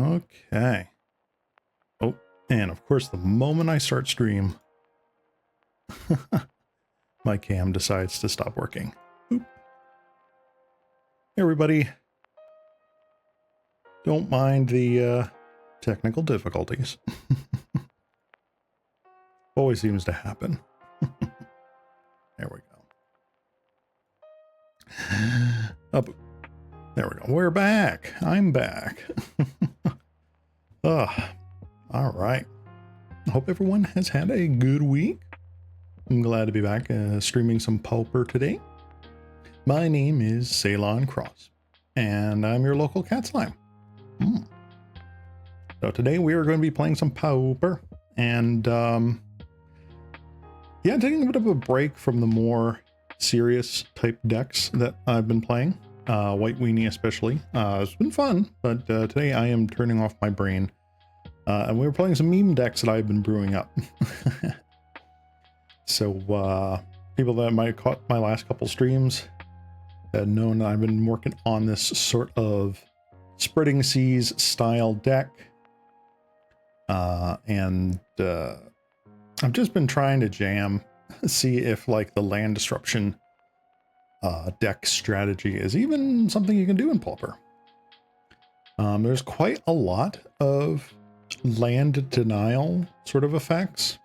Okay. Oh, and of course, the moment I start stream, my cam decides to stop working. Oop. Hey, everybody. Don't mind the technical difficulties. Always seems to happen. There we go. Up. There we go. We're back. I'm back. All right. I hope everyone has had a good week. I'm glad to be back streaming some Pauper today. My name is Ceylon Cross, and I'm your local cat slime. So today we are going to be playing some Pauper, and yeah, taking a bit of a break from the more serious type decks that I've been playing, White Weenie especially. It's been fun, but today I am turning off my brain, and we were playing some meme decks that I've been brewing up. So people that might have caught my last couple streams had known I've been working on this sort of Spreading Seas style deck. And I've just been trying to jam, see if like the land disruption deck strategy is even something you can do in Pauper. There's quite a lot of land denial sort of effects.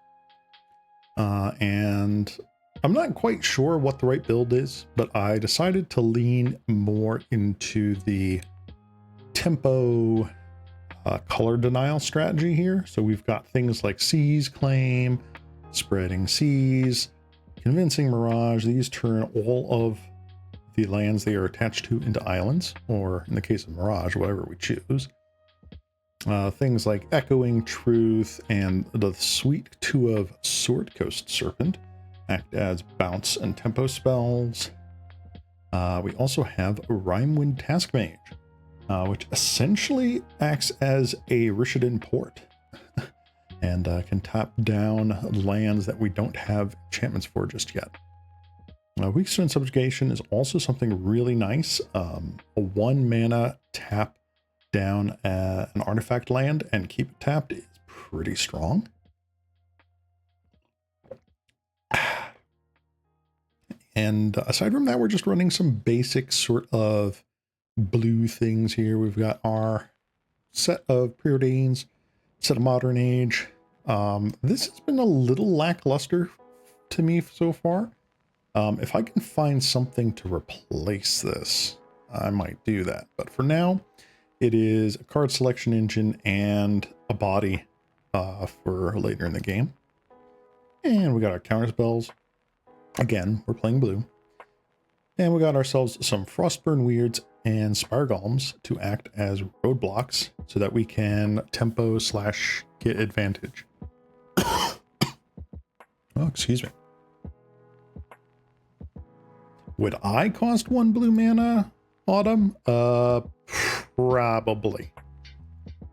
And I'm not quite sure what the right build is, but I decided to lean more into the tempo color denial strategy here. So we've got things like Seas Claim, Spreading Seas, Convincing Mirage. These turn all of the lands they are attached to into islands, or in the case of Mirage, whatever we choose. Things like Echoing Truth and the Sweet 2 of Sword Coast Serpent act as bounce and tempo spells. We also have Rhymewind Task Mage, which essentially acts as a Rishadan port and can tap down lands that we don't have enchantments for just yet. Weakstone Subjugation is also something really nice. A 1 mana tap down an artifact land and keep it tapped is pretty strong. And aside from that, we're just running some basic sort of blue things here. We've got our set of Preordains, set of Modern Age. This has been a little lackluster to me so far. If I can find something to replace this, I might do that. But for now, it is a card selection engine and a body for later in the game. And we got our counter spells. Again, we're playing blue. And we got ourselves some Frostburn Weirds and Spire Golems to act as roadblocks so that we can tempo / get advantage. Oh, excuse me. Would I cost 1 blue mana, Autumn? Probably.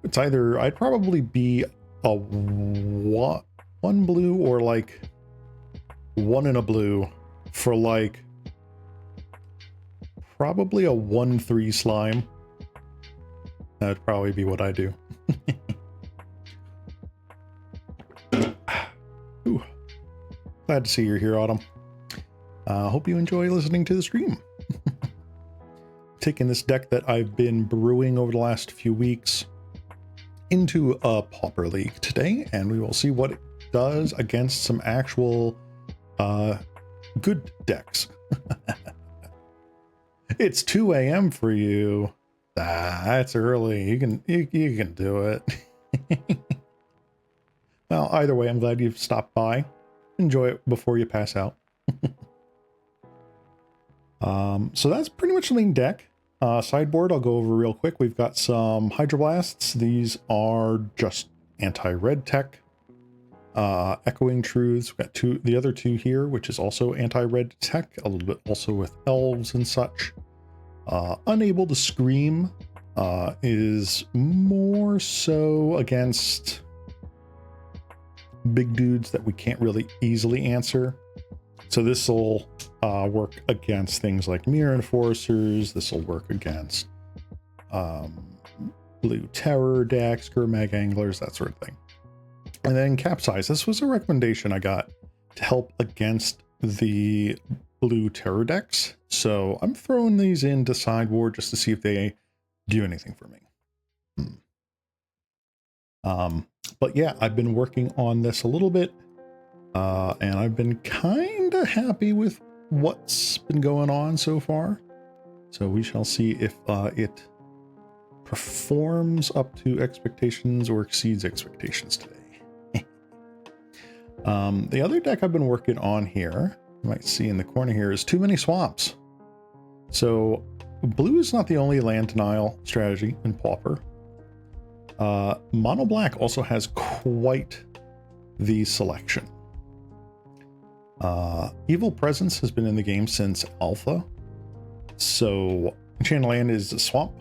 It's either, I'd probably be a 1 blue or like 1 in a blue for like probably a 1/3 slime. That'd probably be what I do. Ooh. Glad to see you're here, Autumn. Hope you enjoy listening to the stream. Taking this deck that I've been brewing over the last few weeks into a Pauper League today, and we will see what it does against some actual good decks. It's 2 a.m. for you. That's early. You can do it. Well, either way, I'm glad you've stopped by. Enjoy it before you pass out. So that's pretty much the main deck. Sideboard, I'll go over real quick. We've got some Hydroblasts. These are just anti-red tech. Echoing Truths. We've got the other two here, which is also anti-red tech, a little bit also with elves and such. Unable to Scream is more so against big dudes that we can't really easily answer. So this will work against things like Mirror Enforcers. This will work against blue terror decks, Gurmag anglers, that sort of thing. And then capsize. This was a recommendation I got to help against the blue terror decks. So I'm throwing these into sideboard just to see if they do anything for me. But yeah, I've been working on this a little bit, and I've been kind of happy with what's been going on so far. So we shall see if it performs up to expectations or exceeds expectations today. The other deck I've been working on here, you might see in the corner here, is Too Many Swamps. So blue is not the only land denial strategy in Pauper. Mono black also has quite the selection. Evil Presence has been in the game since alpha. So Enchanted Land is a swamp.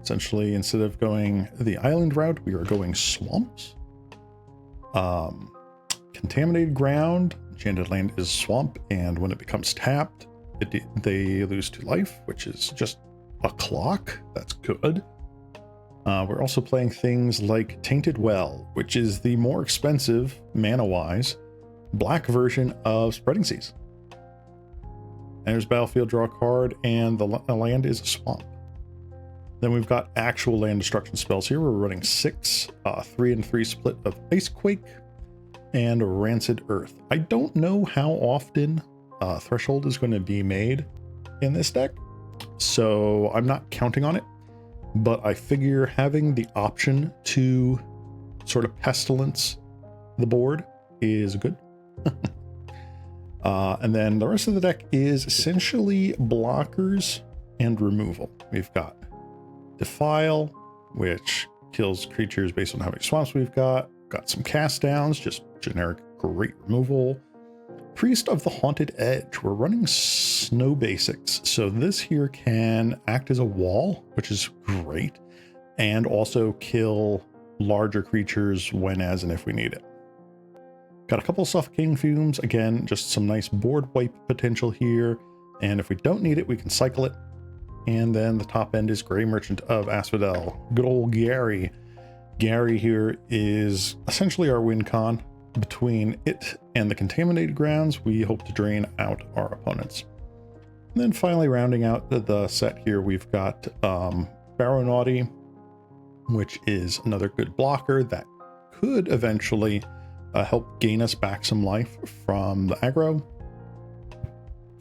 Essentially, instead of going the island route, we are going swamps. Contaminated Ground, Enchanted Land is swamp, and when it becomes tapped, they lose 2 life, which is just a clock. That's good. We're also playing things like Tainted Well, which is the more expensive, mana-wise, black version of Spreading Seas. Enters battlefield, draw a card, and the land is a swamp. Then we've got actual land destruction spells here. We're running 6, 3 and 3 split of Icequake and Rancid Earth. I don't know how often Threshold is going to be made in this deck, so I'm not counting on it. But I figure having the option to sort of pestilence the board is good. And then the rest of the deck is essentially blockers and removal. We've got Defile, which kills creatures based on how many swamps we've got. Got some cast downs, just generic great removal. Priest of the Haunted Edge. We're running snow basics, so this here can act as a wall, which is great, and also kill larger creatures when, as, and if we need it. Got a couple of Suffocating Fumes. Again, just some nice board wipe potential here, and if we don't need it, we can cycle it. And then the top end is Grey Merchant of Asphodel. Good old Gary. Gary here is essentially our win con. Between it and the Contaminated Grounds, we hope to drain out our opponents. And then finally rounding out the set here, we've got Baronauti, which is another good blocker that could eventually help gain us back some life from the aggro.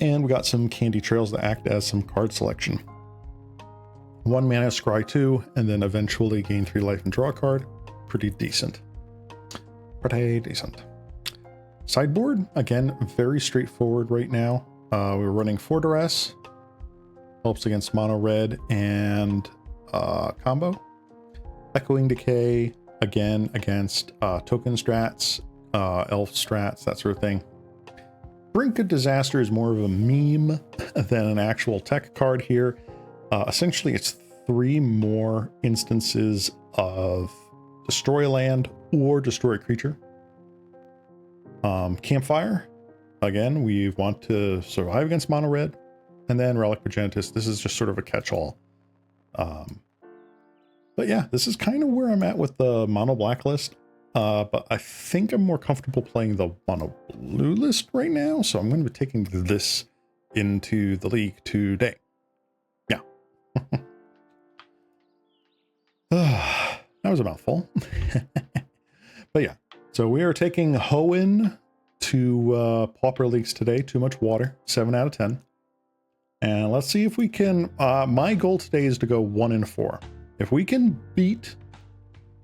And we got some Candy Trails that act as some card selection. 1 mana, scry 2, and then eventually gain 3 life and draw a card. Pretty decent. Pretty decent. Sideboard, again, very straightforward right now. We're running Fortress, helps against mono red and combo. Echoing Decay, again, against token strats, elf strats, that sort of thing. Brink of Disaster is more of a meme than an actual tech card here. Essentially, it's 3 more instances of destroy land or destroy a creature. Campfire, again, we want to survive against mono red. And then Relic Progenitus, this is just sort of a catch-all. But yeah, this is kind of where I'm at with the mono black list. But I think I'm more comfortable playing the mono blue list right now. So I'm going to be taking this into the league today. Yeah. That was a mouthful. But yeah, so we are taking Hoenn to Pauper leagues today. Too much water, 7 out of 10. And let's see if we can, my goal today is to go 1-4. If we can beat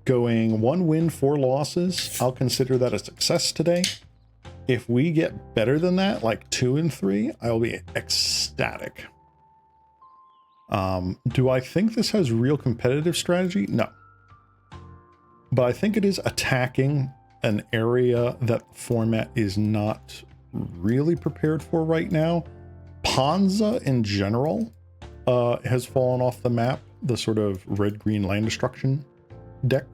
going 1 win, 4 losses, I'll consider that a success today. If we get better than that, like 2-3, I'll be ecstatic. Do I think this has real competitive strategy? No. But I think it is attacking an area that the format is not really prepared for right now. Ponza in general has fallen off the map, the sort of red-green land destruction deck.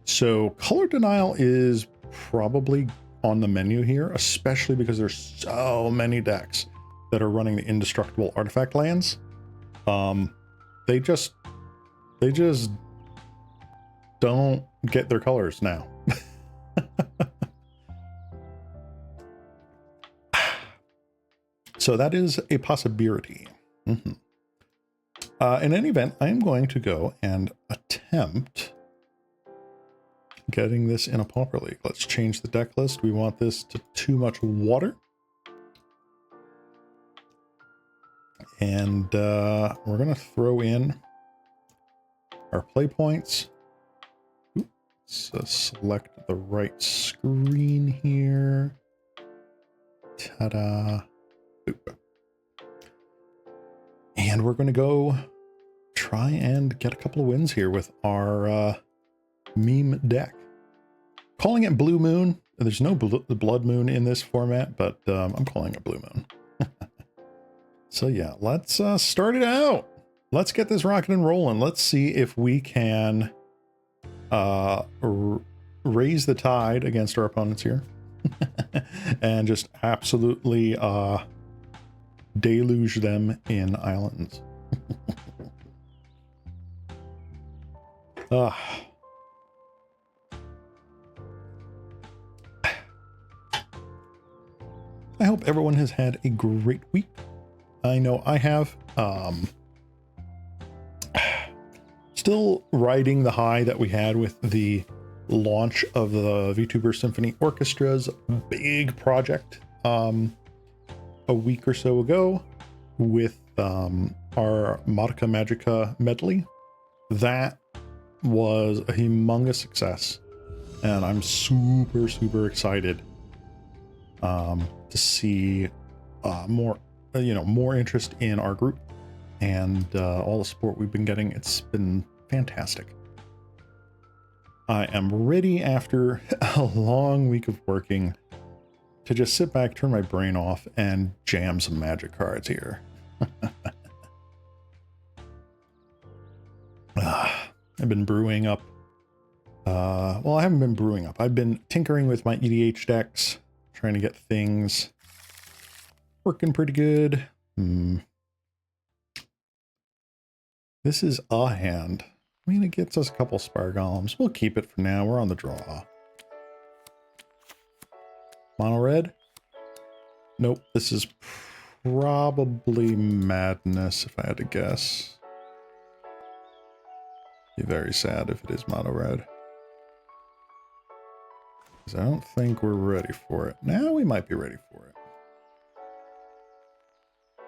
So color denial is probably on the menu here, especially because there's so many decks that are running the indestructible artifact lands. They just don't get their colors now. So that is a possibility. In any event, I'm going to go and attempt getting this in a Pauper League. Let's change the deck list. We want this to too much water. And we're going to throw in our play points. Let's select the right screen here. Ta-da. And we're going to go try and get a couple of wins here with our meme deck. Calling it Blue Moon. There's no Blood Moon in this format, but I'm calling it Blue Moon. So yeah, let's start it out. Let's get this rocking and rolling. Let's see if we can raise the tide against our opponents here. And just absolutely deluge them in islands. I hope everyone has had a great week. I know I have. Still riding the high that we had with the launch of the VTuber Symphony Orchestra's big project a week or so ago with our Modica Magica medley. That was a humongous success, and I'm super excited to see more interest in our group and all the support we've been getting. It's been fantastic. I am ready after a long week of working to just sit back, turn my brain off, and jam some Magic cards here. I've been brewing up. Well, I haven't been brewing up. I've been tinkering with my EDH decks, trying to get things working pretty good. This is a hand. I mean, it gets us a couple Spire Golems. We'll keep it for now. We're on the draw. Mono red? Nope. This is probably Madness, if I had to guess. Be very sad if it is mono red. Because I don't think we're ready for it. Now we might be ready for it.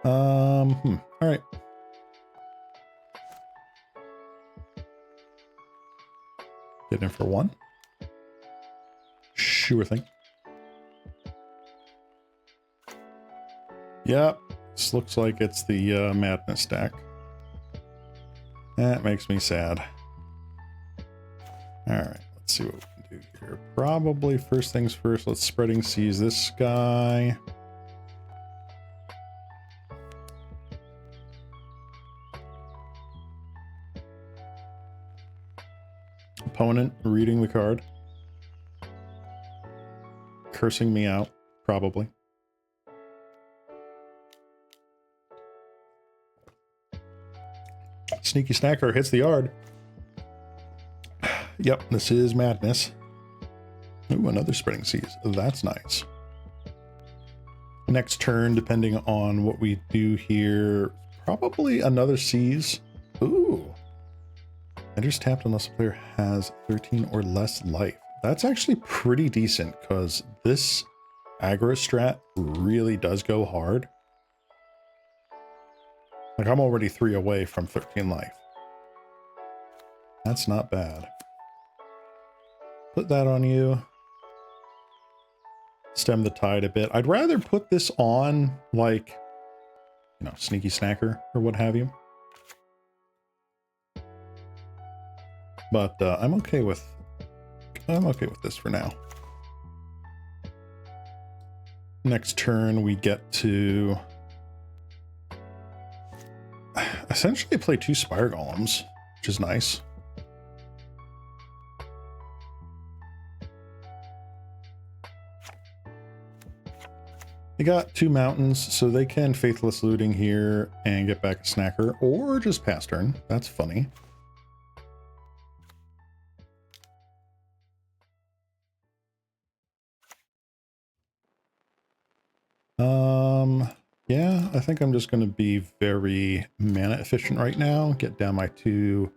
All right. Get in for one. Sure thing. Yep. This looks like it's the Madness stack. That makes me sad. All right. Let's see what we can do here. Probably first things first. Let's Spreading Seas this guy. Opponent reading the card. Cursing me out, probably. Sneaky Snacker hits the yard. Yep, this is Madness. Ooh, another Spreading Seas. That's nice. Next turn, depending on what we do here, probably another Seas. Ooh. Enters tapped unless the player has 13 or less life. That's actually pretty decent because this aggro strat really does go hard. Like, I'm already 3 away from 13 life. That's not bad. Put that on you. Stem the tide a bit. I'd rather put this on, like, you know, Sneaky Snacker or what have you. But I'm okay with this for now. Next turn we get to essentially play 2 Spire Golems, which is nice. They got 2 mountains, so they can Faithless Looting here and get back a Snacker, or just pass turn. That's funny. Yeah, I think I'm just going to be very mana efficient right now. Get down my two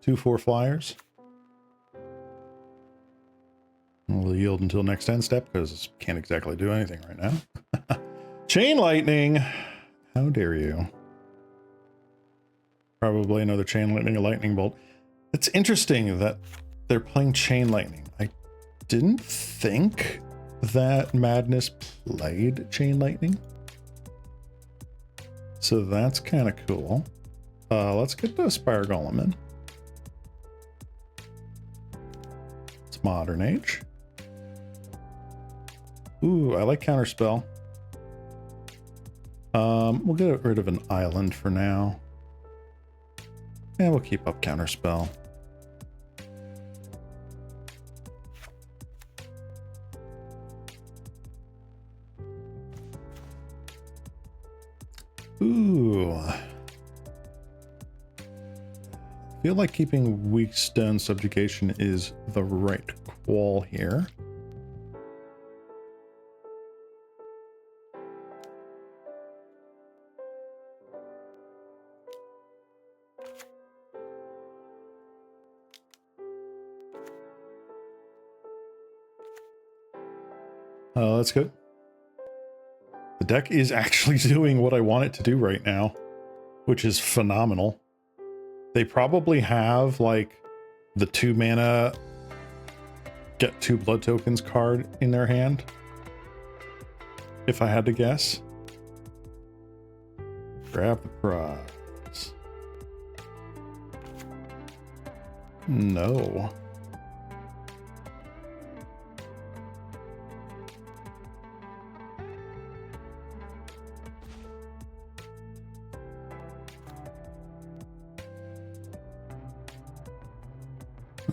4 flyers. We'll yield until next end step because can't exactly do anything right now. Chain lightning! How dare you? Probably another chain lightning, a lightning bolt. It's interesting that they're playing chain lightning. I didn't think that Madness played chain lightning. So that's kind of cool. Let's get the Spire Golem in. It's Modern Age. Ooh, I like Counterspell. We'll get rid of an island for now. And we'll keep up Counterspell. Ooh. I feel like keeping Weak Stone Subjugation is the right call here. That's good. The deck is actually doing what I want it to do right now, which is phenomenal. They probably have like the 2 mana get 2 blood tokens card in their hand, if I had to guess. Grab the prize. No.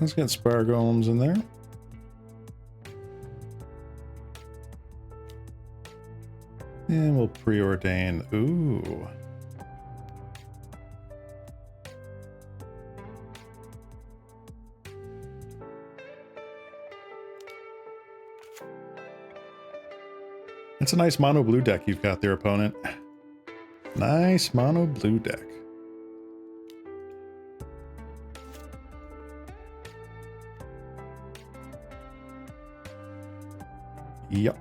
Let's get Spire Golems in there. And we'll preordain. Ooh. It's a nice mono blue deck you've got there, opponent. Nice mono blue deck. Yep.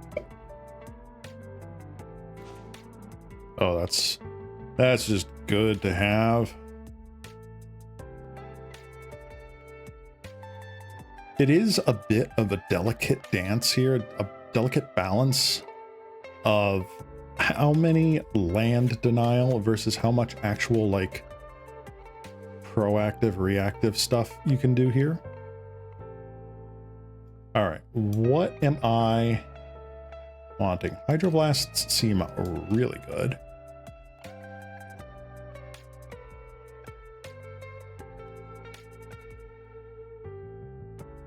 Oh, that's just good to have. It is a bit of a delicate dance here, a delicate balance of how many land denial versus how much actual like proactive, reactive stuff you can do here. All right, what am I wanting? Hydroblasts seem really good.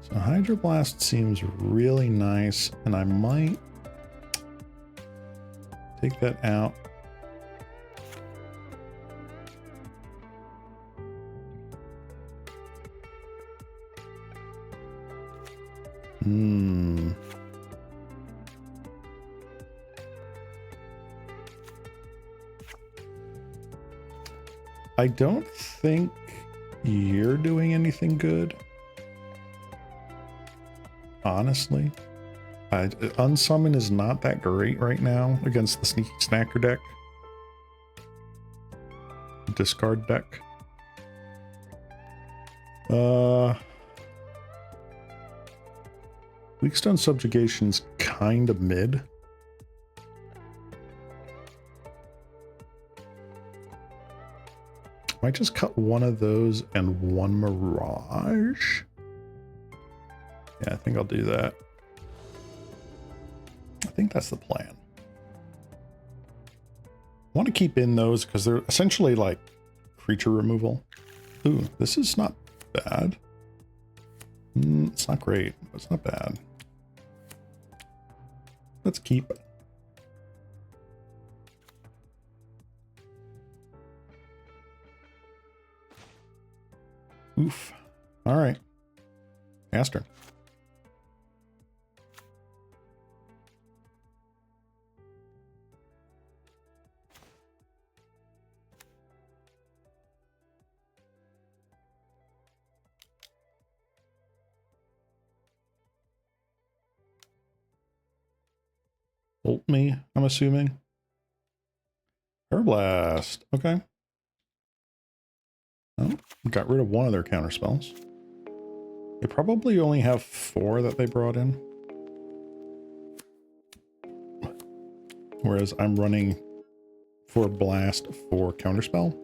So Hydroblast seems really nice, and I might take that out. I don't think you're doing anything good. Honestly. Unsummon is not that great right now against the Sneaky Snacker deck. Discard deck. Weakstone Subjugation's kind of mid. Might just cut one of those and one Mirage. Yeah, I think I'll do that. I think that's the plan. I want to keep in those because they're essentially like creature removal. Ooh, this is not bad. It's not great, but it's not bad. Let's keep it. Oof. All right. Aster. Bolt me, I'm assuming. Airblast. Okay. Oh, got rid of one of their counter spells. They probably only have 4 that they brought in. Whereas I'm running for blast for counterspell.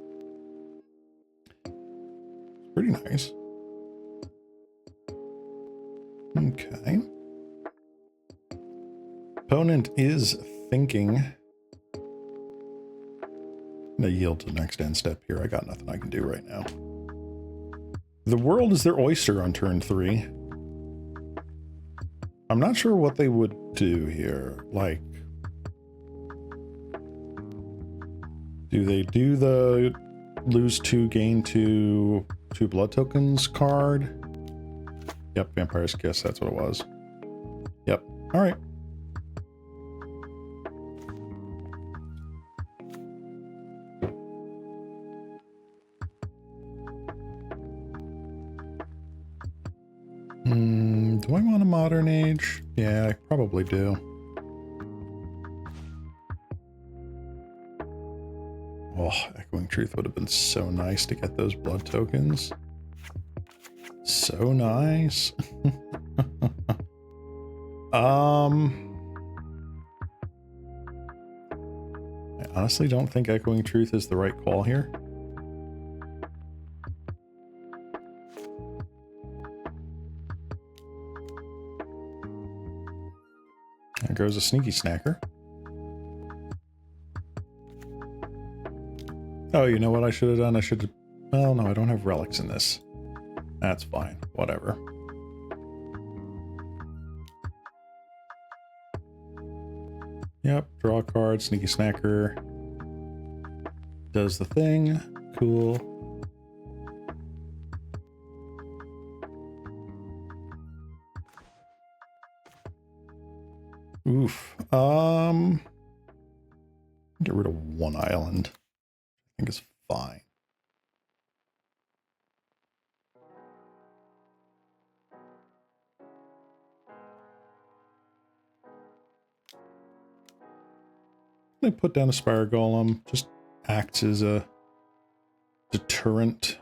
Pretty nice. Okay. Opponent is thinking. I'm gonna yield to the next end step here. I got nothing I can do right now. The world is their oyster on turn 3. I'm not sure what they would do here. Like, do they do the lose 2, gain 2 blood tokens card? Yep, Vampire's Kiss, that's what it was. Yep, all right. Do I want a modern age? Yeah, I probably do. Oh, Echoing Truth would have been so nice to get those blood tokens. So nice. I honestly don't think Echoing Truth is the right call here. There goes a sneaky snacker. Oh, you know what I should have done? I should have... Well, no, I don't have relics in this. That's fine. Whatever. Yep, draw a card, sneaky snacker. Does the thing. Cool. Oof. Get rid of 1 island. I think it's fine. I put down a Spire Golem. Just acts as a deterrent.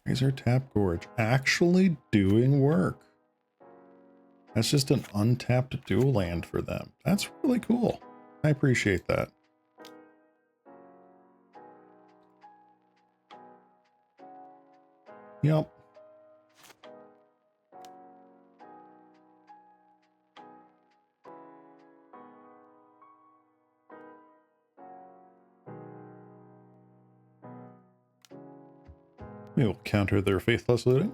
Razor Tap Gorge. Actually doing work. That's just an untapped dual land for them. That's really cool. I appreciate that. Yep. We will counter their Faithless Looting.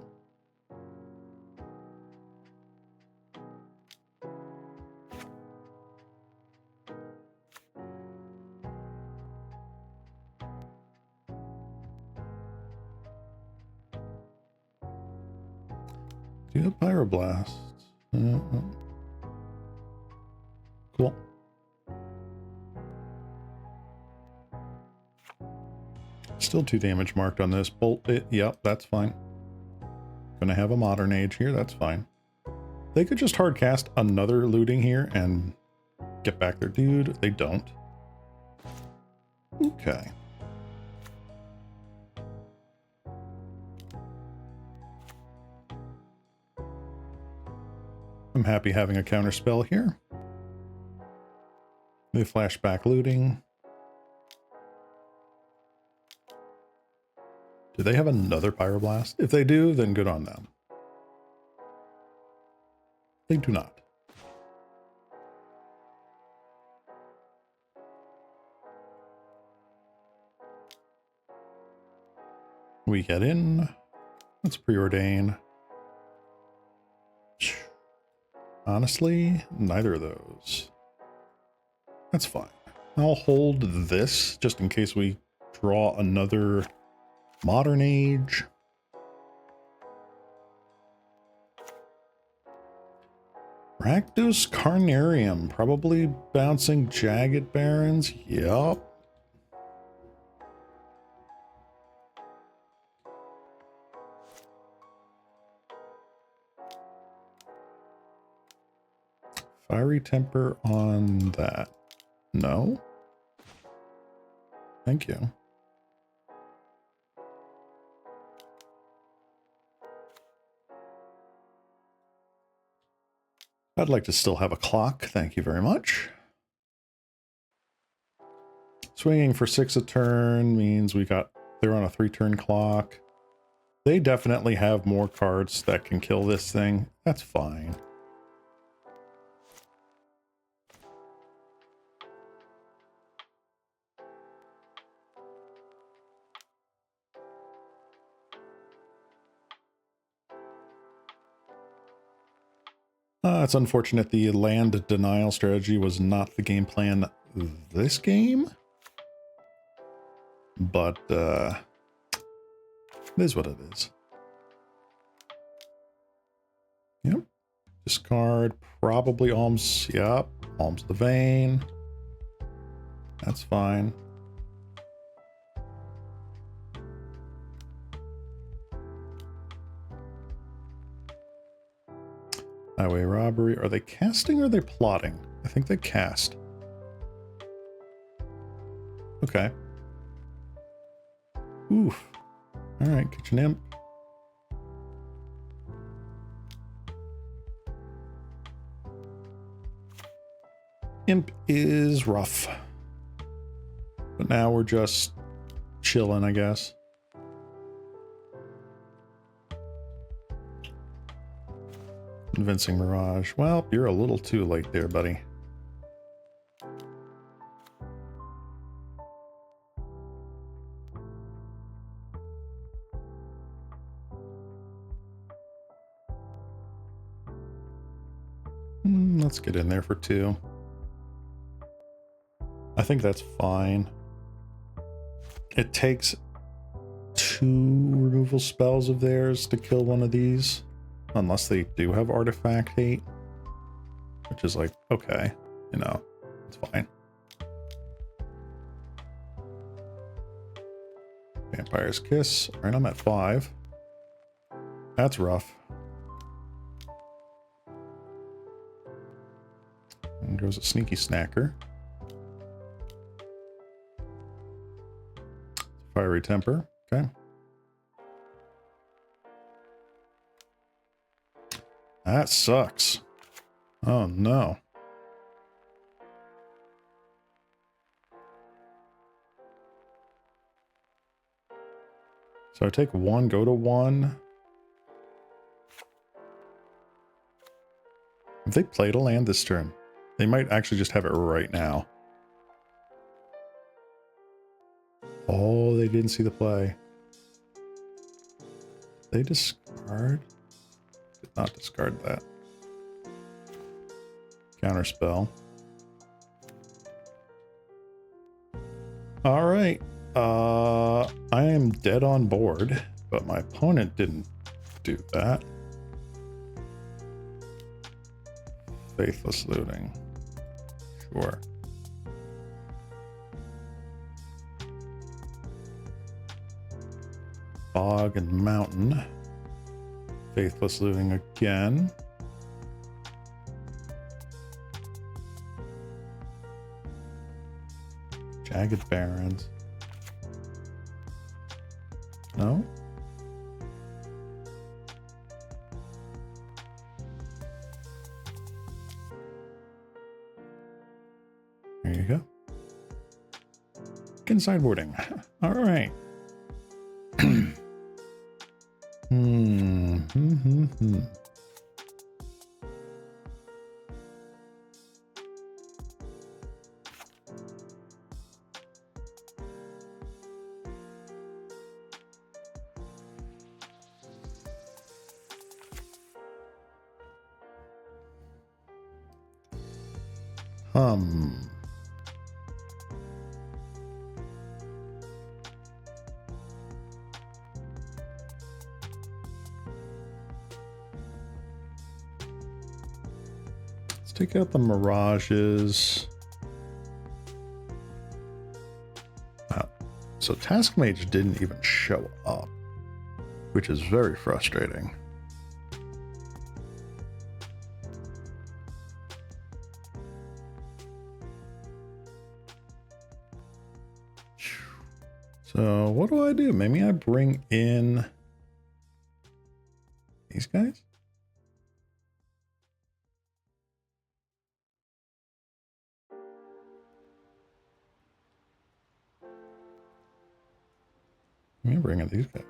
Do a Pyroblast. Cool. Still 2 damage marked on this. Bolt it. Yep, that's fine. Gonna have a Modern Age here. That's fine. They could just hard cast another looting here and get back their dude. They don't. Okay. I'm happy having a counter spell here. They flashback looting. Do they have another Pyroblast? If they do, then good on them. They do not. We get in. Let's preordain. Honestly, neither of those. That's fine. I'll hold this just in case we draw another Modern Age. Rakdos Carnarium, probably bouncing Jagged Barons. Yup. Fiery temper on that. No? Thank you. I'd like to still have a clock. Thank you very much. Swinging for 6 a turn means they're on a 3-turn clock. They definitely have more cards that can kill this thing. That's fine. It's unfortunate the land denial strategy was not the game plan this game. But, it is what it is. Yep. Discard, probably Alms. Yep. Alms the Vein. That's fine. Highway robbery. Are they casting or are they plotting? I think they cast. Okay. Oof. Alright, Kitchen Imp. Imp is rough. But now we're just chilling, I guess. Convincing Mirage. Well, you're a little too late there, buddy. Let's get in there for 2. I think that's fine. It takes 2 removal spells of theirs to kill one of these. Unless they do have artifact hate. Which is like, okay, you know, it's fine. Vampire's Kiss. Alright, I'm at 5. That's rough. And goes a Sneaky Snacker. Fiery Temper. Okay. That sucks. Oh no. So I take 1, go to 1. If they played a land this turn, they might actually just have it right now. Oh, they didn't see the play. They discard? Did not discard that. Counterspell. All right. I am dead on board, but my opponent didn't do that. Faithless Looting. Sure. Fog and Mountain. Faithless Looting again. Jagged Barrens. No? There you go. Again, sideboarding. All right. Let's take out the Mirages. Wow. So Task Mage didn't even show up, which is very frustrating. So what do I do? Maybe I bring in these guys? Let me bring in these guys.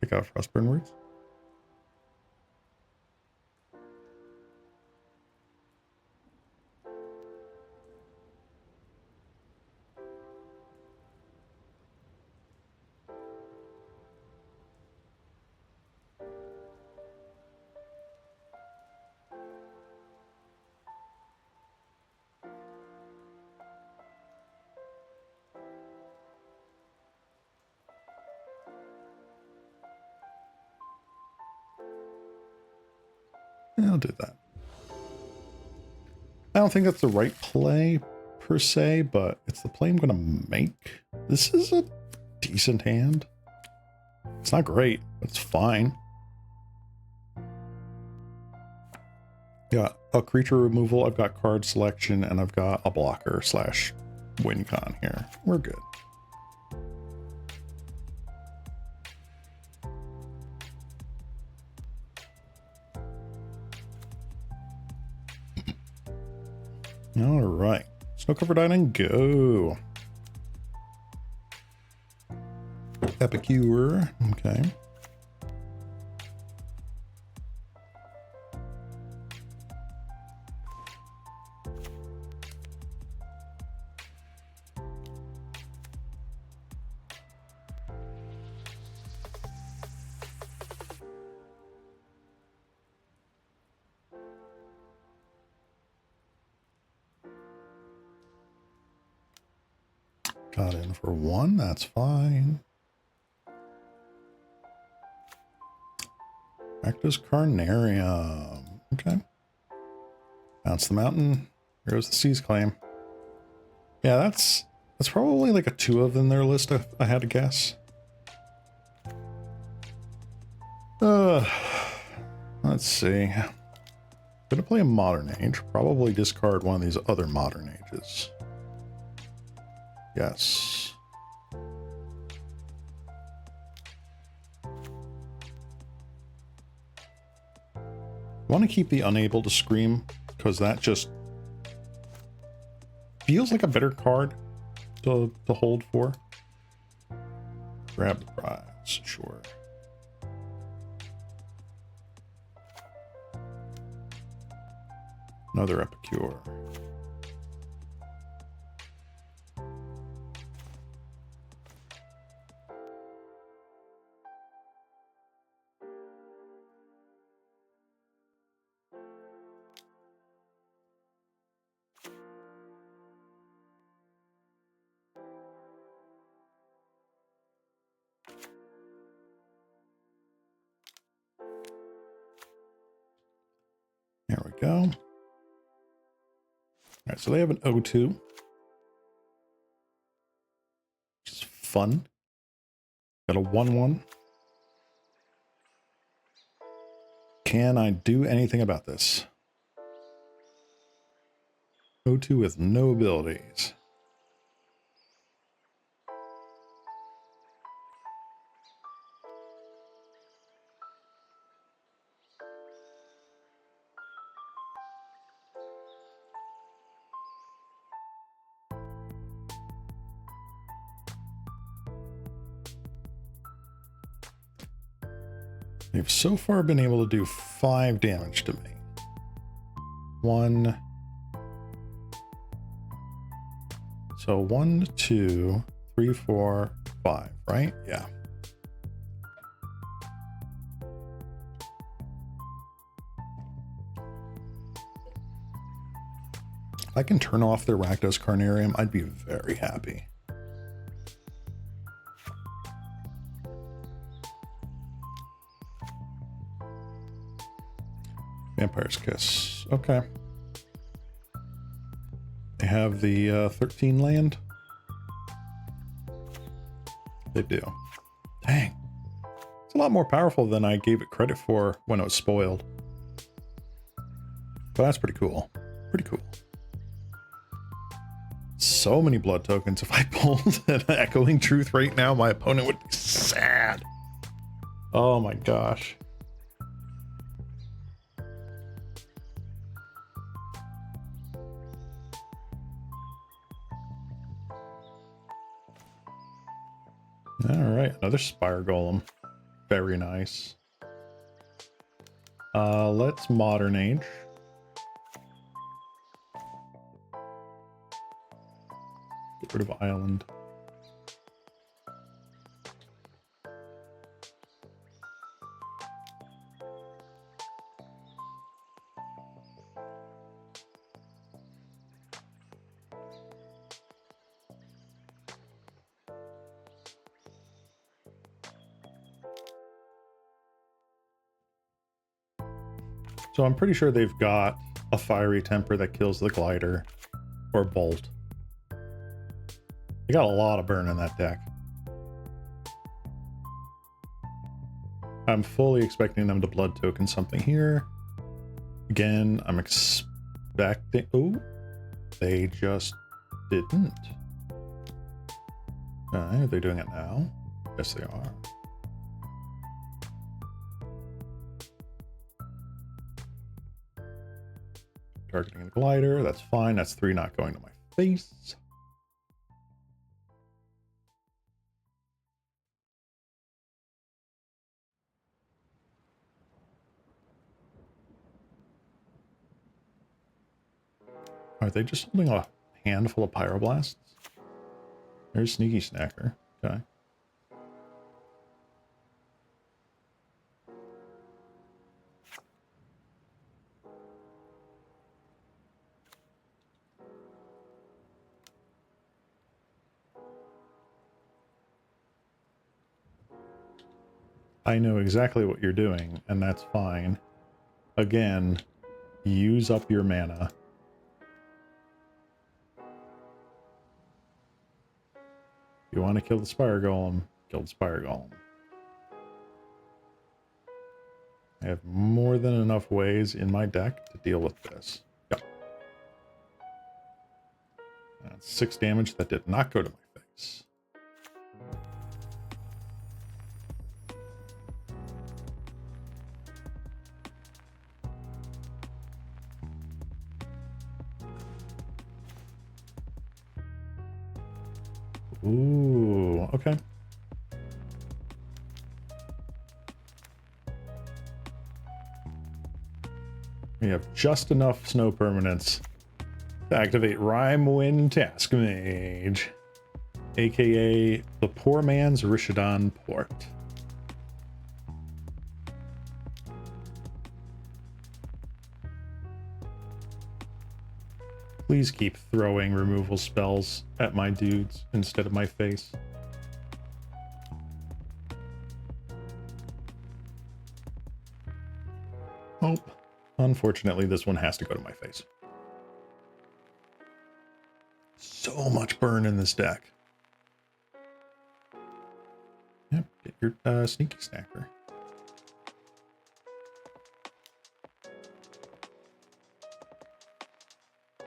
Pick out Frostburn words. Yeah, I'll do that. I don't think that's the right play per se, but it's the play I'm going to make. This is a decent hand. It's not great, but it's fine. Yeah, a creature removal, I've got card selection, and I've got a blocker slash win con here. We're good. All right, snow covered island, go. Epicure, okay. Got in for one, that's fine. Rakdos Carnarium, okay. Bounce the mountain, here goes the Seas Claim. Yeah, that's probably like a 2 of in their list if I had to guess. Let's see. Gonna play a Modern Age, probably discard one of these other Modern Ages. Yes. I want to keep the Unable to Scream because that just feels like a better card to hold for. Grab the prize, sure. Another Epicure. There we go. All right, so they have an O2. Which is fun. Got a 1/1. Can I do anything about this? O2 with no abilities. They've so far been able to do 5 damage to me. 1. So 1, 2, 3, 4, 5, right? Yeah. If I can turn off their Rakdos Carnarium, I'd be very happy. Vampire's Kiss. Okay. They have the 13 land. They do. Dang. It's a lot more powerful than I gave it credit for when it was spoiled. But that's pretty cool. Pretty cool. so many blood tokens. If I pulled an Echoing Truth right now, my opponent would be sad. Oh my gosh. All right, another Spire Golem. Very nice. Let's Modern Age. Get rid of Island. So I'm pretty sure they've got a Fiery Temper that kills the Glider, or Bolt. They got a lot of burn in that deck. I'm fully expecting them to blood token something here. Again, I'm expecting... Oh, they just didn't. Are they doing it now? Yes, they are. Targeting the Glider, that's fine. That's 3 not going to my face. Are they just holding a handful of Pyroblasts? There's Sneaky Snacker. Okay. I know exactly what you're doing, and that's fine. Again, use up your mana. If you want to kill the Spire Golem, kill the Spire Golem. I have more than enough ways in my deck to deal with this. Yep. That's 6 damage that did not go to my face. Ooh, okay. We have just enough snow permanents to activate Rhymewind Task Mage, aka the poor man's Rishadan Port. Please keep throwing removal spells at my dudes instead of my face. Oh, unfortunately, this one has to go to my face. So much burn in this deck. Yep, get your Sneaky Snacker.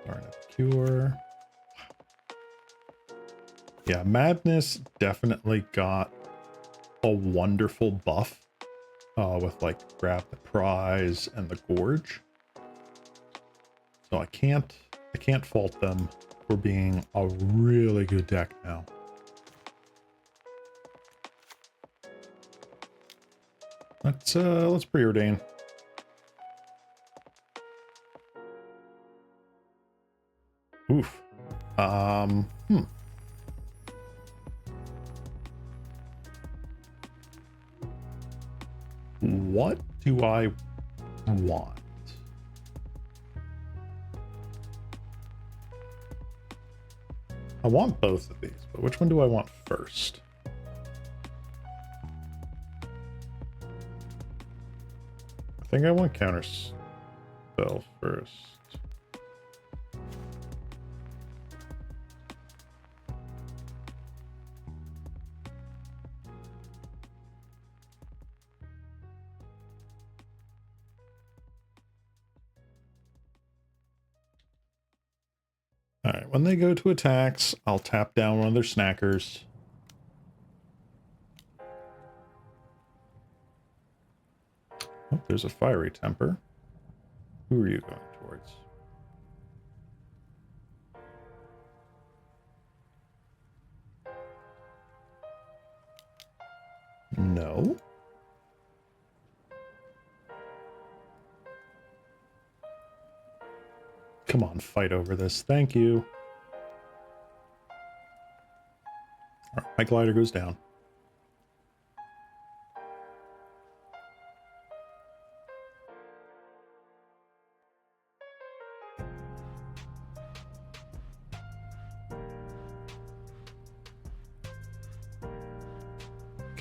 Darn it, Cure. Yeah, Madness definitely got a wonderful buff with like Grab the Prize and the Gorge. So I can't fault them for being a really good deck now. Let's preordain. Oof. What do I want? I want both of these, but which one do I want first? I think I want counter spell first. All right, when they go to attacks, I'll tap down one of their snackers. Oh, there's a fiery temper. Who are you going towards? No. Come on, fight over this. Thank you. All right, my glider goes down.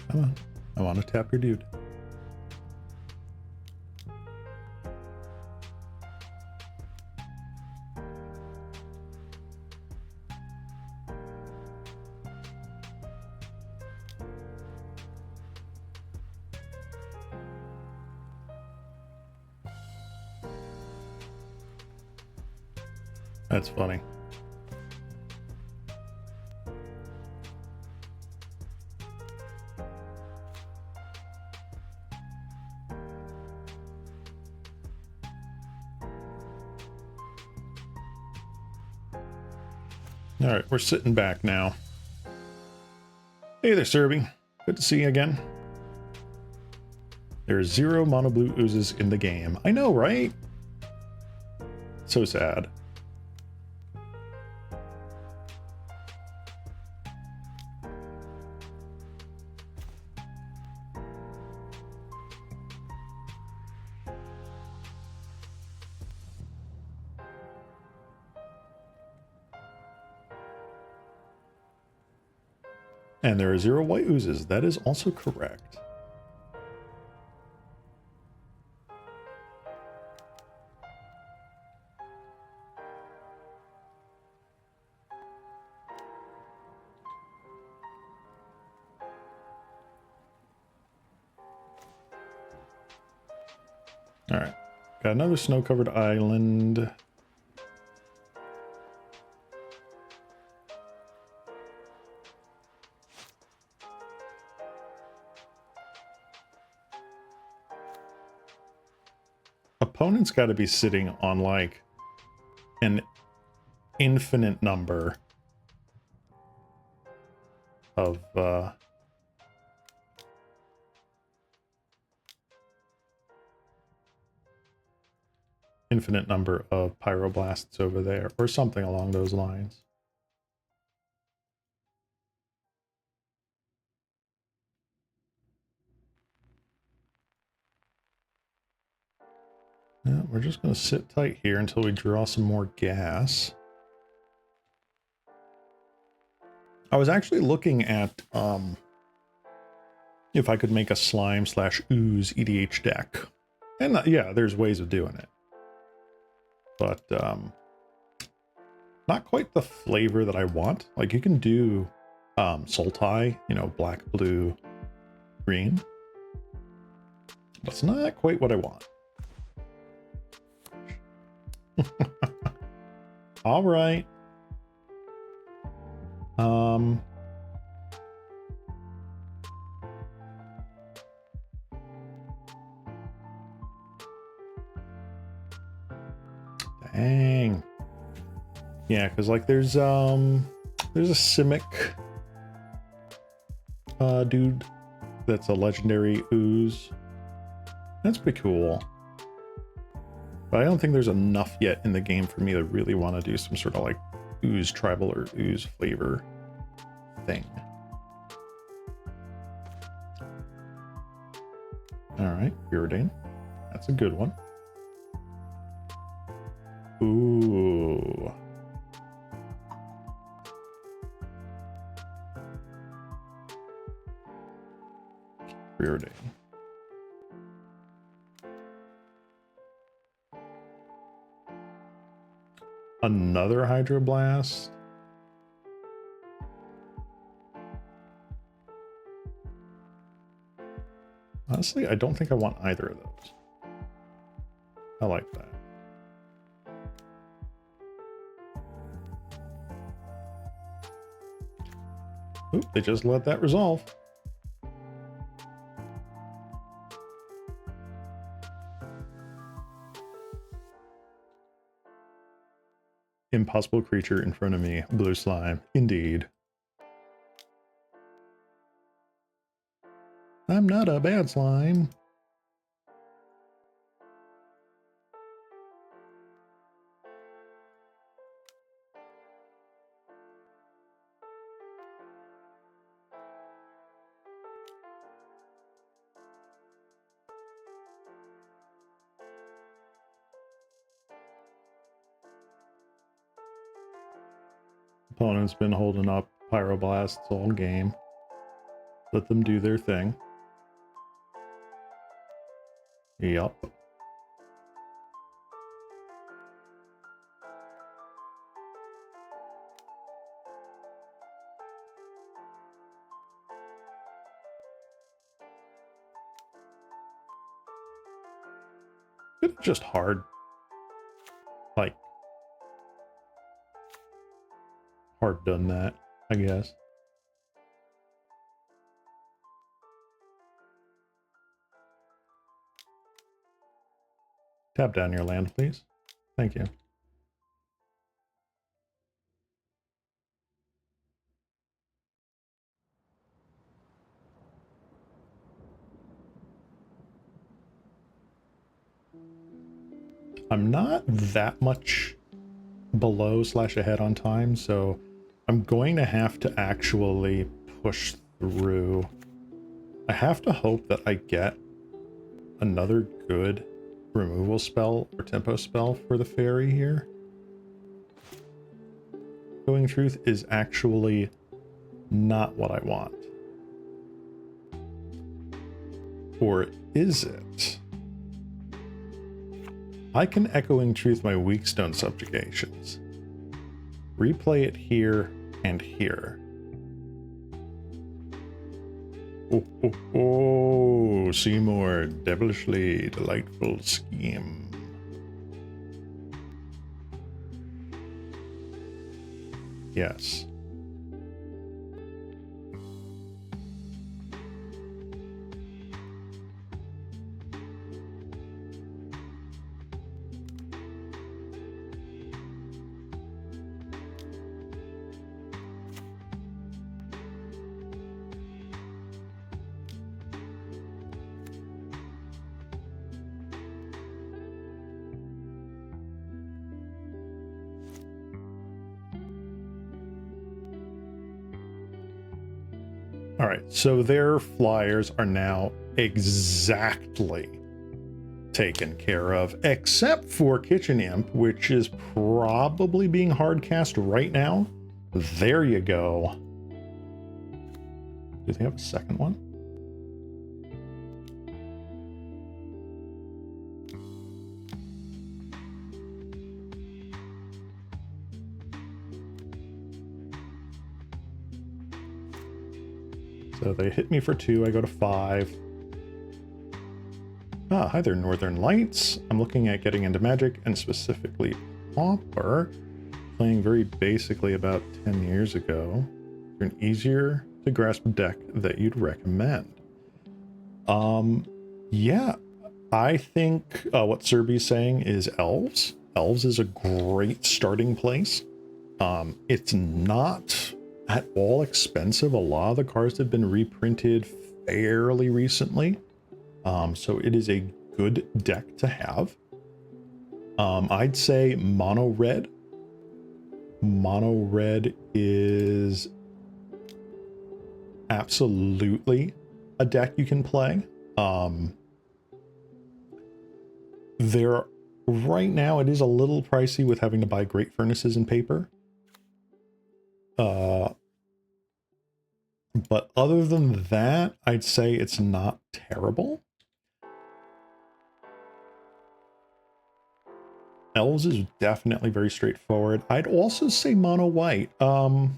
Come on. I want to tap your dude. That's funny. All right, we're sitting back now. Hey there, Serby. Good to see you again. There's 0 mono blue oozes in the game. I know, right? So sad. And there are 0 white oozes. That is also correct. All right. Got another snow-covered island. Opponent's got to be sitting on like an infinite number of pyroblasts over there, or something along those lines. Yeah, we're just going to sit tight here until we draw some more gas. I was actually looking at if I could make a slime/ooze EDH deck. And yeah, there's ways of doing it. But not quite the flavor that I want. Like you can do Sultai, you know, black, blue, green. That's not quite what I want. All right. Dang. Yeah, because like there's a Simic dude that's a legendary ooze. That's pretty cool. But I don't think there's enough yet in the game for me to really want to do some sort of like ooze tribal or ooze flavor thing. All right, Preordain. That's a good one. Ooh. Preordain. Another Hydroblast. Honestly, I don't think I want either of those. I like that. Oop, they just let that resolve. Impossible creature in front of me. Blue slime. Indeed. I'm not a bad slime. Opponent's been holding up pyroblasts all game. Let them do their thing. Yup. It's just hard. Like, hard done that, I guess. Tap down your land, please. Thank you. I'm not that much below / ahead on time, so I'm going to have to actually push through. I have to hope that I get another good removal spell or tempo spell for the fairy here. Going Truth is actually not what I want. Or is it? I can Echoing Truth my Weakstone subjugations. Replay it here and here. Oh, Seymour, devilishly delightful scheme. Yes. All right, so their flyers are now exactly taken care of, except for Kitchen Imp, which is probably being hard cast right now. There you go. Do they have a second one? So they hit me for 2, I go to 5. Ah, hi there, Northern Lights. I'm looking at getting into Magic, and specifically Pauper, playing very basically about 10 years ago. For an easier to grasp deck that you'd recommend. Yeah, I think what Serby's saying is Elves. Elves is a great starting place. It's not at all expensive. A lot of the cards have been reprinted fairly recently. So it is a good deck to have. I'd say mono red. Mono red is absolutely a deck you can play. There, right now it is a little pricey with having to buy Great Furnaces and paper. But other than that, I'd say it's not terrible. Elves is definitely very straightforward. I'd also say mono white. Mono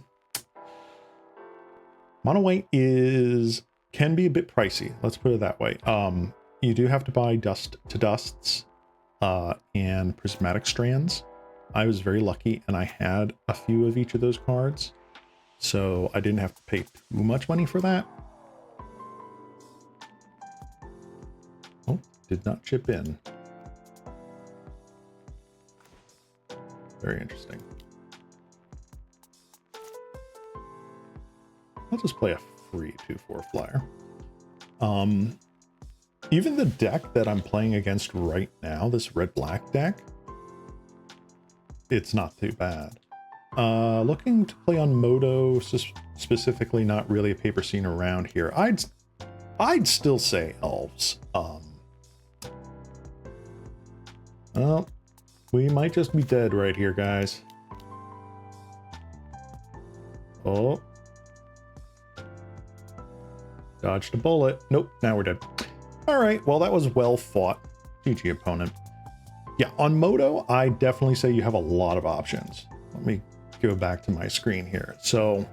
white can be a bit pricey. Let's put it that way. You do have to buy Dust to Dusts and Prismatic Strands. I was very lucky and I had a few of each of those cards. so I didn't have to pay too much money for that. Oh, did not chip in. Very interesting. I'll just play a free 2/4 flyer. Even the deck that I'm playing against right now, this red-black deck, it's not too bad. Looking to play on Moto, specifically not really a paper scene around here. I'd still say elves. Well, we might just be dead right here, guys. Oh. Dodged a bullet. Nope, now we're dead. All right, well, that was well fought. GG opponent. Yeah, on Moto, I definitely say you have a lot of options. Let me go back to my screen here. So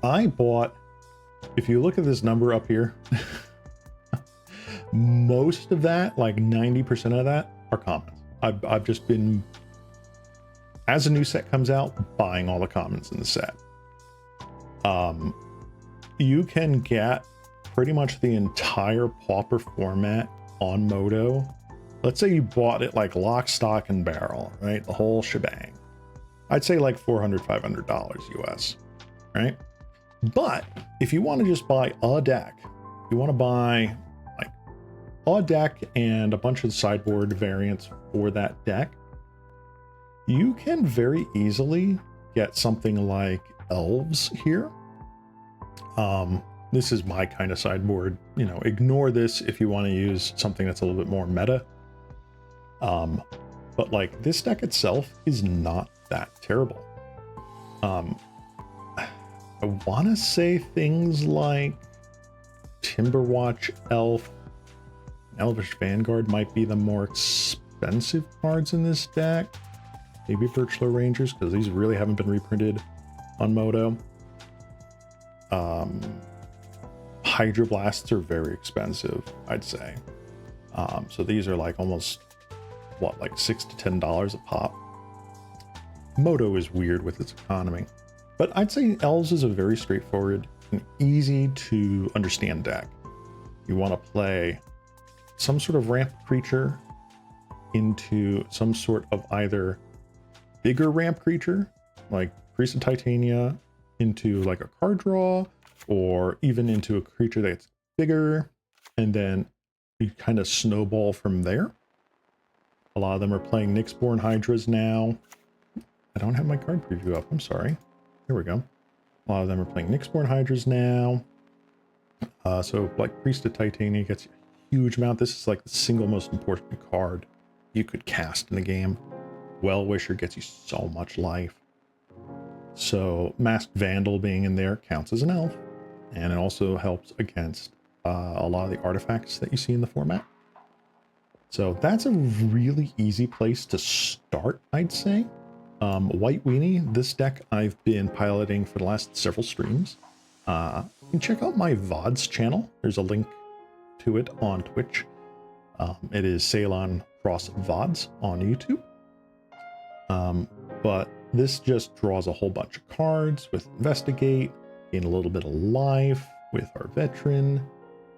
I bought, if you look at this number up here, most of that, like 90% of that, are commons. I've just been, as a new set comes out, buying all the commons in the set. You can get pretty much the entire Pauper format on Moto. Let's say you bought it like lock, stock, and barrel, right? The whole shebang. I'd say like $400, $500 US, right? But if you want to just buy a deck, you want to buy like a deck and a bunch of sideboard variants for that deck, you can very easily get something like elves here. This is my kind of sideboard, you know, ignore this if you want to use something that's a little bit more meta. But like this deck itself is not that terrible. I want to say things like Timberwatch Elf, Elvish Vanguard might be the more expensive cards in this deck. Maybe Birchler Rangers, because these really haven't been reprinted on Moto. Hydroblasts are very expensive, I'd say. So these are like almost, what, like $6 to $10 a pop. Moto is weird with its economy. But I'd say Elves is a very straightforward and easy to understand deck. You want to play some sort of ramp creature into some sort of either bigger ramp creature, like Priest of Titania, into like a card draw, or even into a creature that's bigger, and then you kind of snowball from there. A lot of them are playing Nyxborn Hydras now. I don't have my card preview up, I'm sorry. Here we go. A lot of them are playing Nyxborn Hydras now. So like Priest of Titania gets a huge amount. This is like the single most important card you could cast in the game. Well-Wisher gets you so much life. So Masked Vandal being in there counts as an elf, and it also helps against a lot of the artifacts that you see in the format. So that's a really easy place to start, I'd say. White Weenie, this deck I've been piloting for the last several streams. You can check out my VODs channel. There's a link to it on Twitch. It is Ceylon Cross VODs on YouTube. But this just draws a whole bunch of cards with Investigate, gain a little bit of life with our Veteran.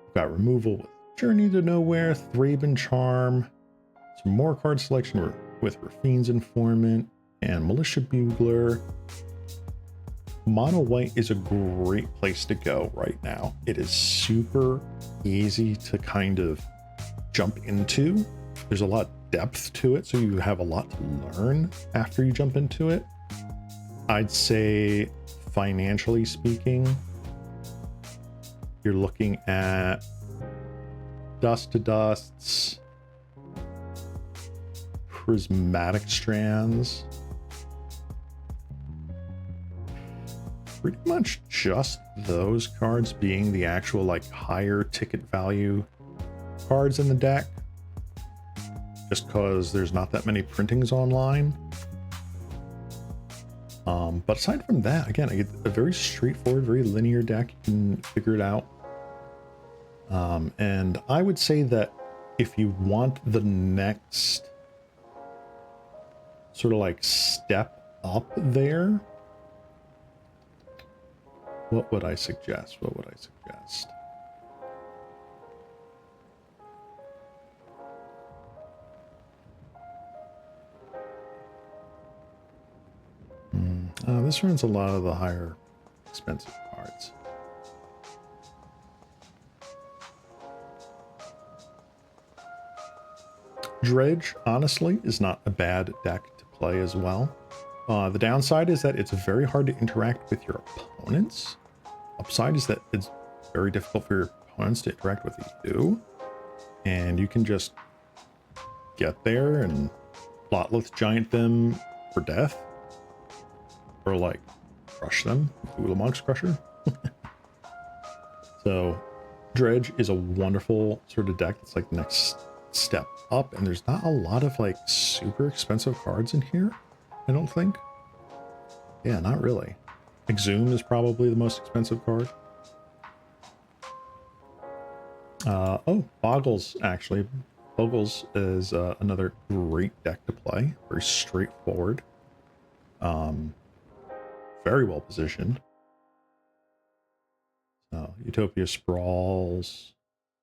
We've got removal with Journey to Nowhere, Thraben Charm, some more card selection with Rafine's Informant, and Militia Bugler. Mono White is a great place to go right now. It is super easy to kind of jump into. There's a lot of depth to it, so you have a lot to learn after you jump into it. I'd say, financially speaking, you're looking at Dust to Dusts, Prismatic Strands, pretty much just those cards being the actual like higher ticket value cards in the deck, just because there's not that many printings online. But aside from that, again, I get a very straightforward, very linear deck. You can figure it out. And I would say that if you want the next sort of like step up there, What would I suggest? What would I suggest? This runs a lot of the higher expensive cards. Dredge, honestly, is not a bad deck to play as well. The downside is that it's very hard to interact with your opponents. Upside is that it's very difficult for your opponents to interact with you. And you can just get there and Lotleth Giant them for death. Or like crush them with Ulamog's Crusher. So Dredge is a wonderful sort of deck that's like the next step up, and there's not a lot of like super expensive cards in here, I don't think. Yeah, not really. Exhume is probably the most expensive card. Oh, Boggles, actually. Boggles is another great deck to play. Very straightforward. Very well positioned. So, Utopia Sprawls,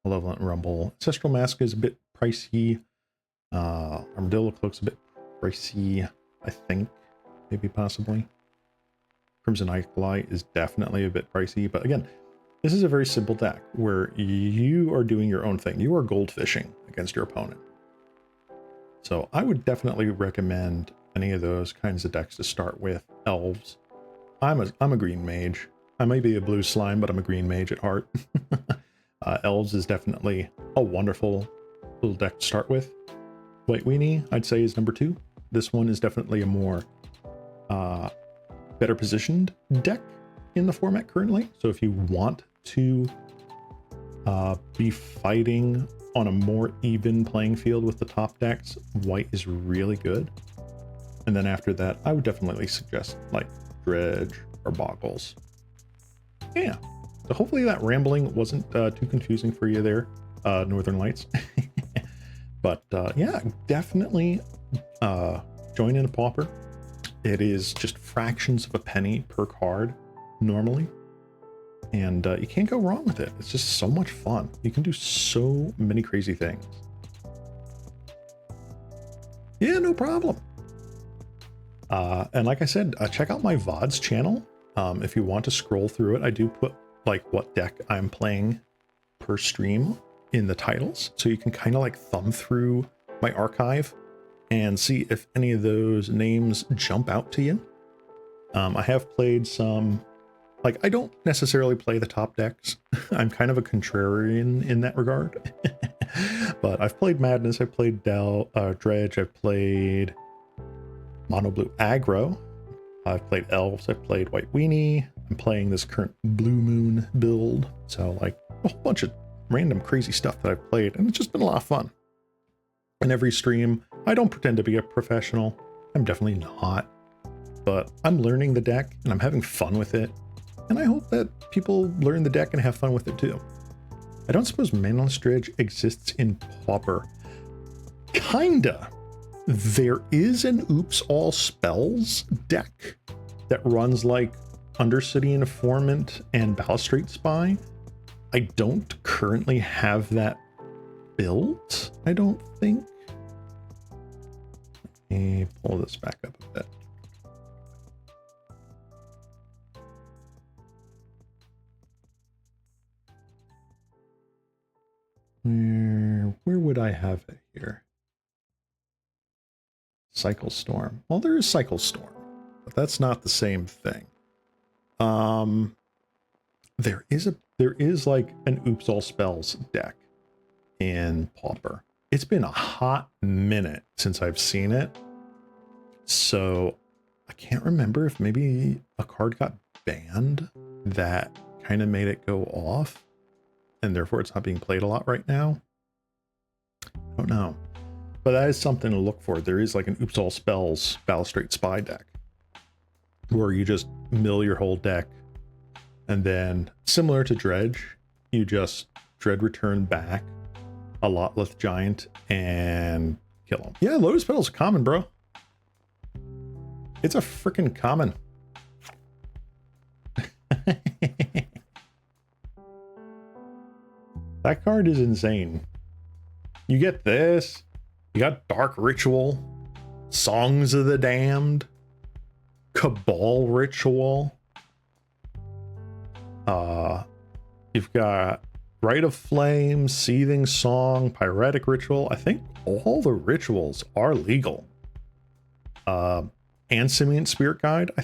Malevolent Rumble. Ancestral Mask is a bit pricey. Armadillo Cloak's a bit pricey, I think. Maybe, possibly. Crimson Acolyte is definitely a bit pricey. But again, this is a very simple deck where you are doing your own thing. You are goldfishing against your opponent. So I would definitely recommend any of those kinds of decks to start with. Elves. I'm a green mage. I may be a blue slime, but I'm a green mage at heart. Elves is definitely a wonderful little deck to start with. White Weenie, I'd say, is number 2. This one is definitely a more better positioned deck in the format currently. So if you want to be fighting on a more even playing field with the top decks, white is really good. And then after that, I would definitely suggest like Dredge or Boggles. Yeah, so hopefully that rambling wasn't too confusing for you there, Northern Lights. But yeah, definitely join in a Pauper. It is just fractions of a penny per card normally. And you can't go wrong with it. It's just so much fun. You can do so many crazy things. Yeah, no problem. And like I said, check out my VODs channel. If you want to scroll through it, I do put like what deck I'm playing per stream in the titles. So you can kind of like thumb through my archive and see if any of those names jump out to you. I have played some, like, I don't necessarily play the top decks. I'm kind of a contrarian in that regard. But I've played Madness, I've played Dredge, I've played Mono Blue Aggro, I've played Elves, I've played White Weenie, I'm playing this current Blue Moon build. So like a whole bunch of random crazy stuff that I've played, and it's just been a lot of fun. In every stream, I don't pretend to be a professional. I'm definitely not. But I'm learning the deck and I'm having fun with it. And I hope that people learn the deck and have fun with it too. I don't suppose Manaless Dredge exists in Pauper. Kinda. There is an Oops All Spells deck that runs like Undercity Informant and Balustrade Spy. I don't currently have that built, I don't think. Let me pull this back up a bit. Where would I have it here? Cycle Storm. Well, there is Cycle Storm, but that's not the same thing. There is like an Oops All Spells deck in Pauper. It's been a hot minute since I've seen it, so I can't remember if maybe a card got banned that kind of made it go off, and therefore it's not being played a lot right now. I don't know, but that is something to look for. There is like an Oops All Spells Balustrade Spy deck where you just mill your whole deck, and then similar to Dredge, you just Dread Return back a Lotleth Giant and kill him. Yeah, Lotus Petal's common, bro. It's a freaking common. That card is insane. You get this. You got Dark Ritual, Songs of the Damned, Cabal Ritual. You've got Rite of Flame, Seething Song, Pyretic Ritual. I think all the rituals are legal. And Simian Spirit Guide. I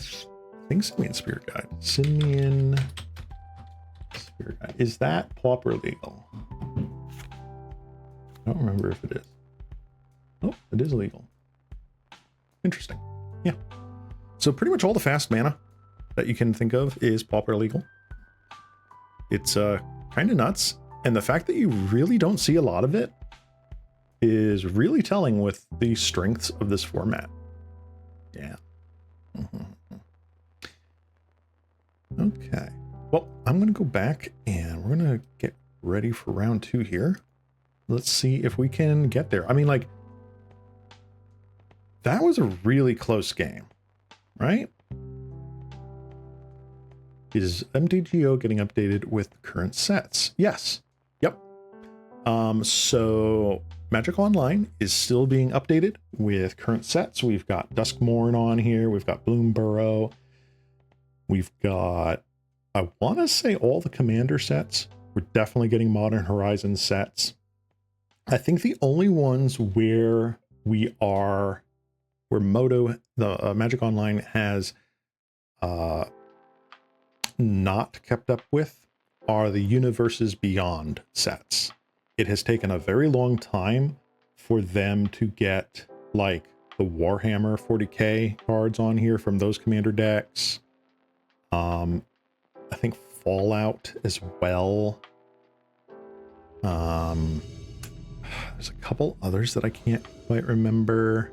think Simian Spirit Guide. Simian Spirit Guide. Is that Pauper legal? I don't remember if it is. Oh, it is legal. Interesting. Yeah. So pretty much all the fast mana that you can think of is Pauper legal. It's kind of nuts. And the fact that you really don't see a lot of it is really telling with the strengths of this format. Yeah. Okay. Well, I'm going to go back and we're going to get ready for round 2 here. Let's see if we can get there. I mean, like, that was a really close game, right? Is MTGO getting updated with current sets? Yes. Yep. So Magic Online is still being updated with current sets. We've got Duskmourn on here. We've got Bloomburrow. We've got, I want to say, all the Commander sets. We're definitely getting Modern Horizon sets. I think the only ones where Moto, the Magic Online has not kept up with are the Universes Beyond sets. It has taken a very long time for them to get like the Warhammer 40k cards on here from those Commander decks. I think Fallout as well. There's a couple others that I can't quite remember.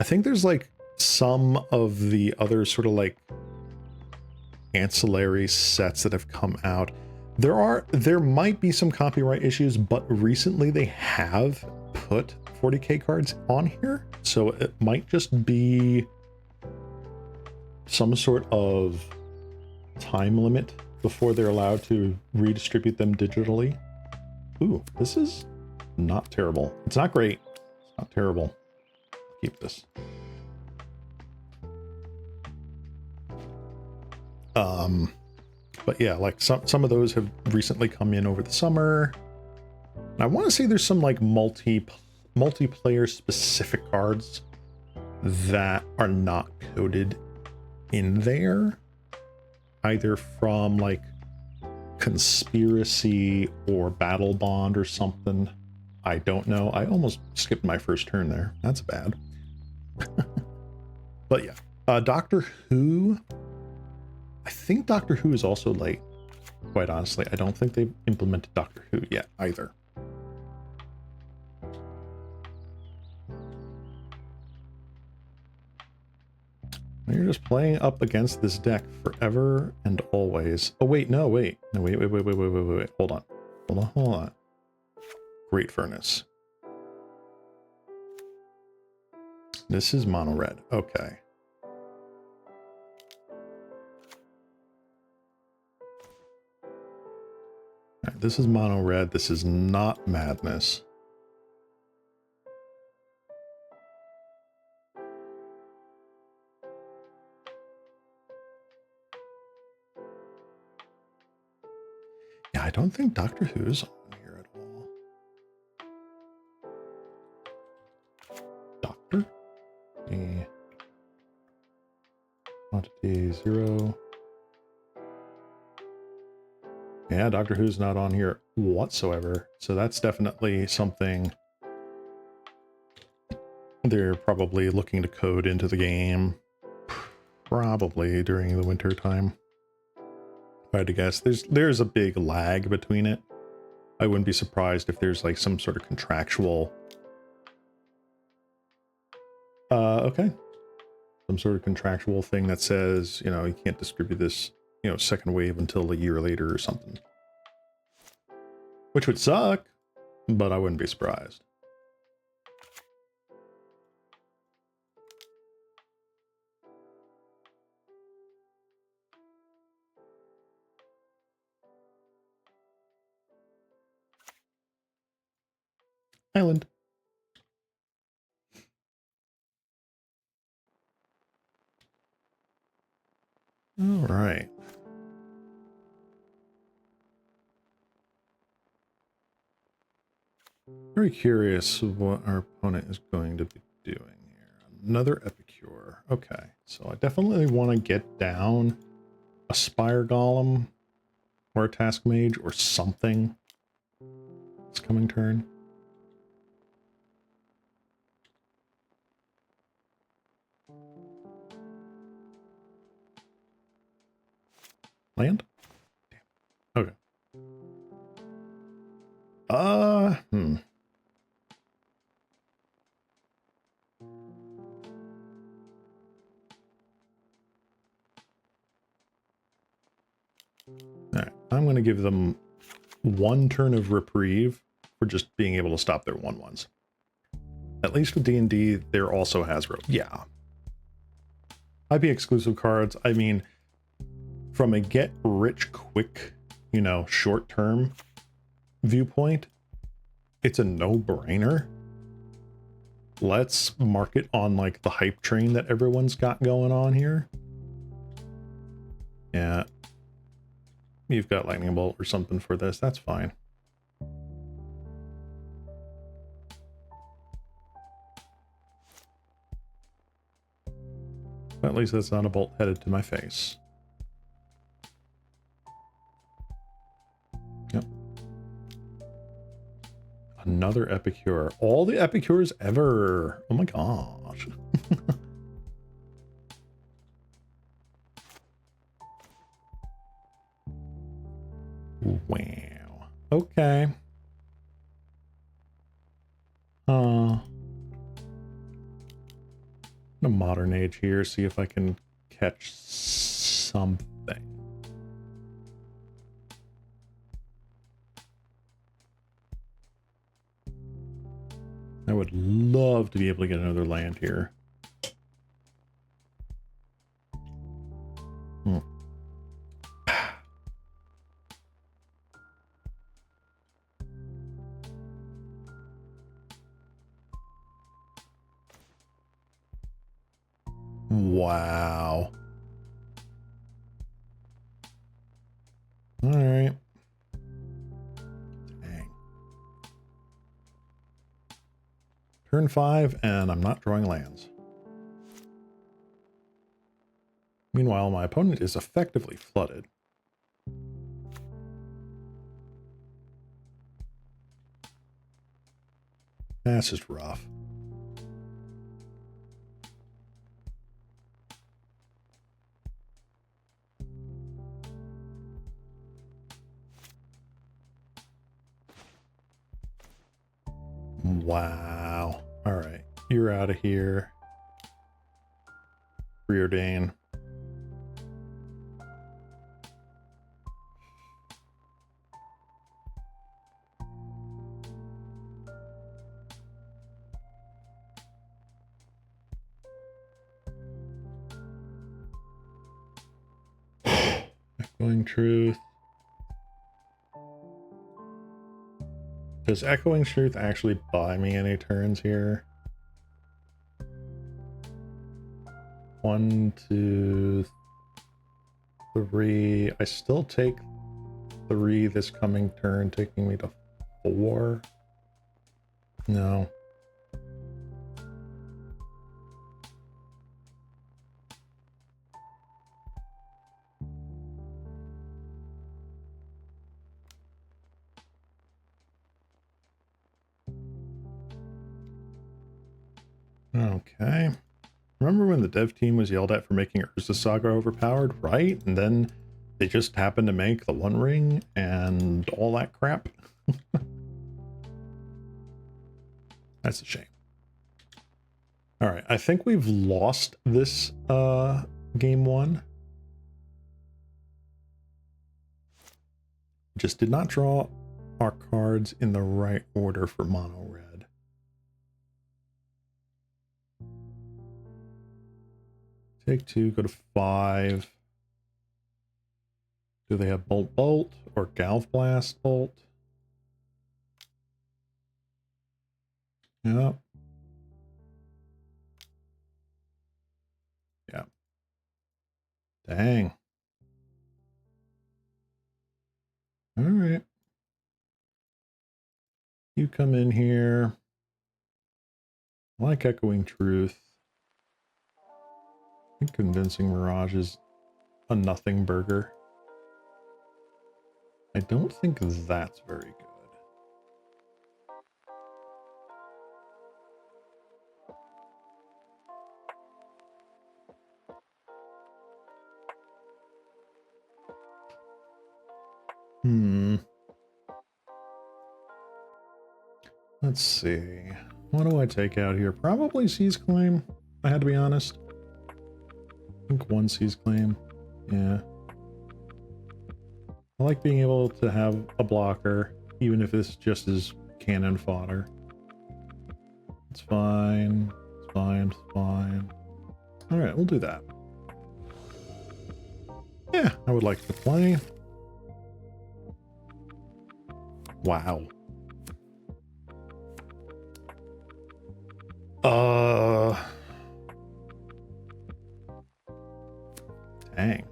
I think there's like some of the other sort of like ancillary sets that have come out. There might be some copyright issues, but recently they have put 40k cards on here, so it might just be some sort of time limit before they're allowed to redistribute them digitally. Ooh, this is not terrible. It's not great. It's not terrible. Keep this. But yeah, like some of those have recently come in over the summer. And I want to say there's some like multiplayer specific cards that are not coded in there, either from like Conspiracy or Battle Bond or something. I don't know. I almost skipped my first turn there. That's bad. But yeah, Doctor Who. I think Doctor Who is also late. Quite honestly, I don't think they've implemented Doctor Who yet either. You're just playing up against this deck forever and always. Oh wait, no, wait. No, wait. Hold on. Great Furnace. This is mono red. Okay. All right, this is mono red. This is not Madness. Yeah, I don't think Doctor Who's on here at all. Doctor? Yeah. Quantity 0. Yeah, Doctor Who's not on here whatsoever. So that's definitely something they're probably looking to code into the game. Probably during the winter time. If I had to guess, there's a big lag between it. I wouldn't be surprised if there's like some sort of contractual okay. Some sort of contractual thing that says, you know, you can't distribute this, you know, second wave until a year later or something. Which would suck, but I wouldn't be surprised. Island. All right. Very curious what our opponent is going to be doing here. Another Epicure. Okay, so I definitely want to get down a Spire Golem or a Task Mage or something this coming turn. Land? Damn. Okay. Hmm. Alright, I'm going to give them one turn of reprieve for just being able to stop their 1/1s. At least with D&D, there also has rope. Yeah. IP exclusive cards, I mean, from a get rich quick, you know, short term viewpoint, it's a no-brainer. Let's market on like the hype train that everyone's got going on here. Yeah. You've got lightning bolt or something for this. That's fine. At least that's not a bolt headed to my face. Yep. Another Epicure. All the Epicures ever. Oh my gosh. Wow. Okay. A modern age here, see if I can catch something. I would love to be able to get another land here. Hmm. Wow. All right. Dang. Turn 5, and I'm not drawing lands. Meanwhile, my opponent is effectively flooded. That's just rough. Wow. All right. You're out of here. Preordain. Echoing Truth. Does Echoing Truth actually buy me any turns here? 1, 2, 3. I still take 3 this coming turn, taking me to 4. No. Okay. Remember when the dev team was yelled at for making Urza Saga overpowered, right? And then they just happened to make the One Ring and all that crap? That's a shame. All right, I think we've lost this game 1. Just did not draw our cards in the right order for mono red. Take 2, go to 5. Do they have Bolt Bolt or Galv Blast Bolt? Yep. Yeah. Dang. All right. You come in here. I like Echoing Truth. I think Convincing Mirage is a nothing burger. I don't think that's very good. Let's see. What do I take out here? Probably Seize Claim, if I had to be honest. I think one Seize Claim. Yeah. I like being able to have a blocker, even if this just is cannon fodder. It's fine. It's fine. It's fine. Alright, we'll do that. Yeah, I would like to play. Wow. Dang.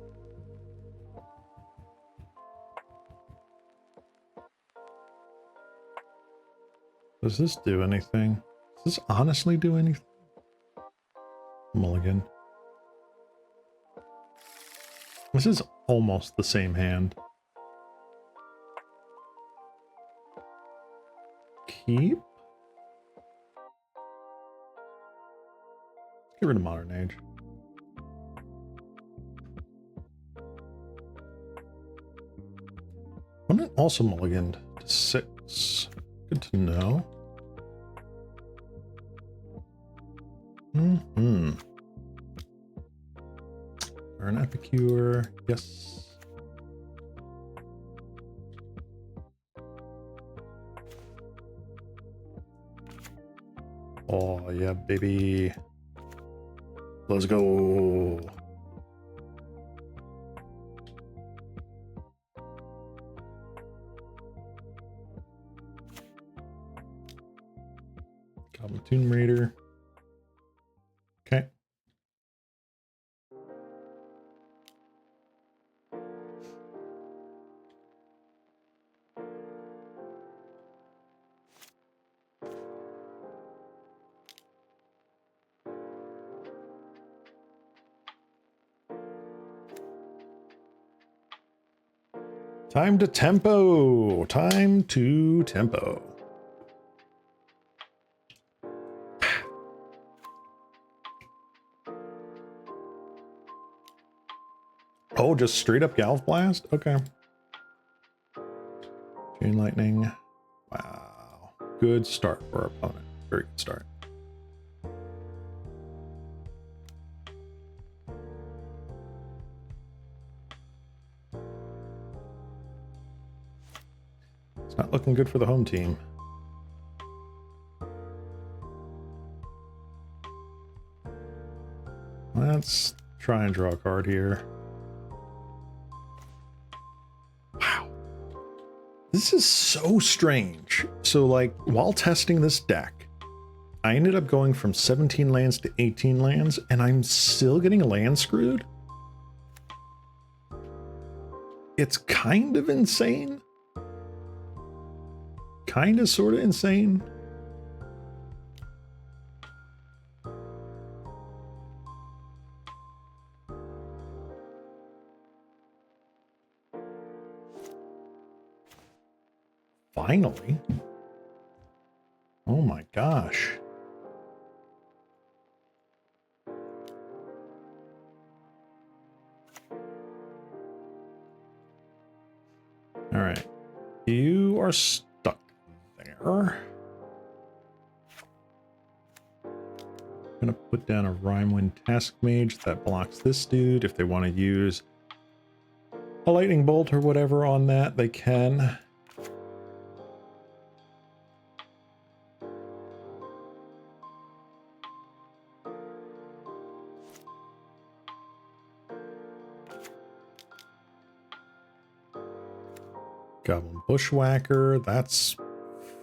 Does this do anything? Does this honestly do anything? Mulligan. This is almost the same hand. Keep? Get rid of Modern Age. I'm gonna also mulligan to 6. Good to know. Or an Epicure. Yes. Oh, yeah, baby. Let's go. Goblin Tomb Raider. Okay. Time to tempo. Time to tempo. Oh, just straight up Galv Blast? Okay. Chain Lightning. Wow. Good start for our opponent. Very good start. It's not looking good for the home team. Let's try and draw a card here. Wow. This is so strange. So, like, while testing this deck, I ended up going from 17 lands to 18 lands, and I'm still getting land screwed. It's kind of insane. Kind of sort of insane. Finally. Oh my gosh. All right. You are stuck there. I'm gonna put down a Rhymewind Task Mage that blocks this dude. If they want to use a lightning bolt or whatever on that, they can. Goblin Bushwhacker, that's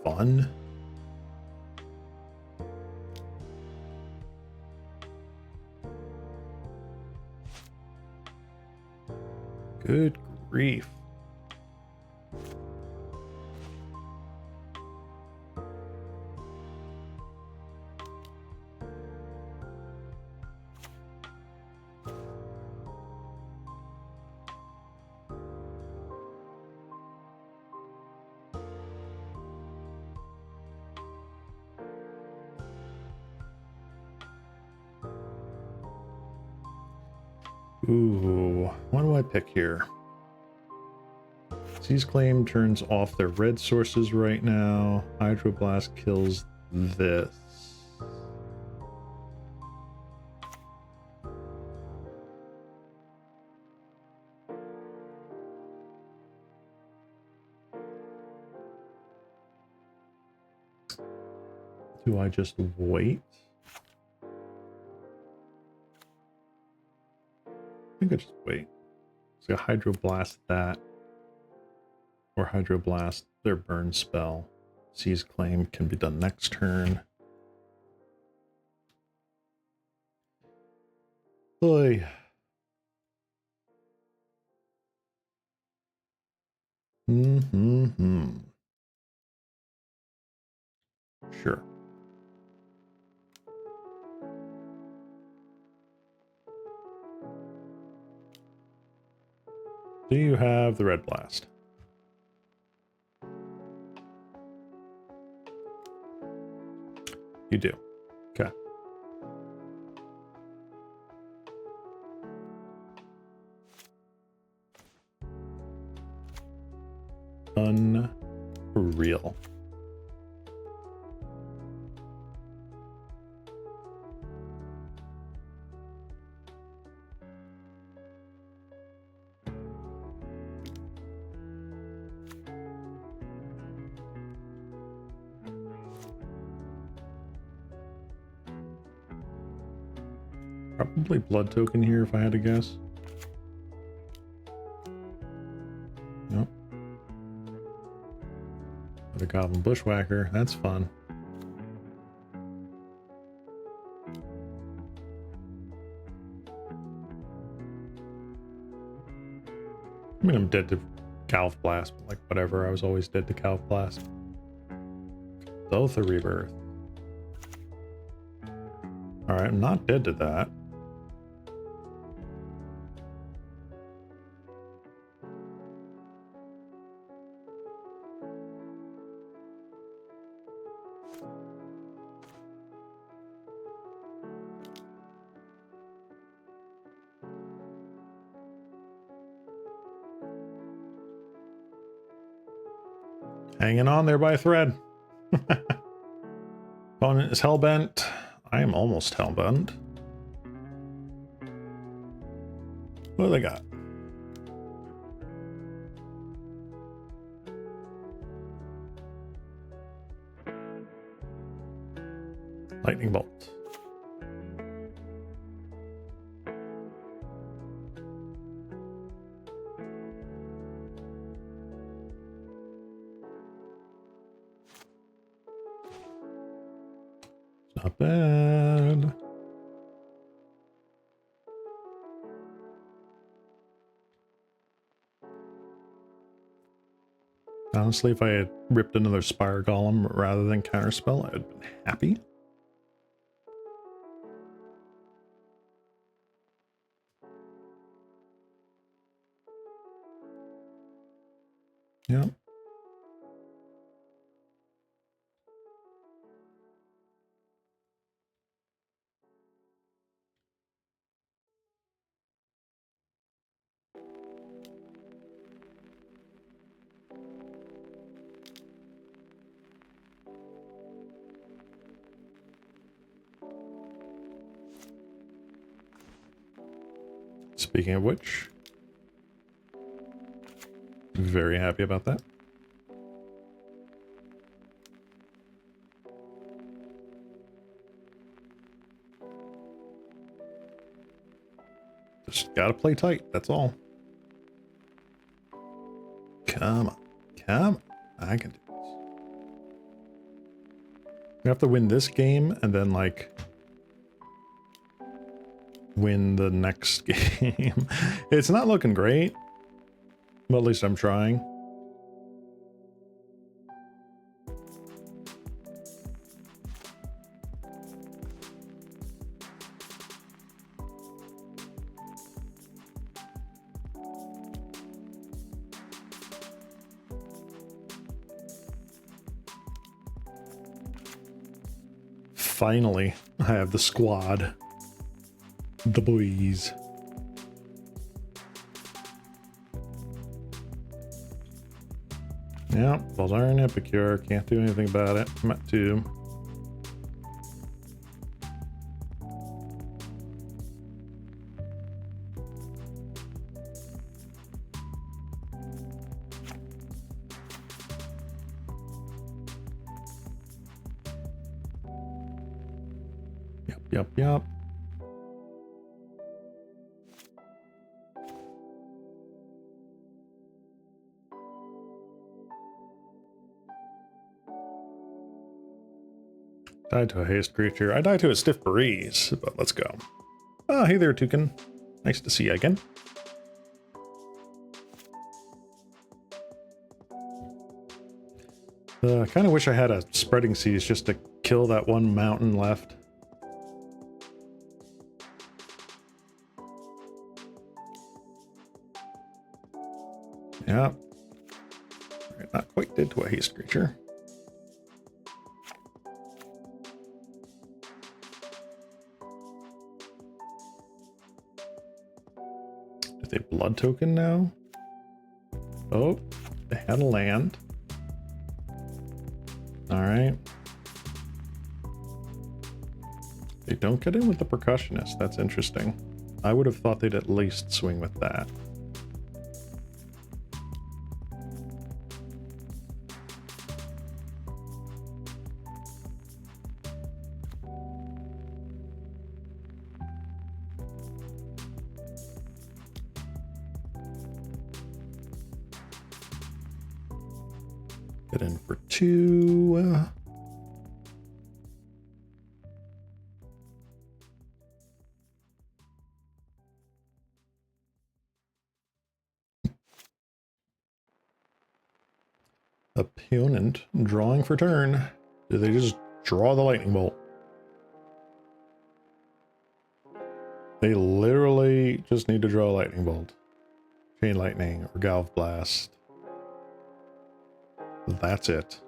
fun. Good grief. Ooh, what do I pick here? Seize Claim turns off their red sources right now. Hydroblast kills this. Do I just wait? I think I just wait. So Hydroblast that. Or Hydroblast their burn spell. Seize Claim can be done next turn. Oy. Sure. Do you have the red blast? You do. Okay. Unreal. Probably blood token here if I had to guess. Nope. The Goblin Bushwhacker, that's fun. I mean, I'm dead to Calf Blast, but like whatever, I was always dead to Calf Blast. Both a rebirth. Alright, I'm not dead to that. Hanging on there by a thread. Opponent is hellbent. I am almost hellbent. What do they got? Lightning bolt. Not bad. Honestly, if I had ripped another Spire Golem rather than Counterspell, I would have been happy. Yep. Speaking of which, very happy about that. Just gotta play tight, that's all. Come on, come on, I can do this. We have to win this game and then like win the next game. It's not looking great. But at least I'm trying. Finally, I have the squad. The boys. Yeah, Baldarian Epicure. Can't do anything about it. I'm at 2. Yep. Died to a haste creature. I died to a stiff breeze, but let's go. Oh, hey there, Toucan. Nice to see you again. I kind of wish I had a spreading seas just to kill that one mountain left. Yeah. Right, not quite dead to a haste creature. Did they blood token now? Oh, they had a land. Alright. They don't get in with the percussionist. That's interesting. I would have thought they'd at least swing with that. Get in for 2. Opponent drawing for turn. Do they just draw the lightning bolt? They literally just need to draw a lightning bolt. Chain lightning or Galv Blast. That's it.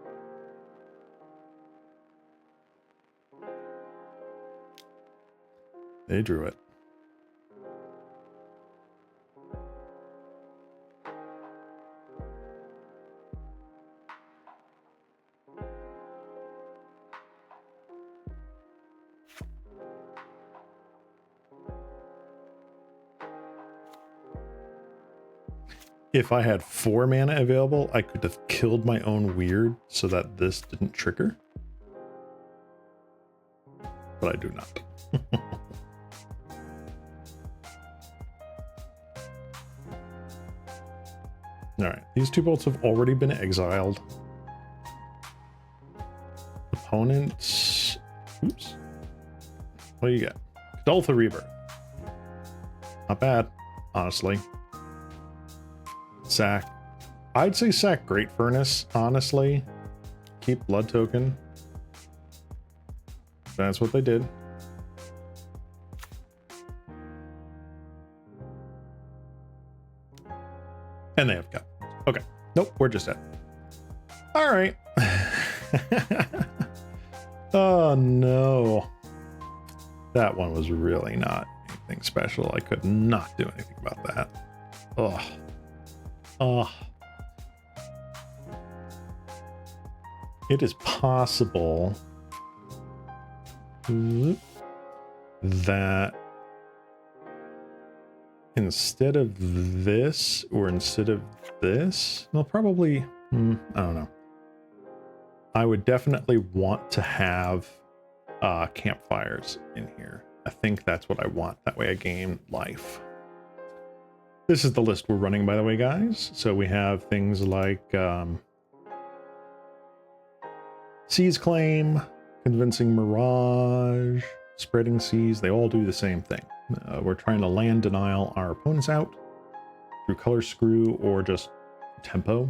They drew it. If I had 4 mana available, I could have killed my own weird so that this didn't trigger. But I do not. Alright, these 2 bolts have already been exiled. Opponents... Oops. What do you get? Dolphin Rebirth. Not bad, honestly. Sack. I'd say sack Great Furnace, honestly. Keep blood token. That's what they did. And they have cut. Okay. Nope, we're just dead. Alright. Oh no. That one was really not anything special. I could not do anything about that. Ugh. Oh, it is possible that instead of this or instead of this, no, probably, I don't know. I would definitely want to have campfires in here. I think that's what I want. That way I gain life. This is the list we're running, by the way, guys. So we have things like Seas Claim, Convincing Mirage, Spreading Seas. They all do the same thing. We're trying to land denial our opponents out. through color screw or just tempo.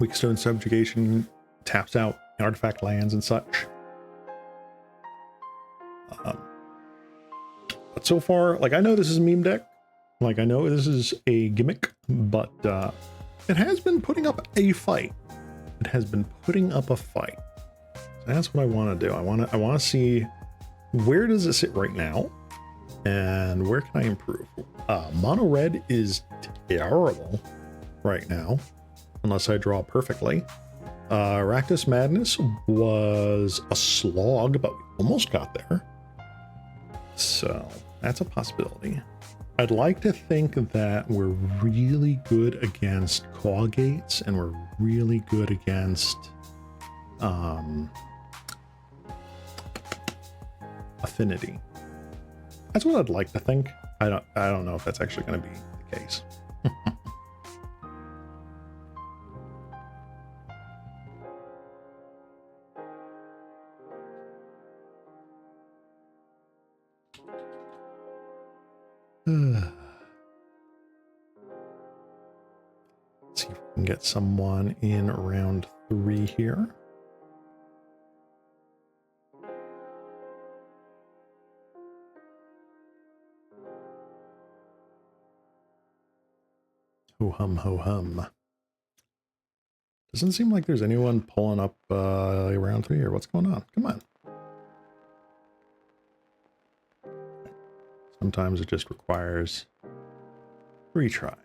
Weakstone Subjugation taps out artifact lands and such. But so far, like, I know this is a meme deck. Like, I know this is a gimmick, but it has been putting up a fight. It has been putting up a fight. So that's what I want to do. I want to see, where does it sit right now, and where can I improve? Mono red is terrible right now, unless I draw perfectly. Rakdos Madness was a slog, but we almost got there. So that's a possibility. I'd like to think that we're really good against Claw Gates, and we're really good against Affinity. That's what I'd like to think. I don't know if that's actually going to be the case. Let's see if we can get someone in round 3 here. Ho hum, ho hum. Doesn't seem like there's anyone pulling up round 3 here. What's going on? Come on. Sometimes it just requires retry.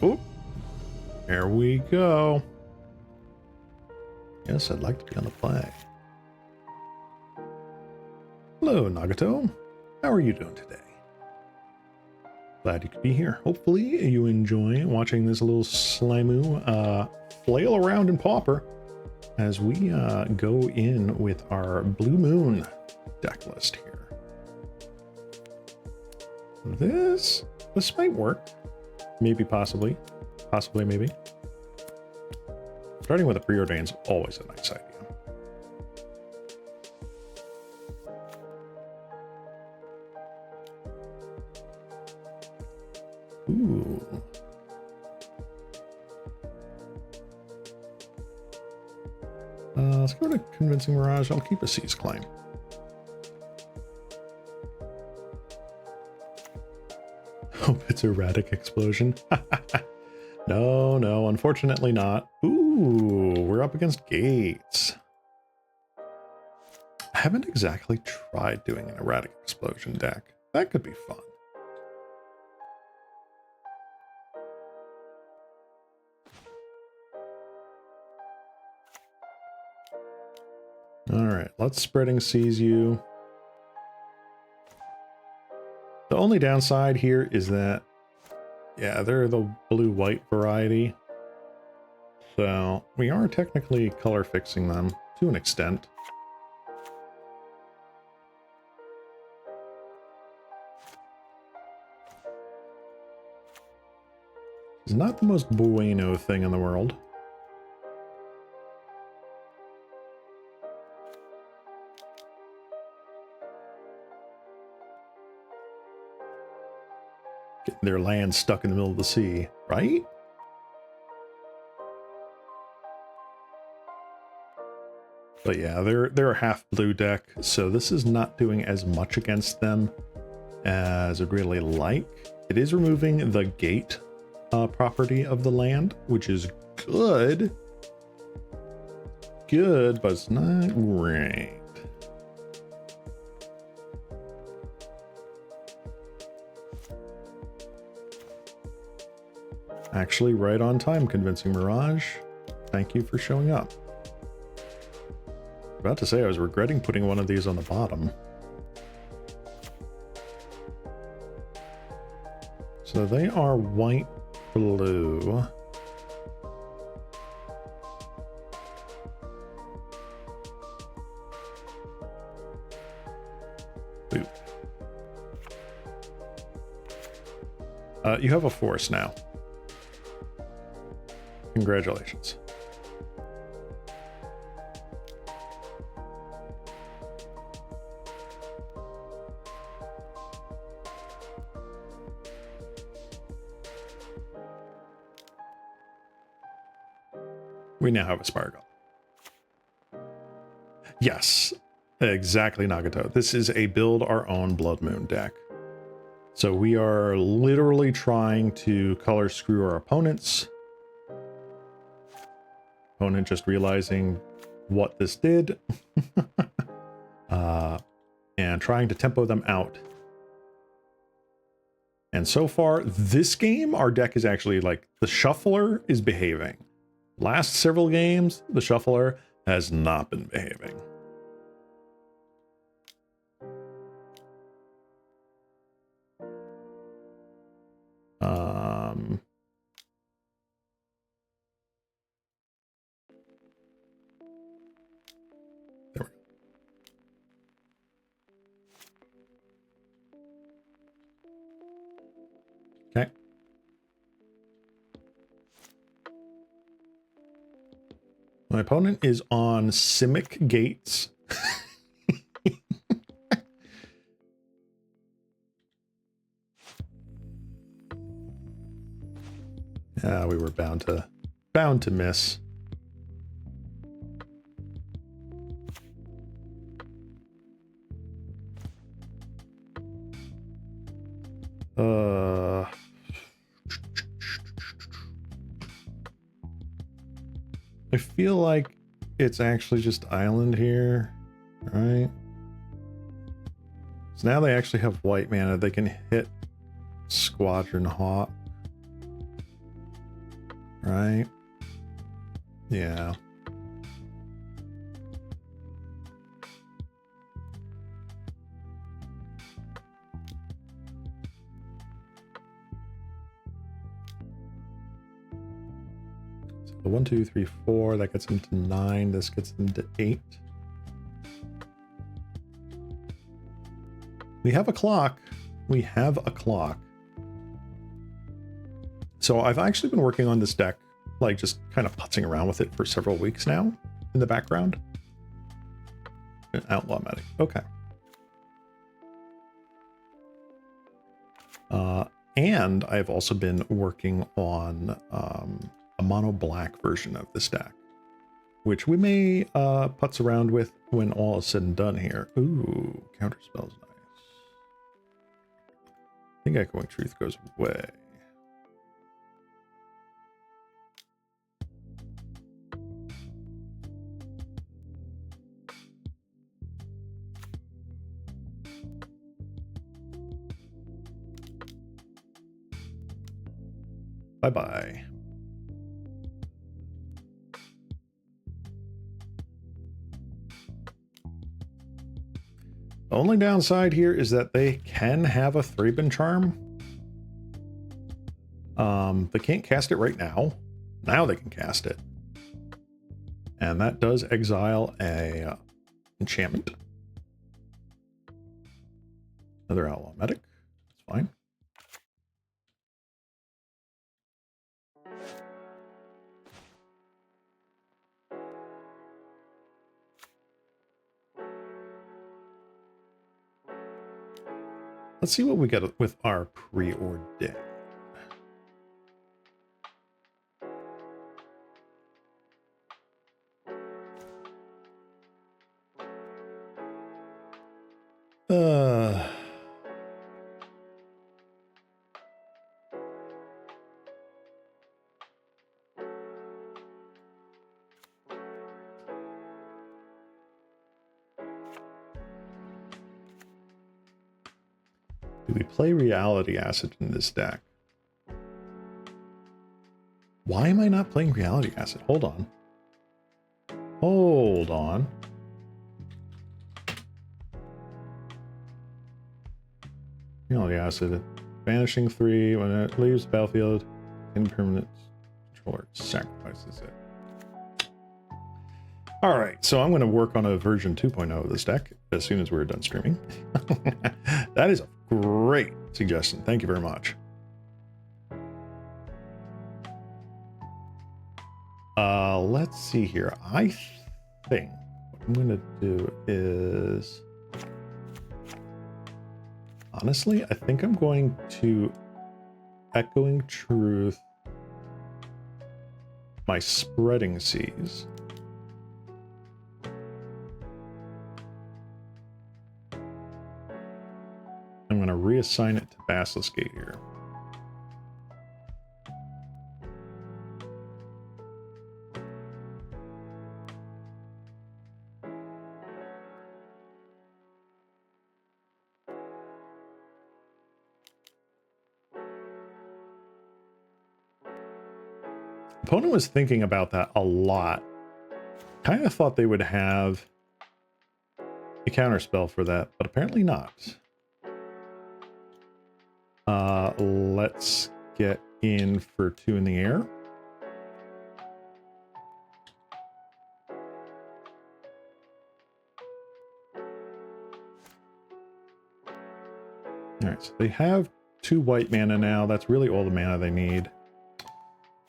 Oh, there we go. Yes, I'd like to be on the flag. Hello, Nagato. How are you doing today? Glad you could be here. Hopefully you enjoy watching this little Slimu flail around in Pauper as we go in with our Blue Moon deck list here. This might work. Maybe, possibly, maybe. Starting with a preordain is always a nice idea. Ooh. Let's go to Convincing Mirage. I'll keep a Seize Claim. Hope it's erratic explosion. No, unfortunately not. Ooh, we're up against Gates. I haven't exactly tried doing an erratic explosion deck. That could be fun. All right, let's Spreading Seize you. The only downside here is that, yeah, they're the blue-white variety. So we are technically color fixing them to an extent. It's not the most bueno thing in the world. Getting their land stuck in the middle of the sea, right? But yeah, they're a half blue deck, so this is not doing as much against them as I'd really like. It is removing the gate property of the land, which is good. Good, but it's not great. Actually, right on time, Convincing Mirage. Thank you for showing up. About to say I was regretting putting one of these on the bottom. So they are white, blue. Blue. You have a force now. Congratulations. We now have a Sparkle. Yes, exactly, Nagato. This is a build our own Blood Moon deck. So we are literally trying to color screw our opponents. Opponent just realizing what this did. And trying to tempo them out. And so far, this game, our deck is actually like, the Shuffler is behaving. Last several games, the Shuffler has not been behaving. There we go. Okay. My opponent is on Simic Gates. Yeah, we were bound to miss. I feel like it's actually just island here, right? So now they actually have white mana. They can hit Squadron Hawk, right? Yeah. So 1, 2, 3, 4. That gets them to 9. This gets them to 8. We have a clock. We have a clock. So I've actually been working on this deck, like just kind of putzing around with it for several weeks now in the background. An outlaw medic. Okay. And I've also been working on a mono black version of this deck, which we may putz around with when all is said and done here. Ooh, counterspell's nice. I think Echoing Truth goes away. Bye-bye. The only downside here is that they can have a Thraben Charm. They can't cast it right now. Now they can cast it. And that does exile a enchantment. Another outlaw medic. That's fine. Let's see what we get with our preordained. Do we play Reality Acid in this deck? Why am I not playing Reality Acid? Hold on. Hold on. Reality Acid. Vanishing 3 when it leaves the battlefield. Impermanent controller sacrifices it. Alright, so I'm going to work on a version 2.0 of this deck as soon as we're done streaming. That is a great suggestion. Thank you very much. Let's see here. I think what I'm going to do is... Honestly, I think I'm going to Echoing Truth my Spreading Seas. I'm going to reassign it to Basilisk Gate here. Opponent was thinking about that a lot. Kind of thought they would have a counterspell for that, but apparently not. Let's get in for 2 in the air. Alright, so they have 2 white mana now. That's really all the mana they need.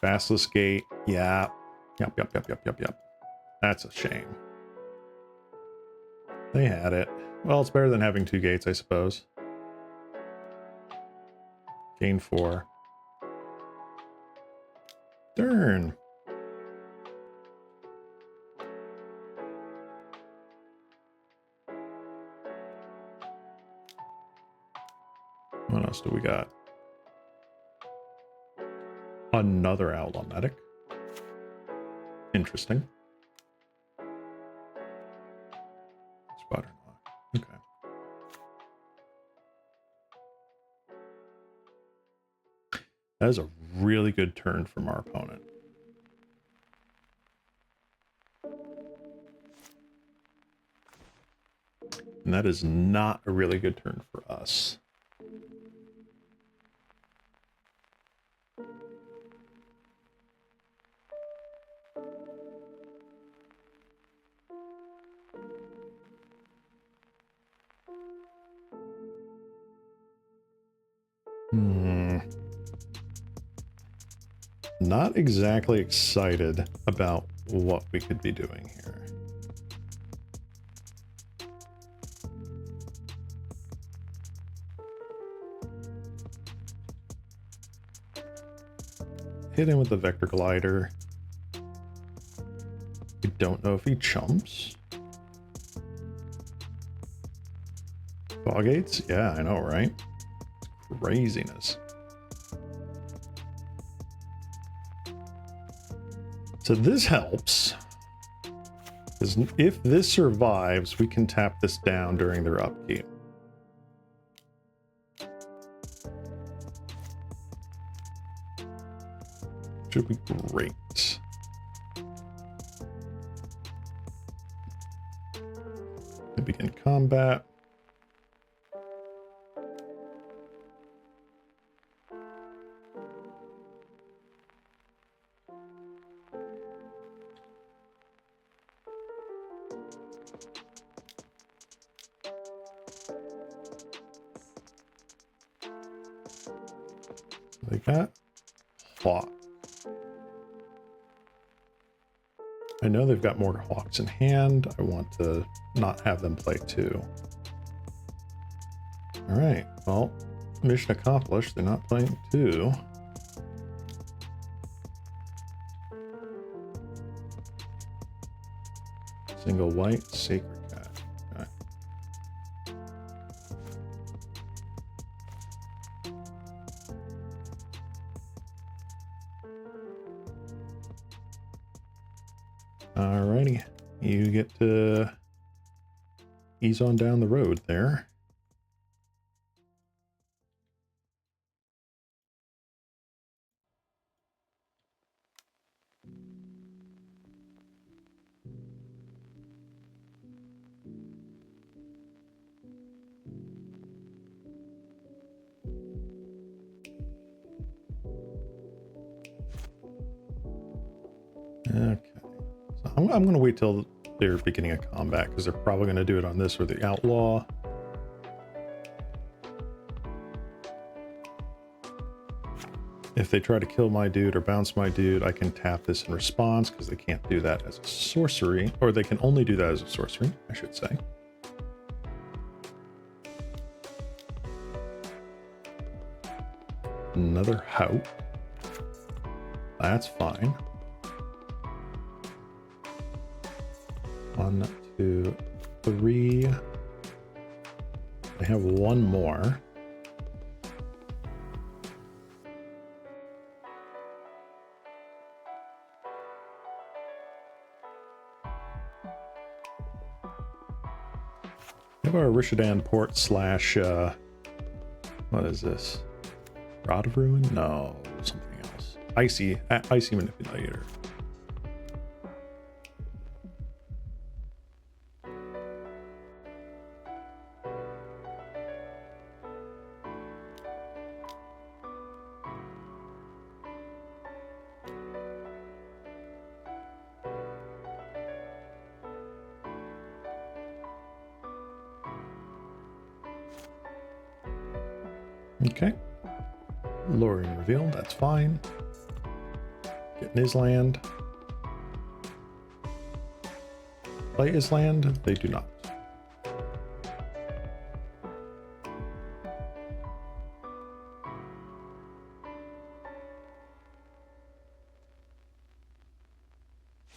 Basilisk Gate, yeah. Yep. That's a shame. They had it. Well, it's better than having 2 gates, I suppose. Gain 4. Turn. What else do we got? Another Outlaw Medic. Interesting. Squadron. Okay. That is a really good turn from our opponent. And that is not a really good turn for us. Not exactly excited about what we could be doing here. Hit him with the Vector Glider. We don't know if he chumps. Foggates? Yeah, I know, right? Craziness. So this helps, because if this survives, we can tap this down during their upkeep. Should be great. We begin combat. They got Hawk. I know they've got more Hawks in hand. I want to not have them play 2. All right, well, mission accomplished. They're not playing 2. Single white, Sacred Cat. Okay. Alrighty, you get to ease on down the road there. Okay. So I'm going to wait till they're beginning a combat because they're probably going to do it on this or the outlaw. If they try to kill my dude or bounce my dude, I can tap this in response because they can't do that as a sorcery, or they can only do that as a sorcery, I should say. Another hout. That's fine. 1, 2, 3. I have one more. We have our Rishadan port slash, what is this? Rod of Ruin? No, something else. Icy Manipulator. Okay. Lowering reveal, that's fine. Getting his land. Play his land, they do not.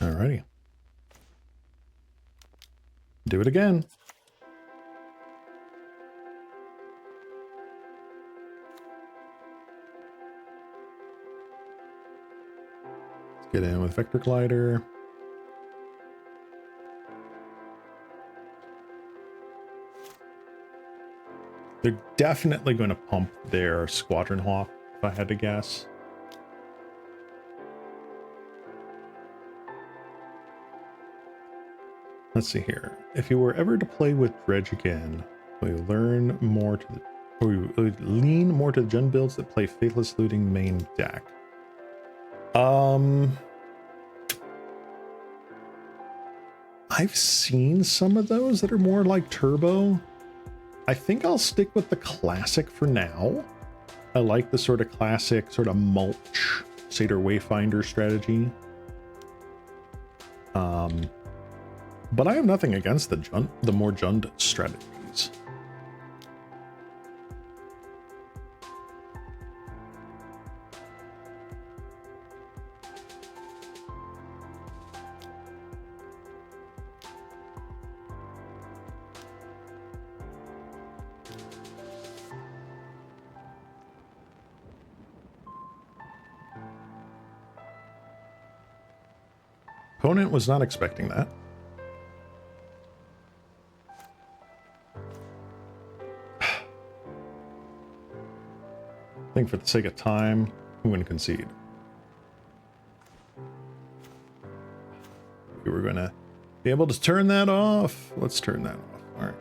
Alrighty. Do it again. Get in with Vector Glider. They're definitely going to pump their Squadron Hawk, if I had to guess. Let's see here. If you were ever to play with Dredge again, will you learn more to the, or you lean more to the gen builds that play Faithless Looting main deck? I've seen some of those that are more like turbo. I think I'll stick with the classic for now. I like the sort of classic sort of mulch Satyr Wayfinder strategy. But I have nothing against the more Jund strategies. Opponent was not expecting that. I think for the sake of time, I'm going to concede. We were going to be able to turn that off. Let's turn that off. All right.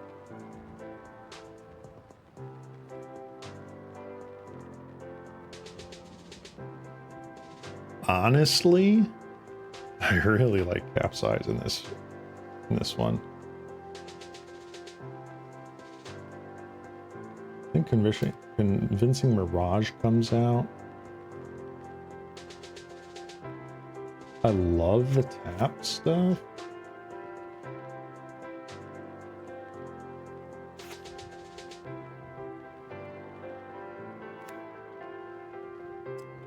Honestly, I really like Capsize in this one. I think Convincing Mirage comes out. I love the tap stuff.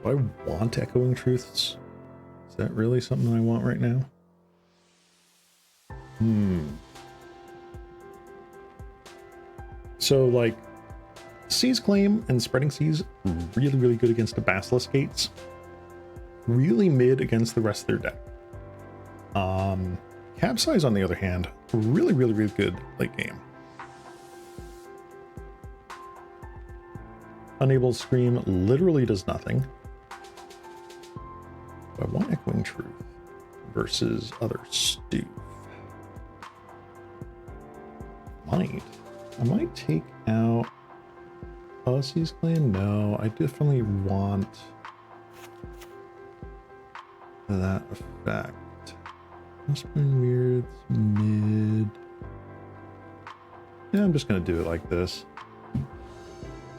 Do I want Echoing Truths? Is that really something I want right now? So, like, Seize Claim and Spreading Seas, really, really good against the Basilisk Gates. Really mid against the rest of their deck. Capsize, on the other hand, really, really, really good late game. Unable to Scream literally does nothing. I want Echoing Truth versus other Stoof. I might take out Seize Claim. No, I definitely want that effect. Whispering Weirds, mid. Yeah, I'm just gonna do it like this.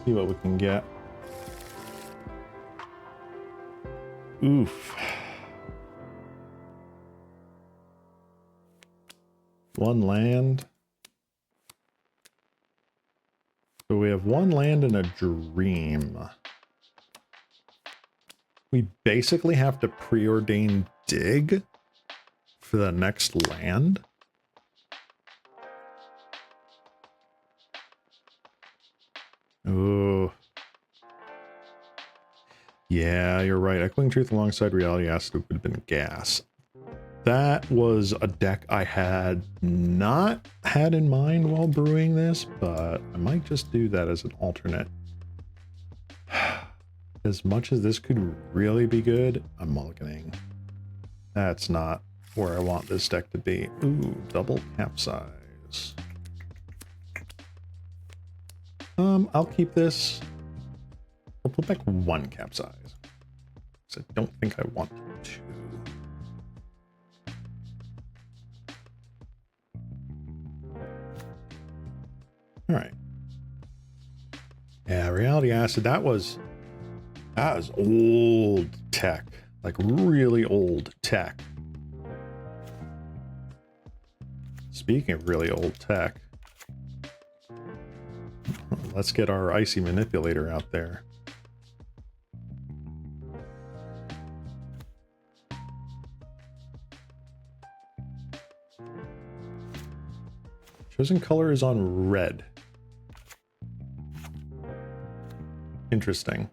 See what we can get. Oof. One land. So we have one land and a dream. We basically have to preordain dig for the next land. Oh. Yeah, you're right. Echoing Truth alongside Reality Acid would have been gas. That was a deck I had not had in mind while brewing this, but I might just do that as an alternate. As much as this could really be good, I'm mulliganing. That's not where I want this deck to be. Ooh, double capsize. I'll keep this. I'll put back one capsize. Because I don't think I want two. All right. Yeah, Reality Acid, that was old tech. Like really old tech. Speaking of really old tech, let's get our icy manipulator out there. Chosen color is on red. Interesting.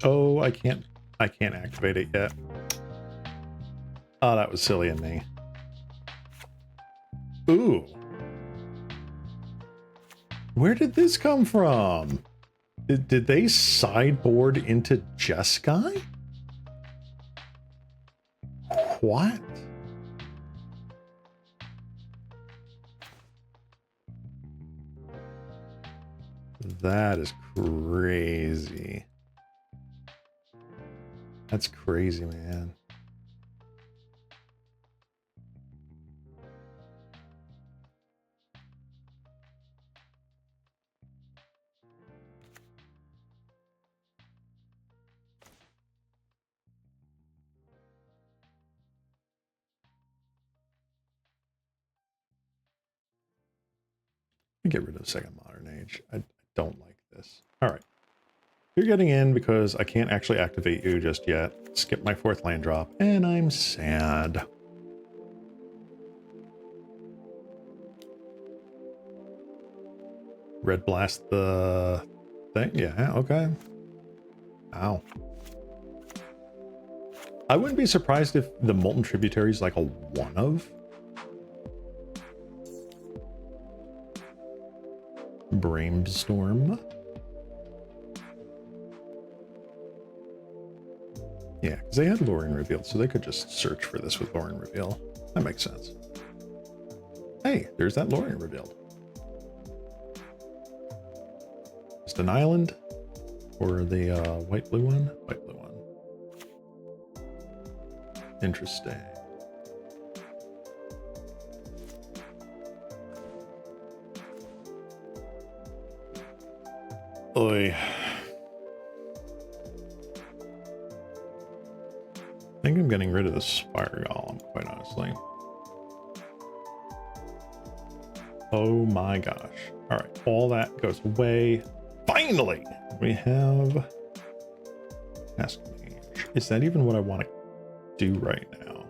Oh, I can't activate it yet. Oh, that was silly of me. Ooh. Where did this come from? Did they sideboard into Jeskai? What? That is crazy. That's crazy, man. Get rid of Second Modern Age. I don't like this. All right. You're getting in because I can't actually activate you just yet. Skip my 4th land drop, and I'm sad. Red blast the thing? Yeah, okay. Ow. I wouldn't be surprised if the Molten Tributary is like a one-of. Brainstorm. Yeah, because they had Lorien revealed, so they could just search for this with Lorien reveal. That makes sense. Hey, there's that Lorien revealed. Just an island? Or the white-blue one? White-blue one. Interesting. Oy. I think I'm getting rid of the Spire Golem, quite honestly. Oh my gosh. All right, all that goes away. Finally, we have Ask Mage. Is that even what I want to do right now?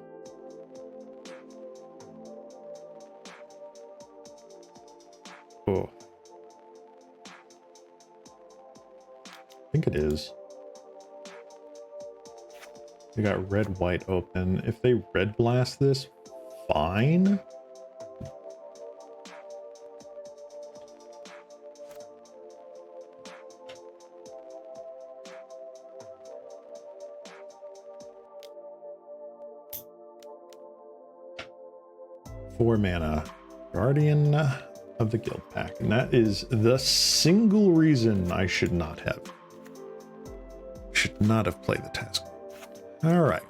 Oh. I think it is. We got red, white open. If they red blast this, fine. Four mana, Guardian of the Guild Pack, and that is the single reason I should not have played the task. All right,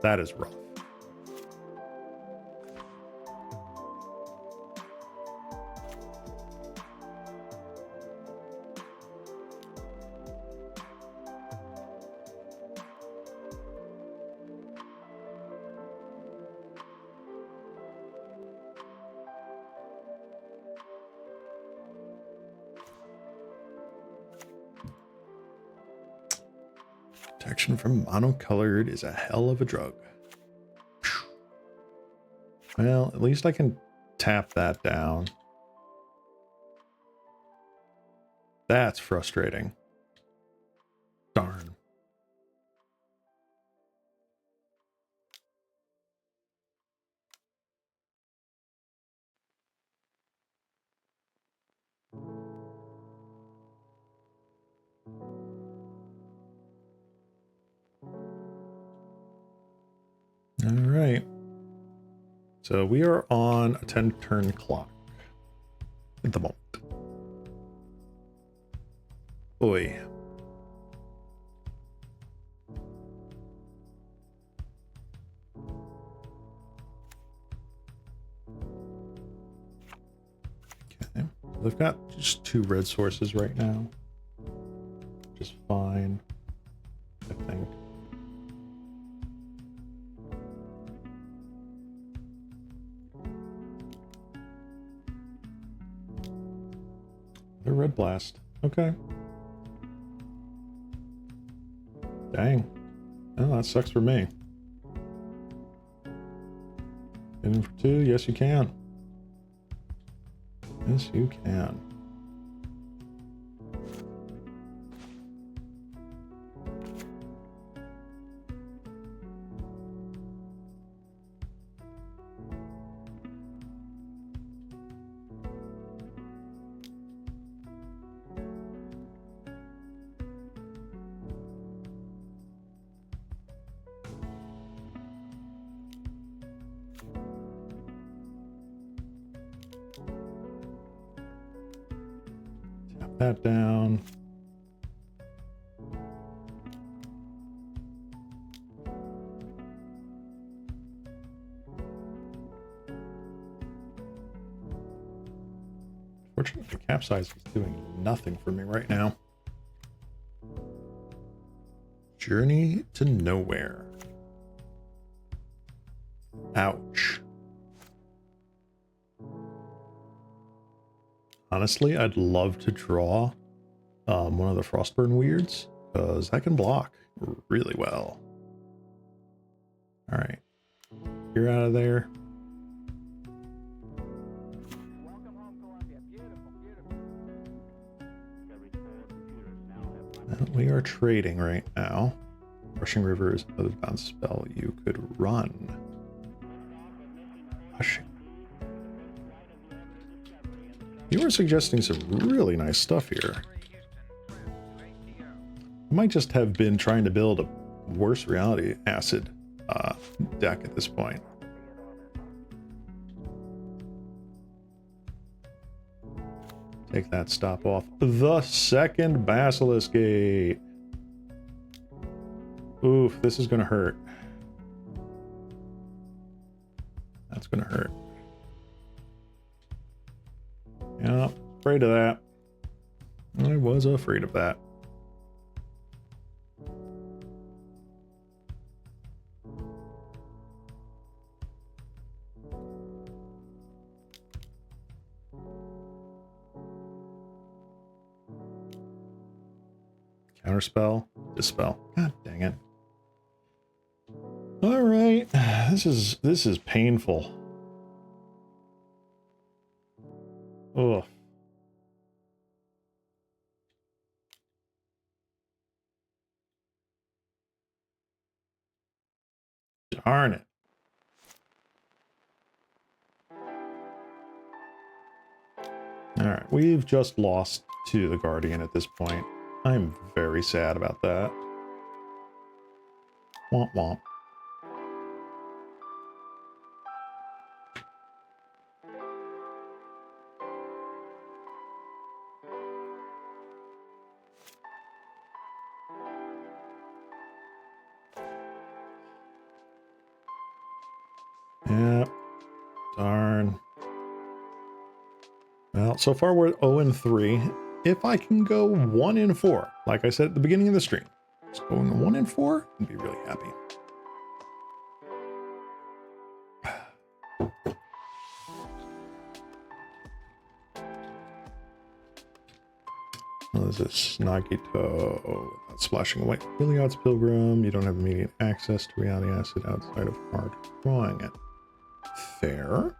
that is rough. Protection from monocolored is a hell of a drug. Well, at least I can tap that down. That's frustrating. Darn. All right. So we are on a 10-turn clock at the moment. Boy. Okay. They've got just 2 red sources right now. Just fine, I think. The red blast. Okay. Dang. Oh, that sucks for me. Get in for 2? Yes, you can. Yes, you can. That down. Fortunately, capsize is doing nothing for me right now. Journey to nowhere. Ouch. Honestly, I'd love to draw one of the Frostburn weirds, because I can block really well. All right, you're out of there. We are trading right now. Rushing River is another bounce spell you could run. Rushing. You were suggesting some really nice stuff here. I might just have been trying to build a worse reality acid deck at this point. Take that stop off. The second Basilisk Gate. Oof, this is gonna hurt. That's gonna hurt. Yeah, afraid of that. I was afraid of that. Counterspell, dispel. God dang it. All right, this is painful. Ugh. Darn it. Alright, we've just lost to the Guardian at this point. I'm very sad about that. Womp womp. Yep. Darn. Well, so far we're 0-3. If I can go 1-4, like I said at the beginning of the stream, just going 1-4, I'd be really happy. What is this? Nagito. Not splashing away. Heliod's Pilgrim. You don't have immediate access to reality acid outside of hard drawing it. Fair.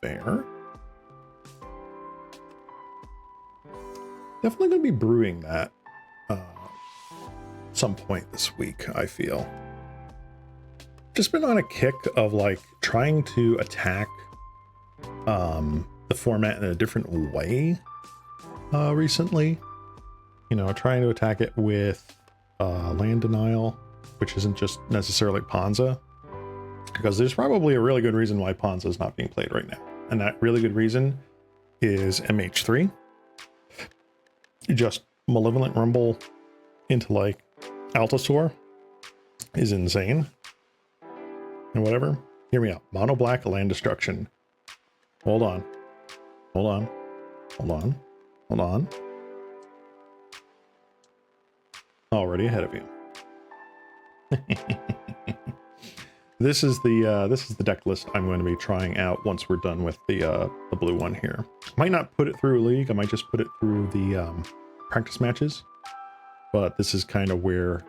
Fair. Definitely going to be brewing that some point this week, I feel. Just been on a kick of like trying to attack the format in a different way recently. You know, trying to attack it with land denial, which isn't just necessarily Ponza, because there's probably a really good reason why Ponza is not being played right now. And that really good reason is MH3. Just Malevolent Rumble into like Altasaur is insane. And whatever, hear me out. Mono black land destruction. Hold on. Hold on. Hold on. Hold on. Already ahead of you. This is the deck list I'm going to be trying out once we're done with the blue one here. Might not put it through a league. I might just put it through the practice matches. But this is kind of where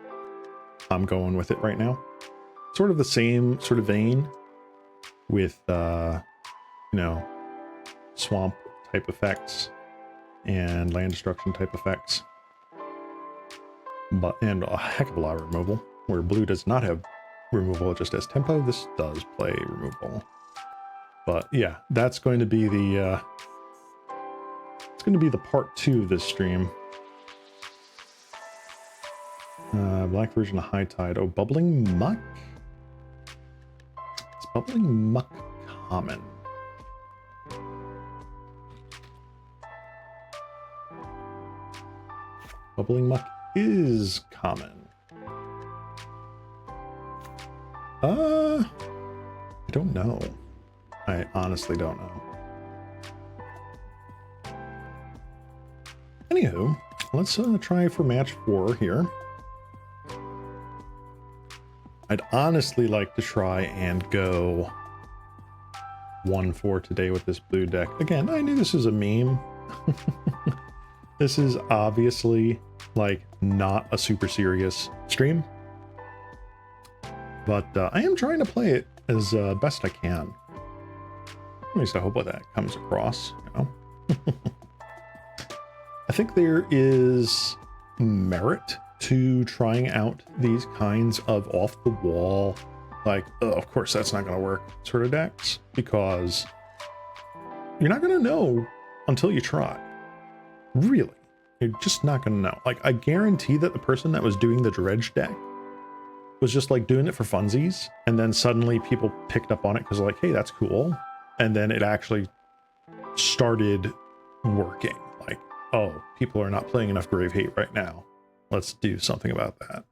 I'm going with it right now. Sort of the same sort of vein with you know, swamp type effects and land destruction type effects. But and a heck of a lot of removal. Where blue does not have removal, it just has tempo. This does play removal. But yeah, that's going to be the it's going to be the part 2 of this stream. Black version of High Tide. Oh, Bubbling Muck? It's Bubbling Muck common. Bubbling Muck is common. I don't know. I honestly don't know. Anywho, let's try for match 4 here. I'd honestly like to try and go 1-4 today with this blue deck. Again, I knew this is a meme. This is obviously like not a super serious stream, but I am trying to play it as best I can. At least I hope that comes across, you know. I think there is merit to trying out these kinds of off the wall, like, oh, of course that's not going to work sort of decks, because you're not going to know until you try. Really, you're just not going to know. Like, I guarantee that the person that was doing the dredge deck was just like doing it for funsies, and then suddenly people picked up on it because like, hey, that's cool, and then it actually started working. Like, oh, people are not playing enough Grave Hate right now. Let's do something about that.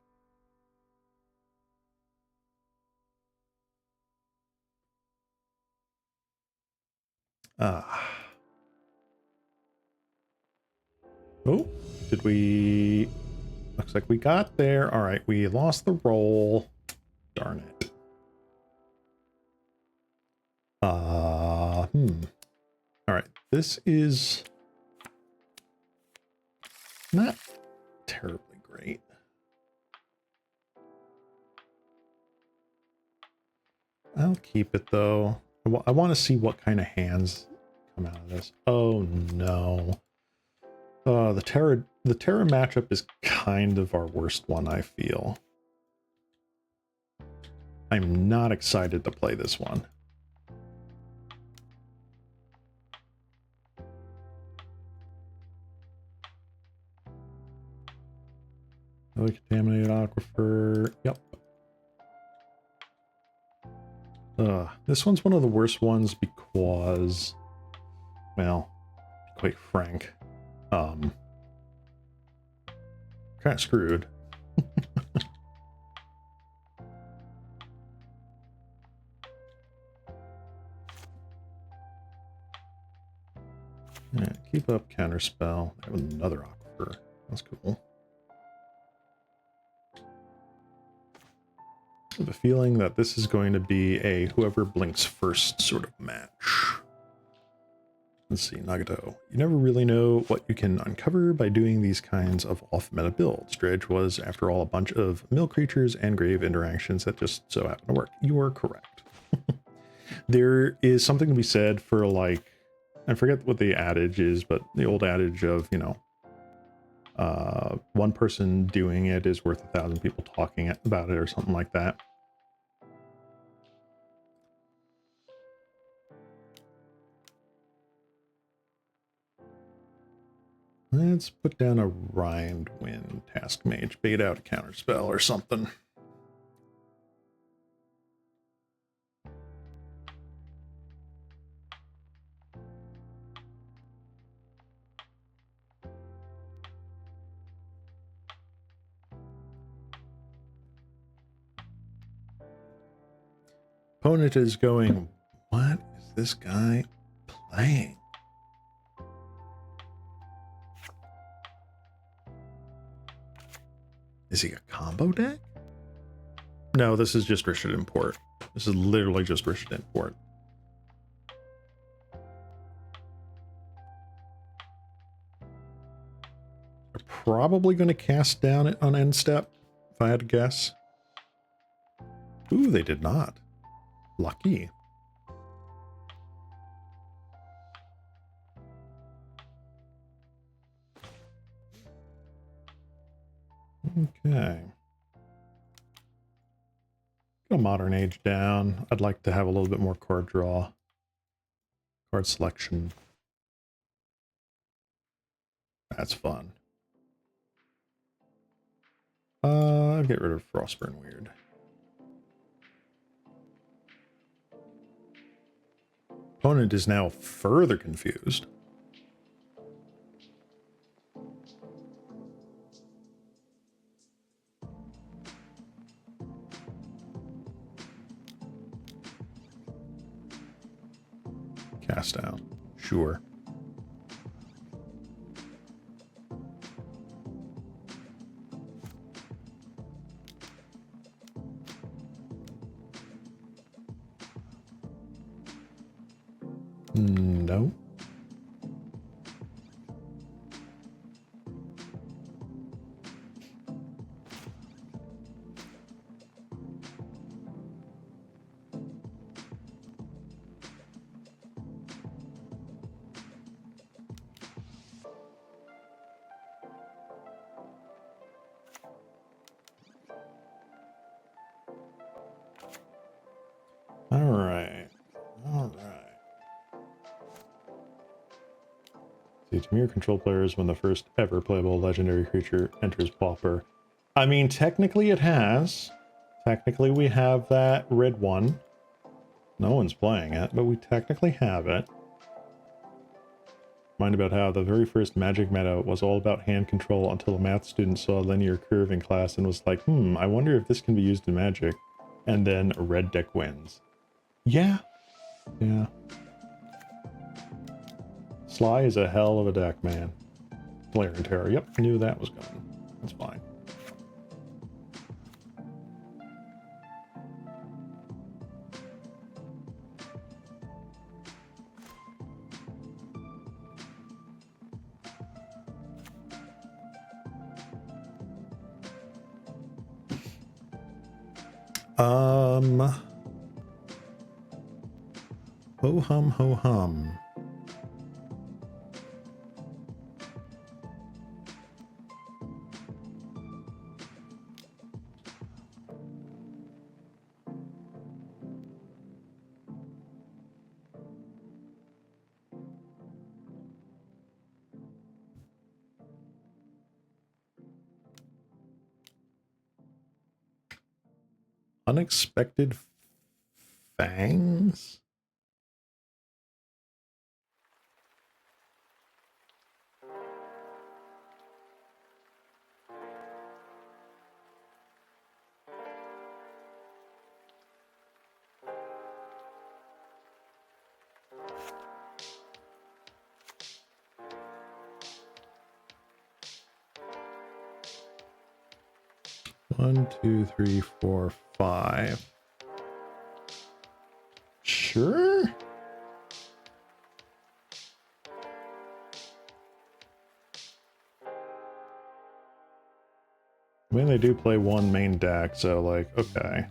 Oh, did we... Looks like we got there. All right, we lost the roll. Darn it. All right, this is not terribly great. I'll keep it though. I want to see what kind of hands come out of this. Oh no. The Terra matchup is kind of our worst one, I feel. I'm not excited to play this one. Contaminated aquifer. Yep. This one's one of the worst ones because, well, quite frank, kind of screwed. Yeah, keep up counterspell. I have another aquifer. That's cool. I have a feeling that this is going to be a whoever blinks first sort of match. Let's see, Nagato. You never really know what you can uncover by doing these kinds of off-meta builds. Dredge was, after all, a bunch of mill creatures and grave interactions that just so happen to work. You are correct. There is something to be said for, like, I forget what the adage is, but the old adage of, you know, one person doing it is worth 1,000 people talking about it or something like that. Let's put down a Rind Wind Task Mage, bait out a counterspell or something. Opponent is going, what is this guy playing? Is he a combo deck? No, this is just Rishid Import. This is literally just Rishid Import. They're probably going to cast down it on end step, if I had to guess. Ooh, they did not. Lucky. Okay. Go Modern Age down. I'd like to have a little bit more card draw. Card selection. That's fun. I'll get rid of Frostburn Weird. Opponent is now further confused. Cast out. Sure. No. All right. See, to mirror control players when the first ever playable legendary creature enters Pauper. I mean, technically it has. Technically we have that red one. No one's playing it, but we technically have it. Mind about how the very first Magic meta was all about hand control until a math student saw a linear curve in class and was like, I wonder if this can be used in Magic. And then a red deck wins. Yeah. Yeah. Sly is a hell of a deck, man. Flare and Terror. Yep, I knew that was coming. That's fine. Ho hum, ho hum. Unexpected Fangs? One, two, three, four, five. Sure. I mean, they do play one main deck, so like, okay.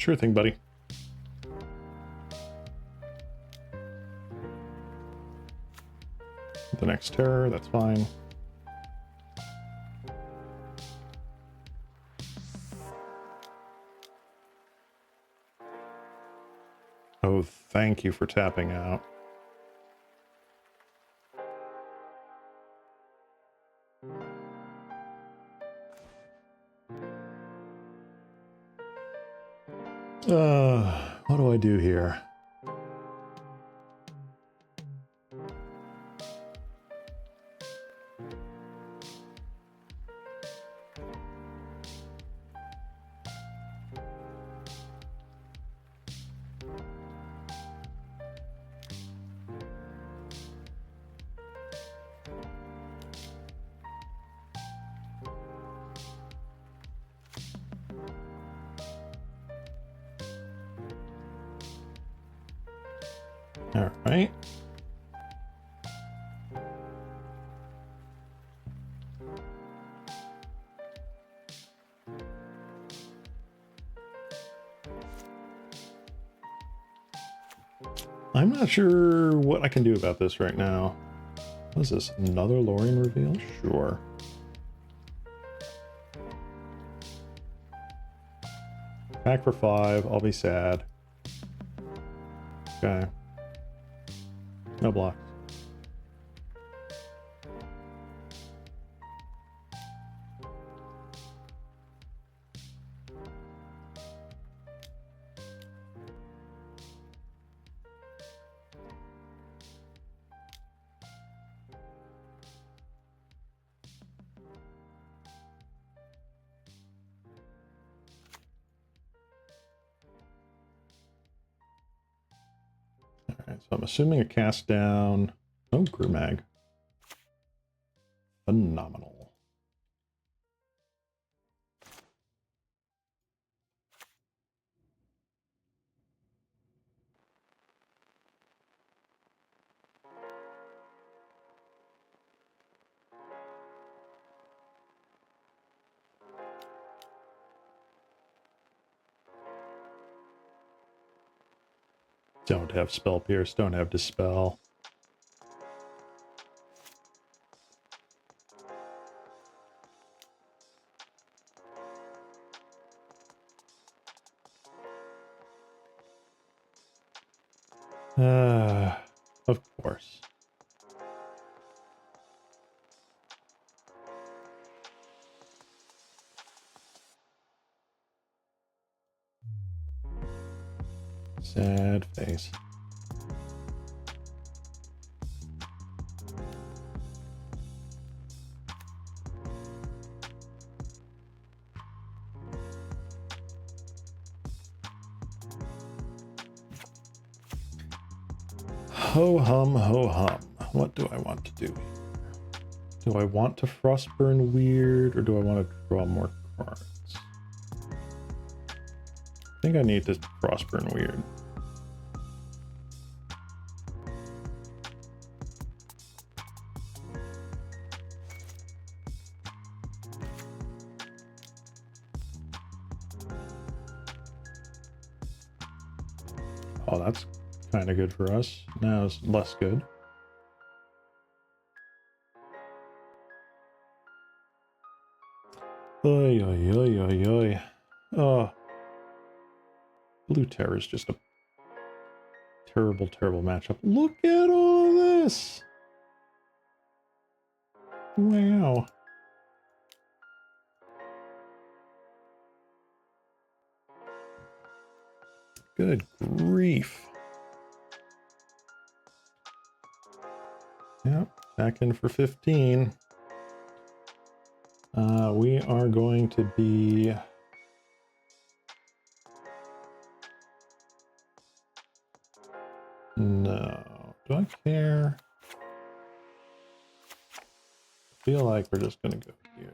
Sure thing, buddy. The next terror, that's fine. Oh, thank you for tapping out. What do I do here? All right. I'm not sure what I can do about this right now. What is this? Another Lorien reveal? Sure. Pack for 5. I'll be sad. Okay. No blocks. Alright, so I'm assuming a cast down. Oh, Grumag. Phenomenal. Don't have Spell Pierce, don't have Dispel. Of course. Sad face. Ho hum, ho hum. What do I want to do here? Do I want to Frostburn Weird, or do I want to draw more cards? I think I need to Frostburn Weird. Oh, that's kind of good for us. Now it's less good. Oy, oy, oy, oy, oy. Oh. Blue Terror is just a terrible, terrible matchup. Look at all of this! Wow. Good grief. Yep, back in for 15. We are going to be... No. Do I care? I feel like we're just going to go here.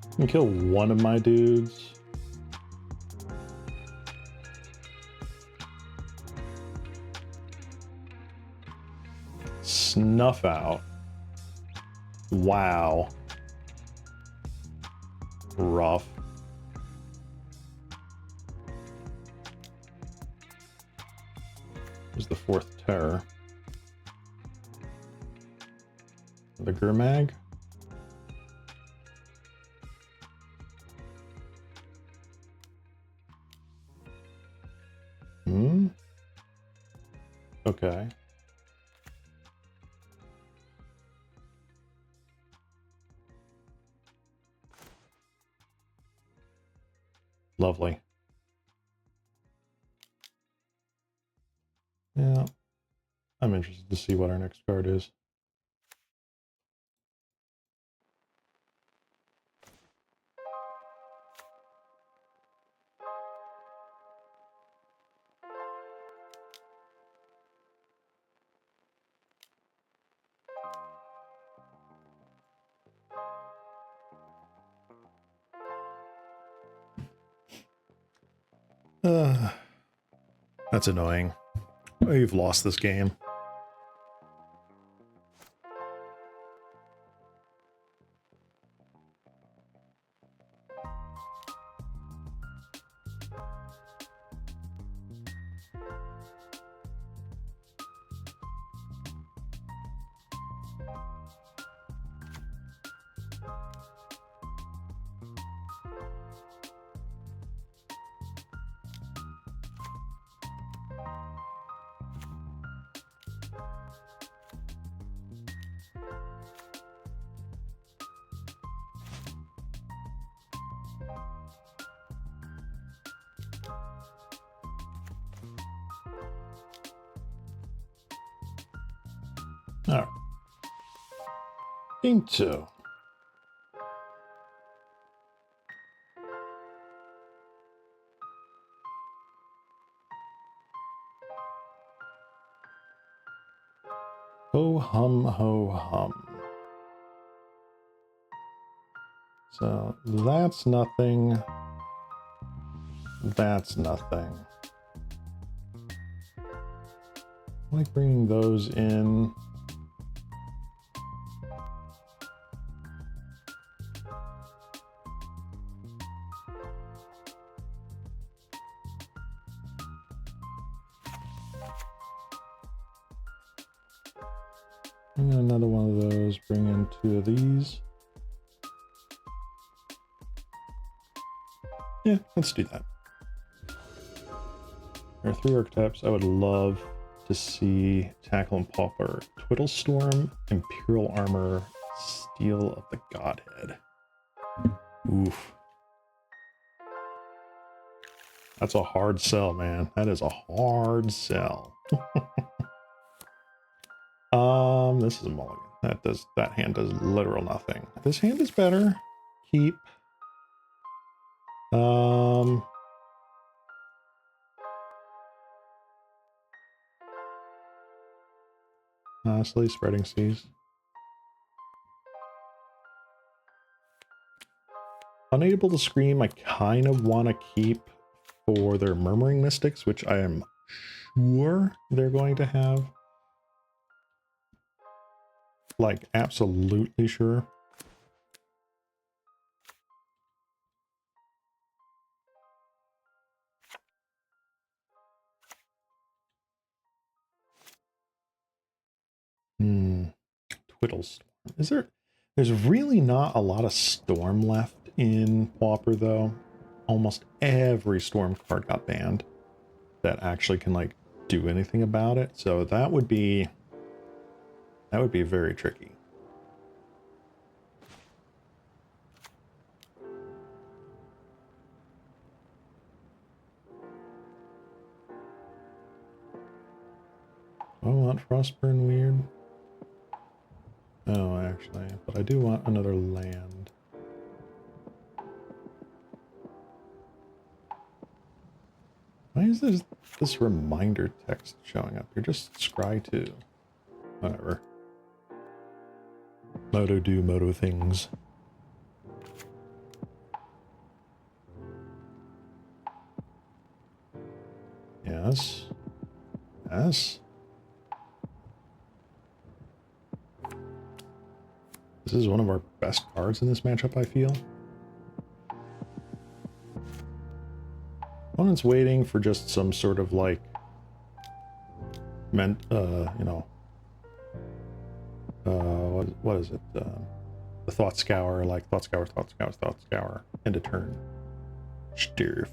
I can kill one of my dudes. Snuff out. Wow. Rough. There's the fourth terror. The Gurmag. Okay. Lovely. Yeah. I'm interested to see what our next card is. That's annoying. Oh, you've lost this game. All right. Game 2. Ho hum, ho hum. So that's nothing. That's nothing. I like bringing those in. And another one of those, bring in 2 of these. Yeah, let's do that. There are 3 archetypes I would love to see tackle and Pauper. Twiddle Storm, Imperial Armor, Steel of the Godhead. Oof. That's a hard sell, man. That is a hard sell. This is a mulligan. That hand does literal nothing. This hand is better. Keep. Honestly, Spreading Seas. Unable to Scream, I kind of want to keep for their Murmuring Mystics, which I am sure they're going to have. Like, absolutely sure. Twiddlestorm. Is there... There's really not a lot of storm left in Pauper, though. Almost every storm card got banned that actually can, like, do anything about it. So that would be very tricky. I want Frostburn weird. Oh, actually, but I do want another land. Why is this reminder text showing up? You're just scry 2. Whatever. Moto do moto things. Yes. Yes. This is one of our best cards in this matchup, I feel. Opponent's waiting for just some sort of, like, you know, what is it? The Thought Scour, like Thought Scour, end of turn. Stirf.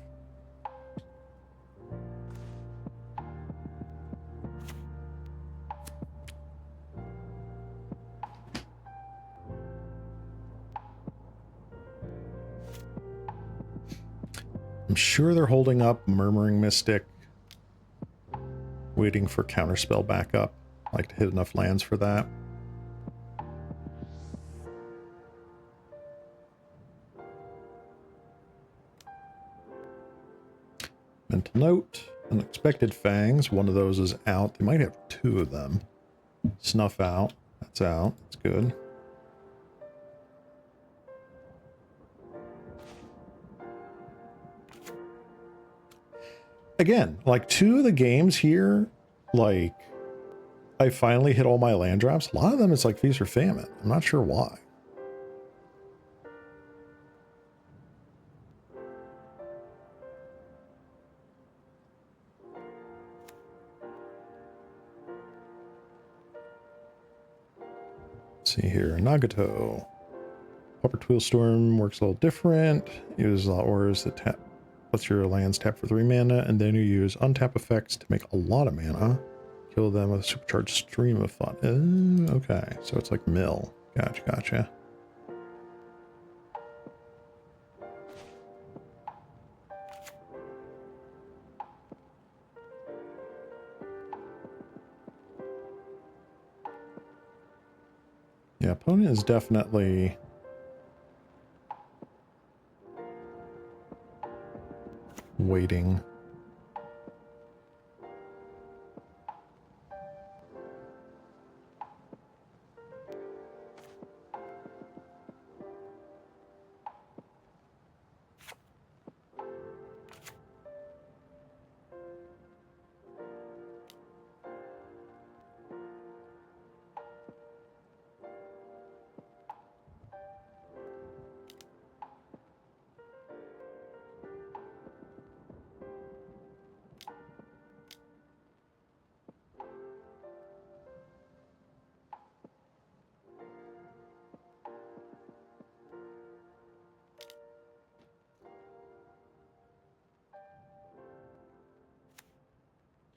I'm sure they're holding up Murmuring Mystic, waiting for Counterspell backup. I like to hit enough lands for that. Mental Note, Unexpected Fangs. One of those is out. They might have 2 of them. Snuff out. That's out. That's good. Again, like 2 of the games here, like, I finally hit all my land drops. A lot of them it's like Feast or Famine. I'm not sure why. Let's see here. Nagato. Pauper Twilstorm works a little different. Use auras that tap. Lets your lands tap for 3 mana, and then you use untap effects to make a lot of mana. Kill them with a supercharged stream of fun. Okay, so it's like mill. Gotcha. Yeah, opponent is definitely waiting.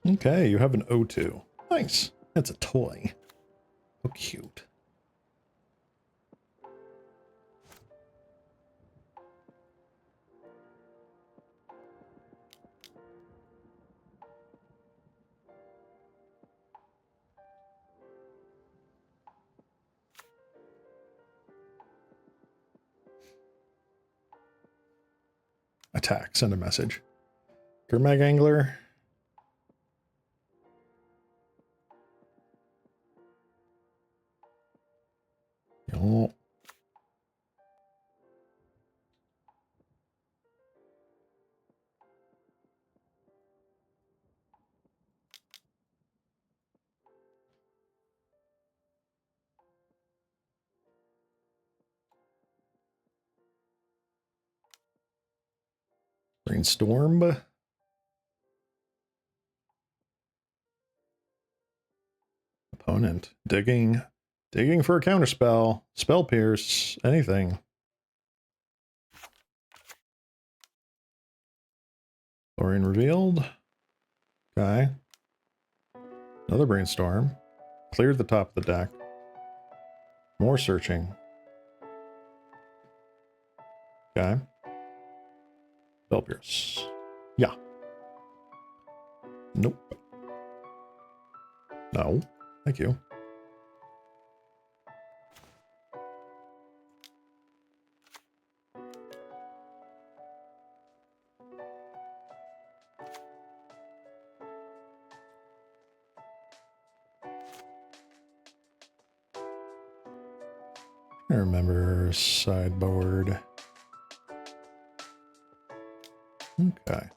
Okay, you have an O2. Nice. That's a toy. How cute. Attack. Send a message. Gurmag Angler. Oh. Brainstorm. Opponent. Digging. Digging for a counterspell. Spell pierce. Anything. Lorien revealed. Okay. Another brainstorm. Cleared the top of the deck. More searching. Okay. Spell pierce. Yeah. Nope. No. Thank you. I remember sideboard. Okay.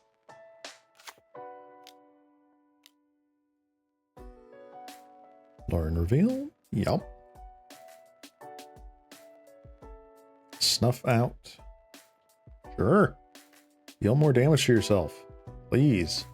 Lorien reveal. Yup. Snuff out. Sure. Deal more damage to yourself. Please.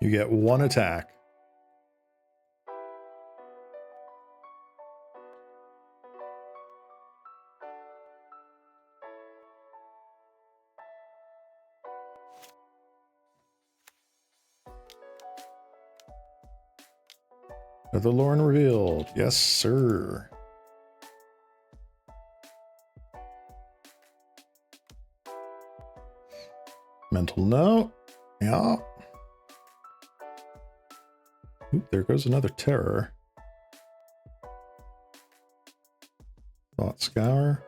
You get one attack. Another Lorien revealed. Yes, sir. Mental note. Yeah. Oop, there goes another terror. Thought scour.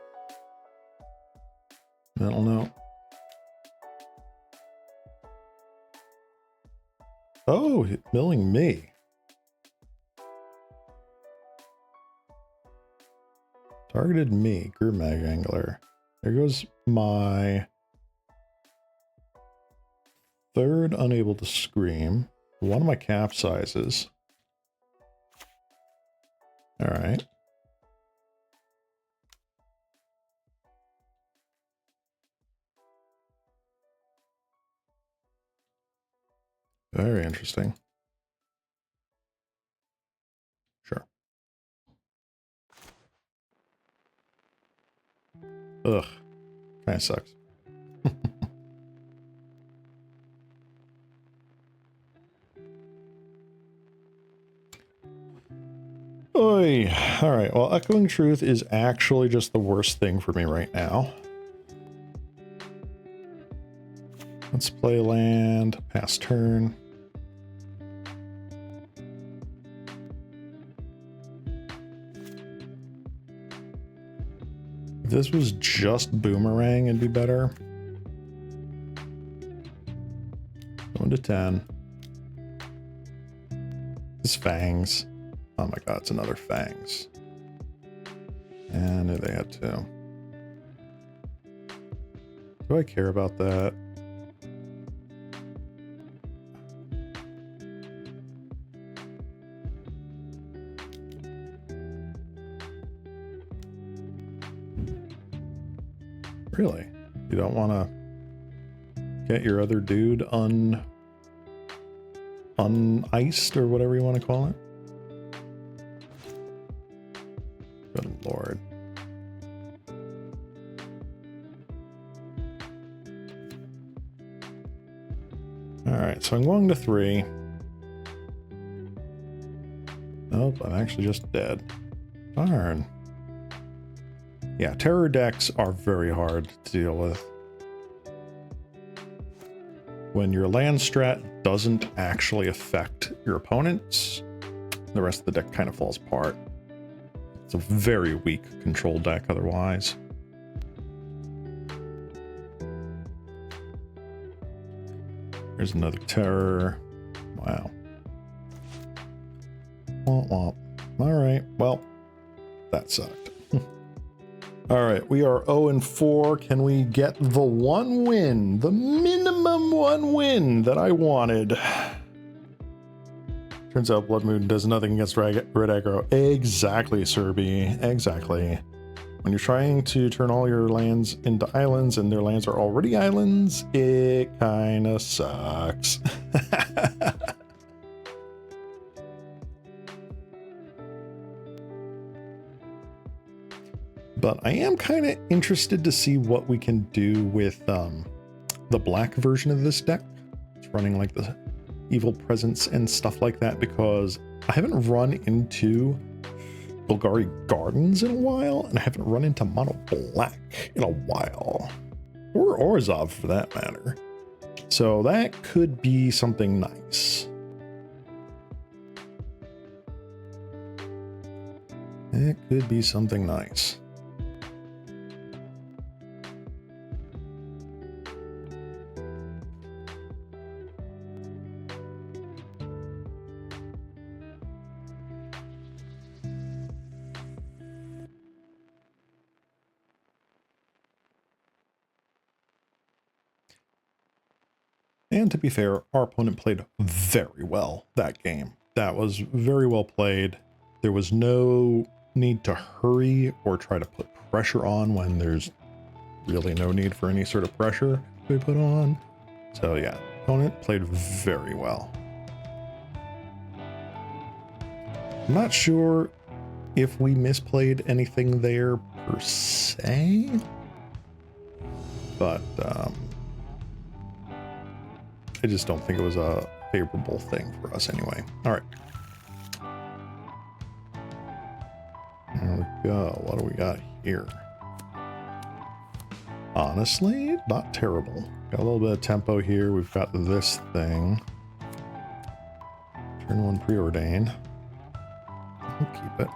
Mental note. Oh, milling me. Targeted me, Gurmag Angler. There goes my third unable to scream. One of my capsizes. All right. Very interesting. Sure. Ugh. Kind of sucks. Oy. All right. Well, Echoing Truth is actually just the worst thing for me right now. Let's play land. Pass turn. If this was just Boomerang, it'd be better. Going to 10. This Fangs. Oh my god, it's another Fangs. And they had two. Do I care about that? Really? You don't want to get your other dude uniced or whatever you want to call it? Good lord. Alright, so I'm going to 3. Nope, I'm actually just dead. Darn. Yeah, terror decks are very hard to deal with. When your land strat doesn't actually affect your opponents, The rest of the deck kind of falls apart. It's a very weak control deck otherwise. There's another terror. Wow. Womp womp. Alright, well, that sucked. Alright, we are 0-4. Can we get the one win? The minimum one win that I wanted. Turns out Blood Moon does nothing against red aggro. Exactly, Serby. Exactly. When you're trying to turn all your lands into islands and their lands are already islands, it kind of sucks. But I am kind of interested to see what we can do with the black version of this deck. It's running like the evil presence and stuff like that, because I haven't run into Golgari Gardens in a while, and I haven't run into mono black in a while, or Orzhov for that matter. So that could be something nice. It could be something nice. And to be fair, our opponent played very well that game. That was very well played. There was no need to hurry or try to put pressure on when there's really no need for any sort of pressure to be put on. So yeah, opponent played very well. I'm not sure if we misplayed anything there per se, but I just don't think it was a favorable thing for us anyway. All right. There we go. What do we got here? Honestly, not terrible. Got a little bit of tempo here. We've got this thing. Turn one preordain. I'll keep it.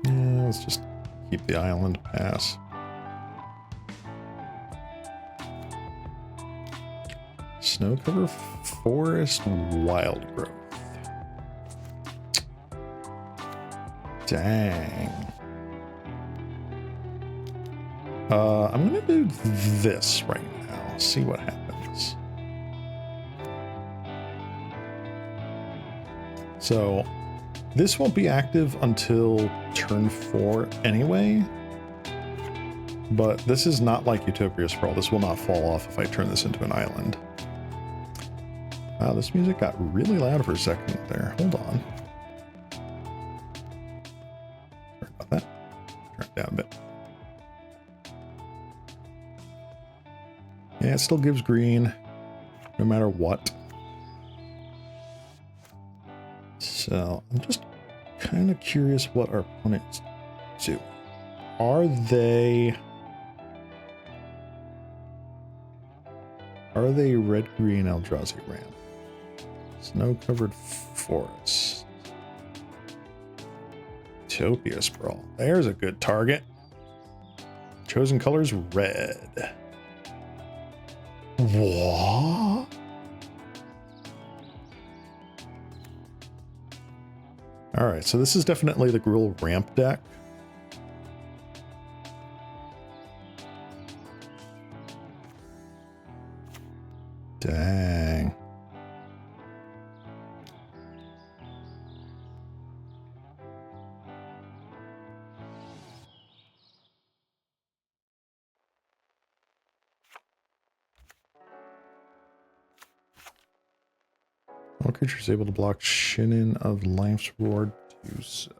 Yeah, let's just keep the island pass. Snow cover forest wild growth. Dang. I'm gonna do this right now. See what happens. So this won't be active until turn 4 anyway, but this is not like Utopia Sprawl. This will not fall off if I turn this into an island. Wow, this music got really loud for a second there. Hold on. Sorry about that. Turn it down a bit. Yeah, it still gives green, no matter what. So, I'm just kind of curious what our opponents do. Are they red-green Eldrazi Ram? Snow-covered forest. Utopia Sprawl. There's a good target. Chosen colors red. What? Alright, so this is definitely the Gruul ramp deck. Dang. All creatures able to block Shinin of Life's Reward do so.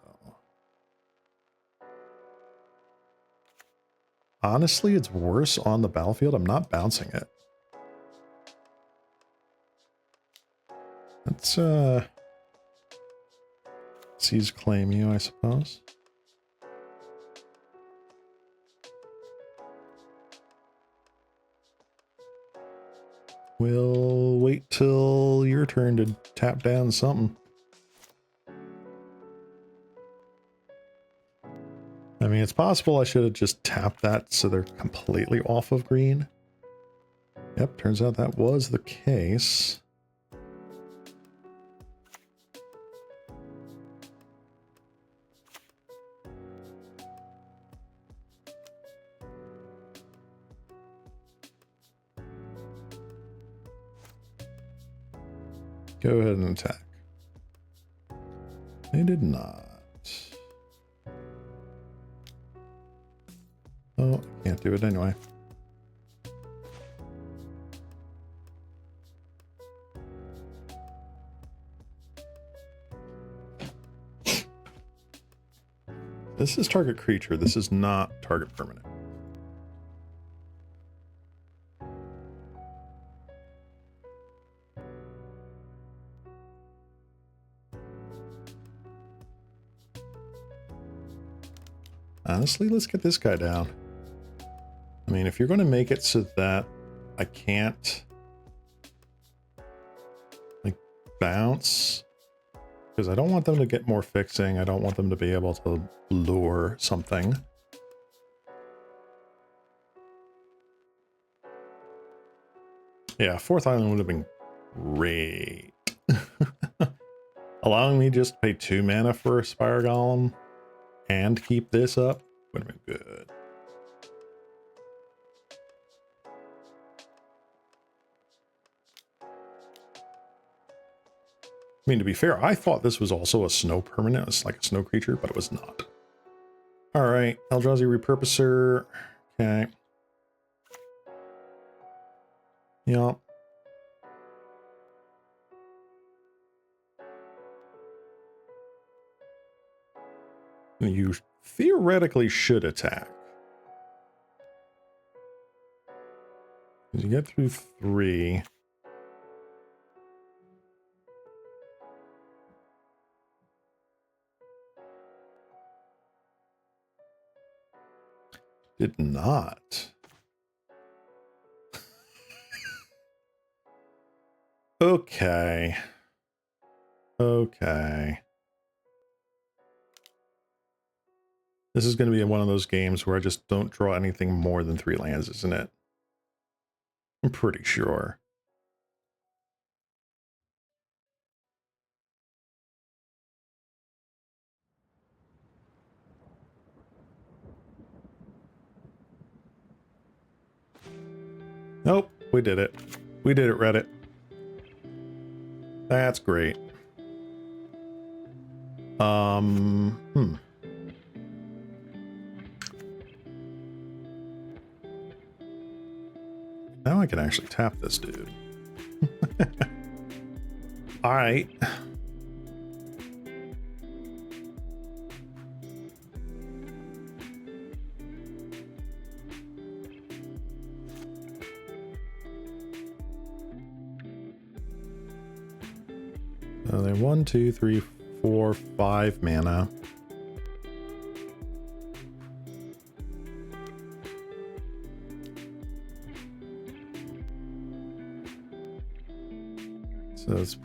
Honestly, it's worse on the battlefield. I'm not bouncing it. Let's seize claim you, I suppose. we'll wait till your turn to tap down something. I mean, it's possible I should have just tapped that so they're completely off of green. Yep, turns out that was the case. Go ahead and attack. They did not. Oh, I can't do it anyway. This is target creature. This is not target permanent. Honestly, let's get this guy down. I mean, if you're going to make it so that I can't like bounce, because I don't want them to get more fixing. I don't want them to be able to lure something. Yeah, fourth island would have been great. Allowing me just to pay 2 mana for a Spire Golem and keep this up would have been good. I mean, to be fair, I thought this was also a snow permanent. It's like a snow creature, but it was not. All right, Eldrazi Repurposer. Okay. Yup. You theoretically should attack. You get through 3. Did not. Okay. Okay. This is going to be one of those games where I just don't draw anything more than 3 lands, isn't it? I'm pretty sure. Nope, we did it. We did it, Reddit. That's great. Now I can actually tap this dude. All right. So they're 1, 2, 3, 4, 5 mana. So it's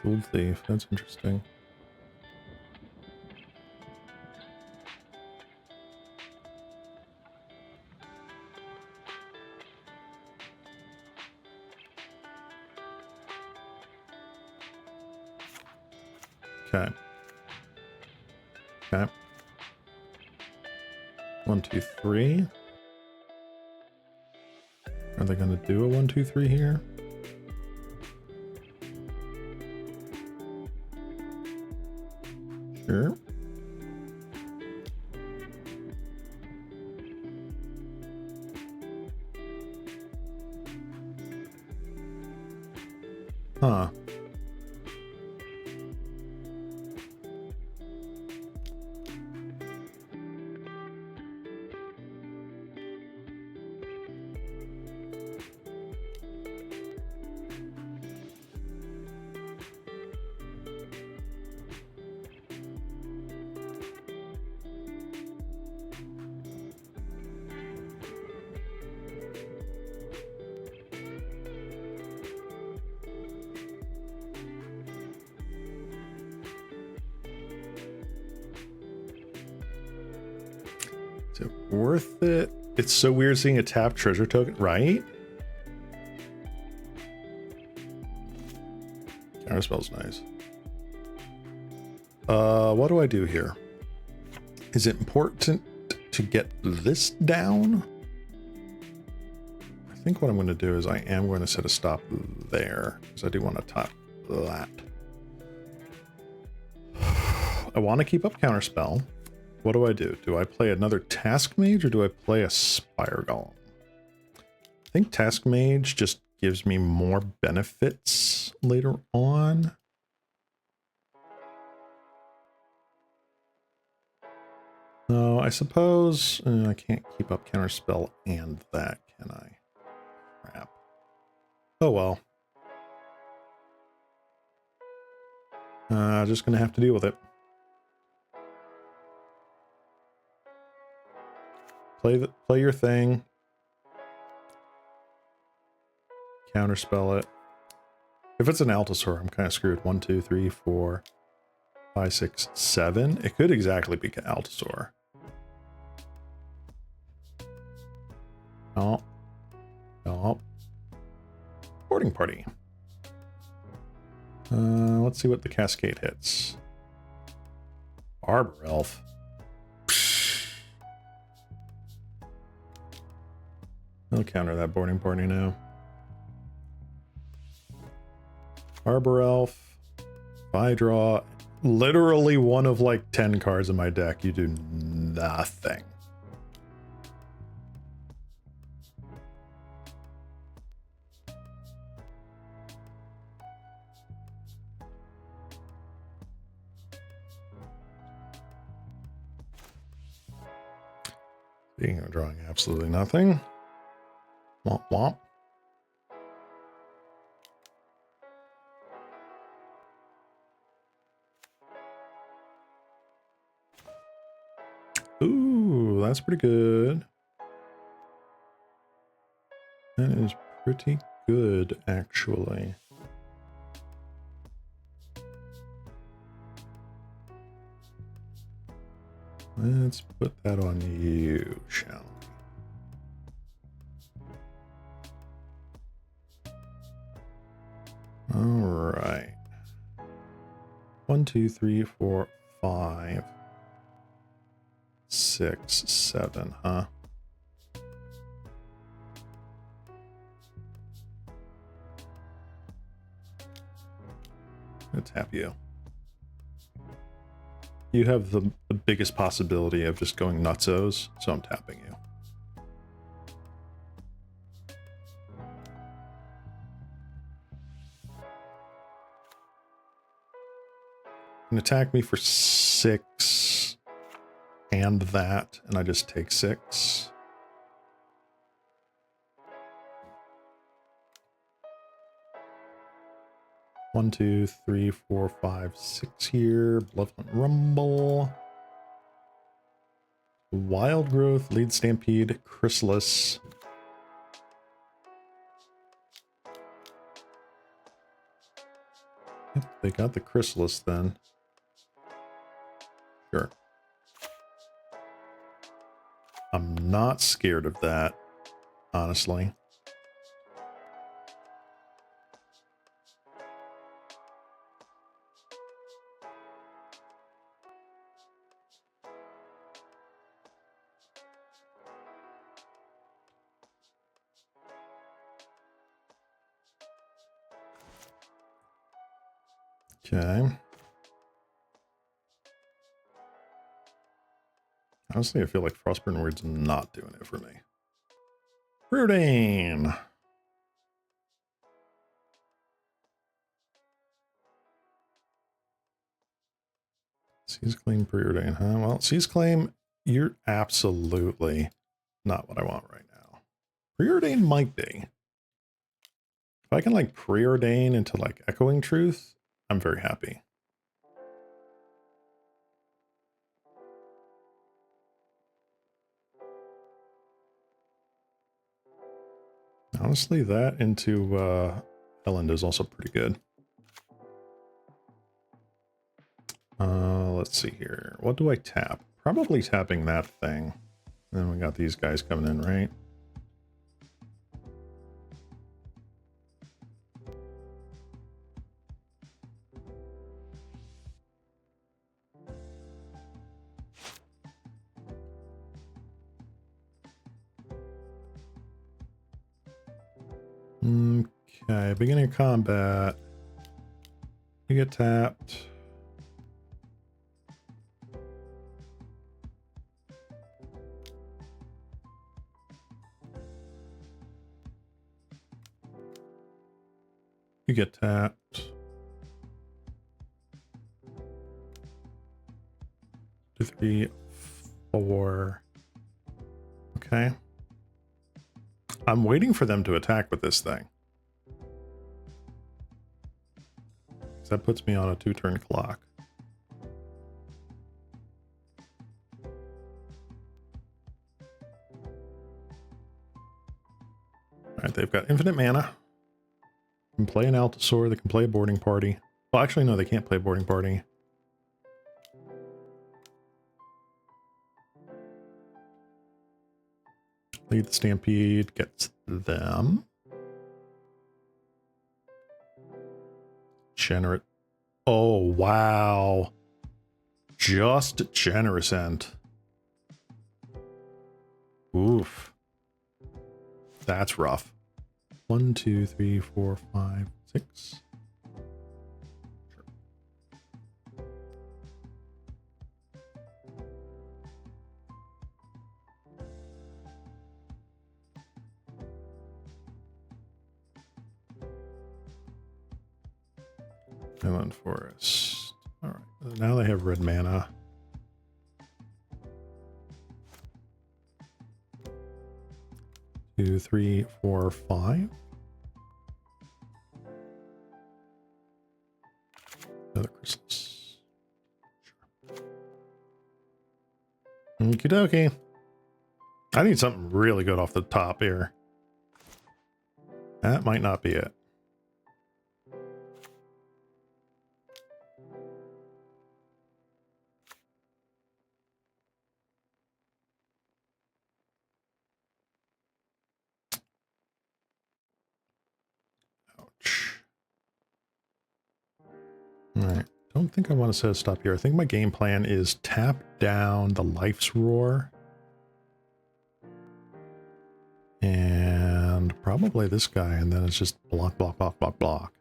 Jewel Thief. That's interesting. Okay. Okay. 1, 2, 3. Are they going to do a 1, 2, 3 here? Sure. Huh. Is it worth it? It's so weird seeing a tapped treasure token, right? Counterspell's nice. What do I do here? Is it important to get this down? I think what I'm going to do is I am going to set a stop there because I do want to top that. I want to keep up Counterspell. What do? Do I play another Task Mage or do I play a Spire Golem? I think Task Mage just gives me more benefits later on. No, I suppose I can't keep up Counterspell and that, can I? Crap. Oh well. Just gonna have to deal with it. Play your thing. Counterspell it. If it's an Altasaur, I'm kind of screwed. 1, 2, 3, 4, 5, 6, 7. It could exactly be Altasaur. Oh. Oh. Boarding party. Let's see what the Cascade hits. Arbor Elf. I'll counter that boarding party now. Arbor Elf. If I draw literally one of like 10 cards in my deck, you do nothing. Speaking of drawing absolutely nothing. Womp womp. Ooh, that's pretty good. That is pretty good, actually. Let's put that on you, shall we? All right. 1, 2, 3, 4, 5, 6, 7, huh? Let's tap you. You have the biggest possibility of just going nutsos, so I'm tapping you. And attack me for 6 and that, and I just take 6. One, 2, 3, 4, 5, 6 here. Malevolent Rumble. Wild Growth, Lead Stampede, Chrysalis. Yep, they got the Chrysalis then. Sure. I'm not scared of that, honestly. Okay. Honestly, I feel like Frostburn Word's not doing it for me. Brooding! Seize Claim, Preordain, huh? Well, Seize Claim, you're absolutely not what I want right now. Preordain might be. If I can, like, preordain into, like, Echoing Truth, I'm very happy. Honestly, that into Elend is also pretty good. Let's see here. What do I tap? Probably tapping that thing. Then we got these guys coming in, right? Okay, beginning of combat. You get tapped. You get tapped. 2, 3, 4. Okay. I'm waiting for them to attack with this thing. That puts me on a 2-turn clock. Alright, they've got infinite mana. They can play an Altasaur, they can play a boarding party. Well, actually, no, they can't play a boarding party. Lead the Stampede gets them. Generate. Oh, wow. Just generous end. Oof. That's rough. 1, 2, 3, 4, 5, 6. Sure. Inland Forest. All right. Now they have red mana. Two, 3, 4, 5. Another chrysalis. Sure. Okie dokie. I need something really good off the top here. That might not be it. Ouch. Alright. Don't think I want to set a stop here. I think my game plan is tap down the Life's Roar. And probably this guy, and then it's just block, block, block, block, block.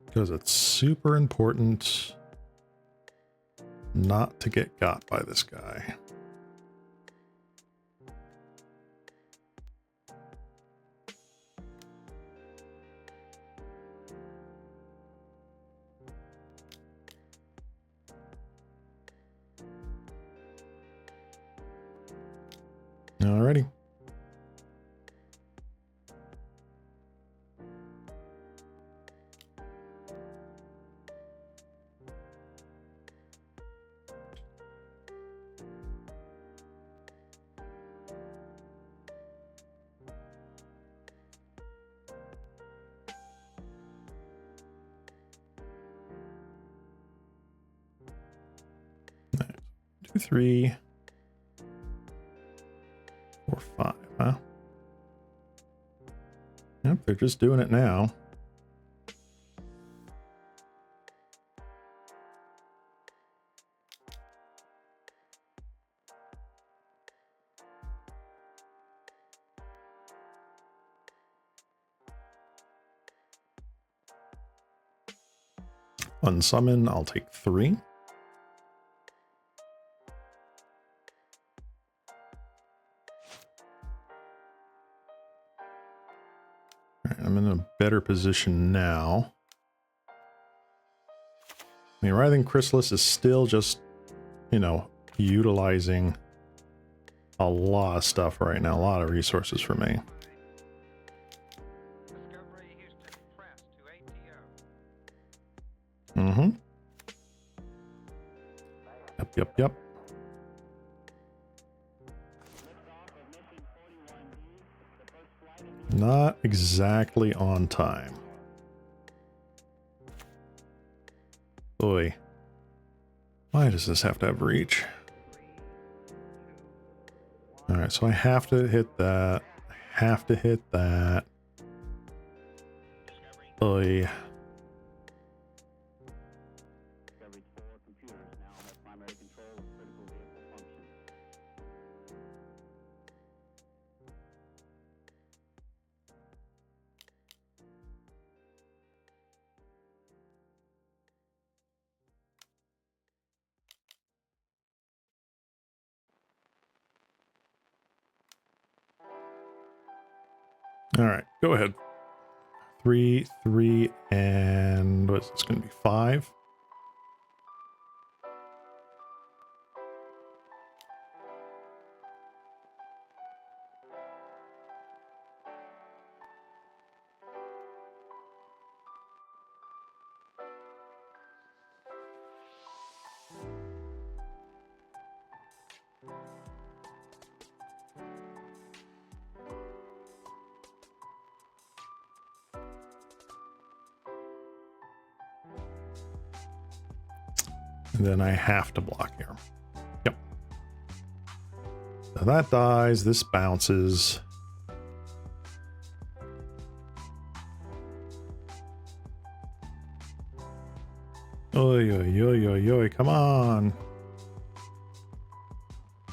Because it's super important not to get got by this guy. Alrighty. Two, 3, 4, 5, huh? Yep, they're just doing it now. Unsummon, I'll take 3. Right, I'm in a better position now. I mean, Writhing Chrysalis is still just, you know, utilizing a lot of stuff right now, a lot of resources for me. Mm-hmm. Yep. Not exactly on time. Oy. Why does this have to have reach? Alright, so I have to hit that. I have to hit that. Oy. All right, go ahead. 3, 3, and what's this going to be? 5? And then I have to block here. Yep. So that dies. This bounces. Oy, oy, oy, oy, oy. Come on.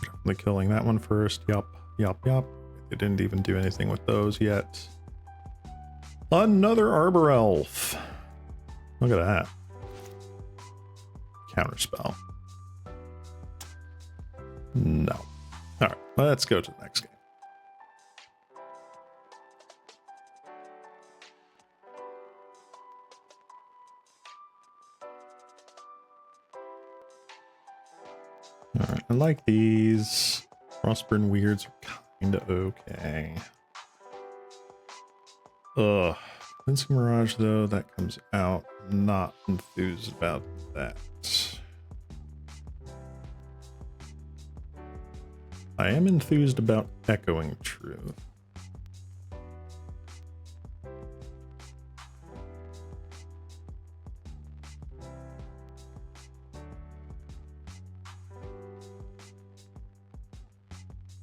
Definitely killing that one first. Yup, yup, yup. They didn't even do anything with those yet. Another Arbor Elf. Look at that. Counterspell. No. All right, let's go to the next game. All right, I like these. Frostburn Weirds are kind of okay. Ugh. Fencing Mirage, though, that comes out. Not enthused about that. I am enthused about Echoing Truth.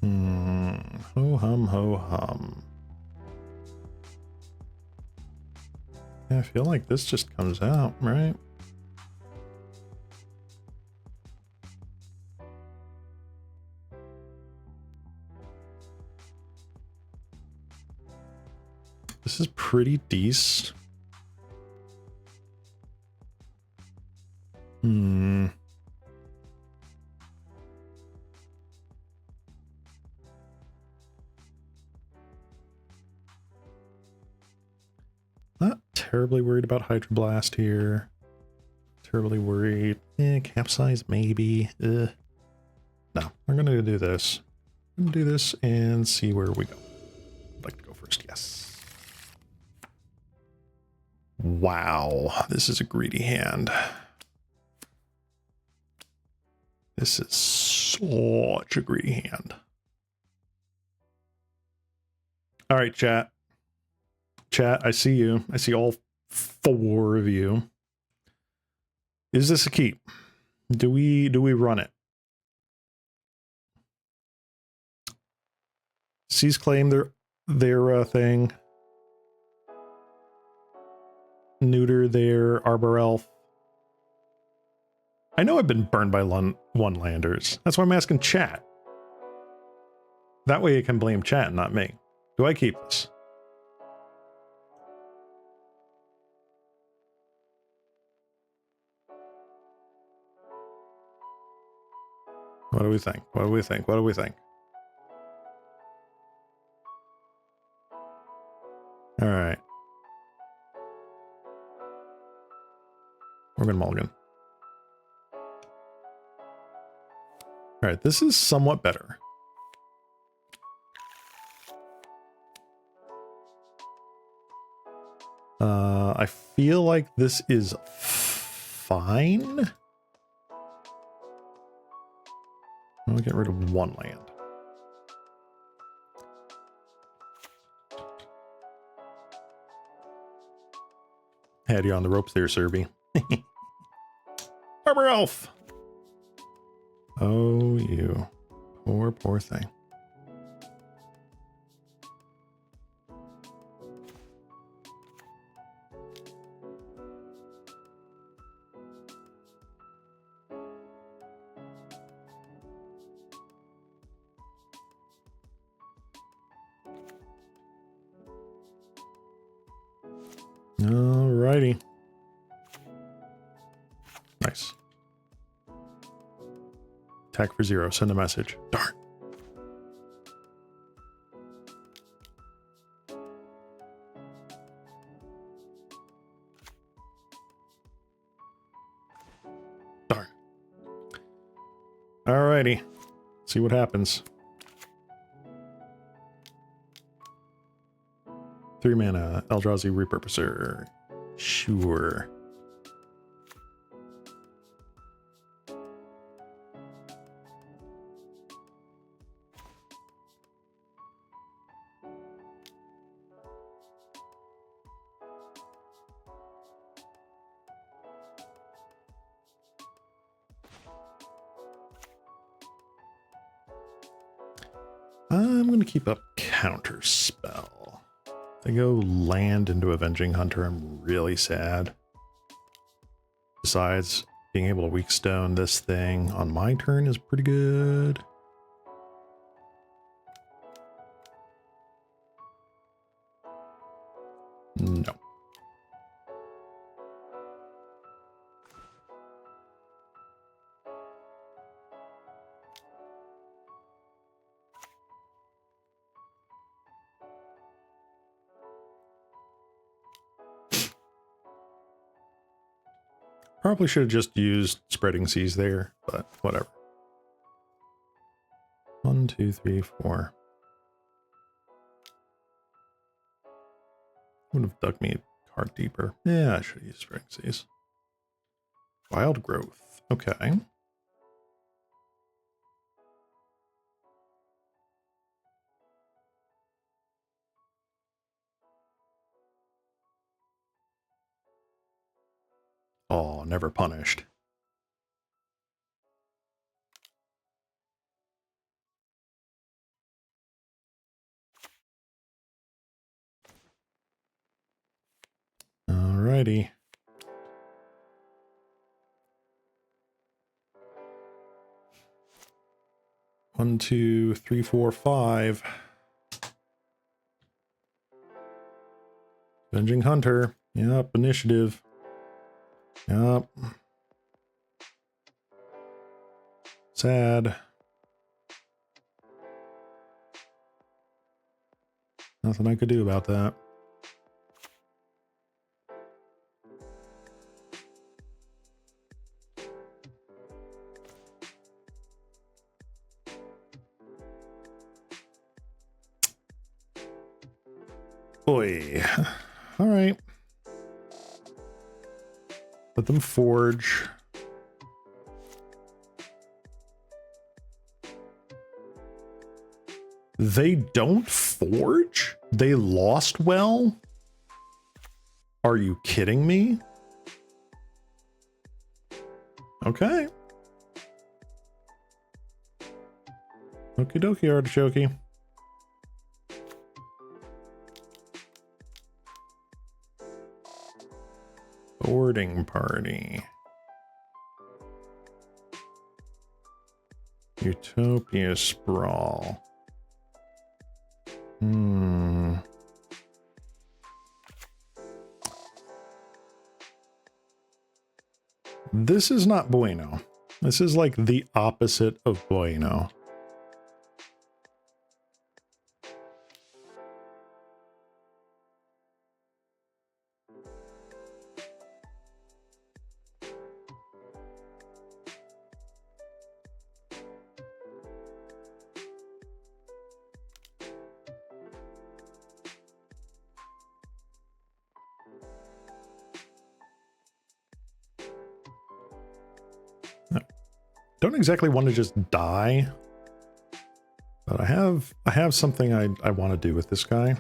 Ho hum, ho hum. Yeah, I feel like this just comes out, right? This is pretty decent. Not terribly worried about Hydroblast here. Terribly worried. Capsize maybe. No, we're gonna do this. I'm gonna do this and see where we go. I'd like to go first, yes. Wow, this is a greedy hand. This is such a greedy hand. All right, chat. Chat, I see you. I see all 4 of you. Is this a keep? Do we run it? Seize claim their thing. Neuter their Arbor Elf. I know I've been burned by one-landers. That's why I'm asking chat. That way you can blame chat, not me. Do I keep this? What do we think? What do we think? What do we think? All right. We're gonna mulligan. All right, this is somewhat better. I feel like this is fine. I'll get rid of 1 land. Had you on the ropes there, Serby. armor elf. Oh, you poor thing. Alrighty. Nice. Attack for 0. Send a message. Darn. Darn. Alrighty. See what happens. 3 mana, Eldrazi Repurposer. Sure. I'm going to keep up Counter Spell. If I go land into Avenging Hunter, I'm really sad. Besides, being able to weak stone this thing on my turn is pretty good. No. Probably should have just used Spreading Seas there, but whatever. 1, 2, 3, 4. Would have dug me a card deeper. Yeah, I should use Spreading Seas. Wild Growth. Okay. Oh, never punished. Alrighty. One, 2, 3, 4, 5. Avenging Hunter. Yep, initiative. Yep. Sad. Nothing I could do about that. Boy. All right. Let them forge. They don't forge? They lost well? Are you kidding me? Okay. Okie dokie, artichoke. Boarding party. Utopia sprawl. This is not bueno. This is like the opposite of bueno. Don't exactly want to just die, but I have something I want to do with this guy.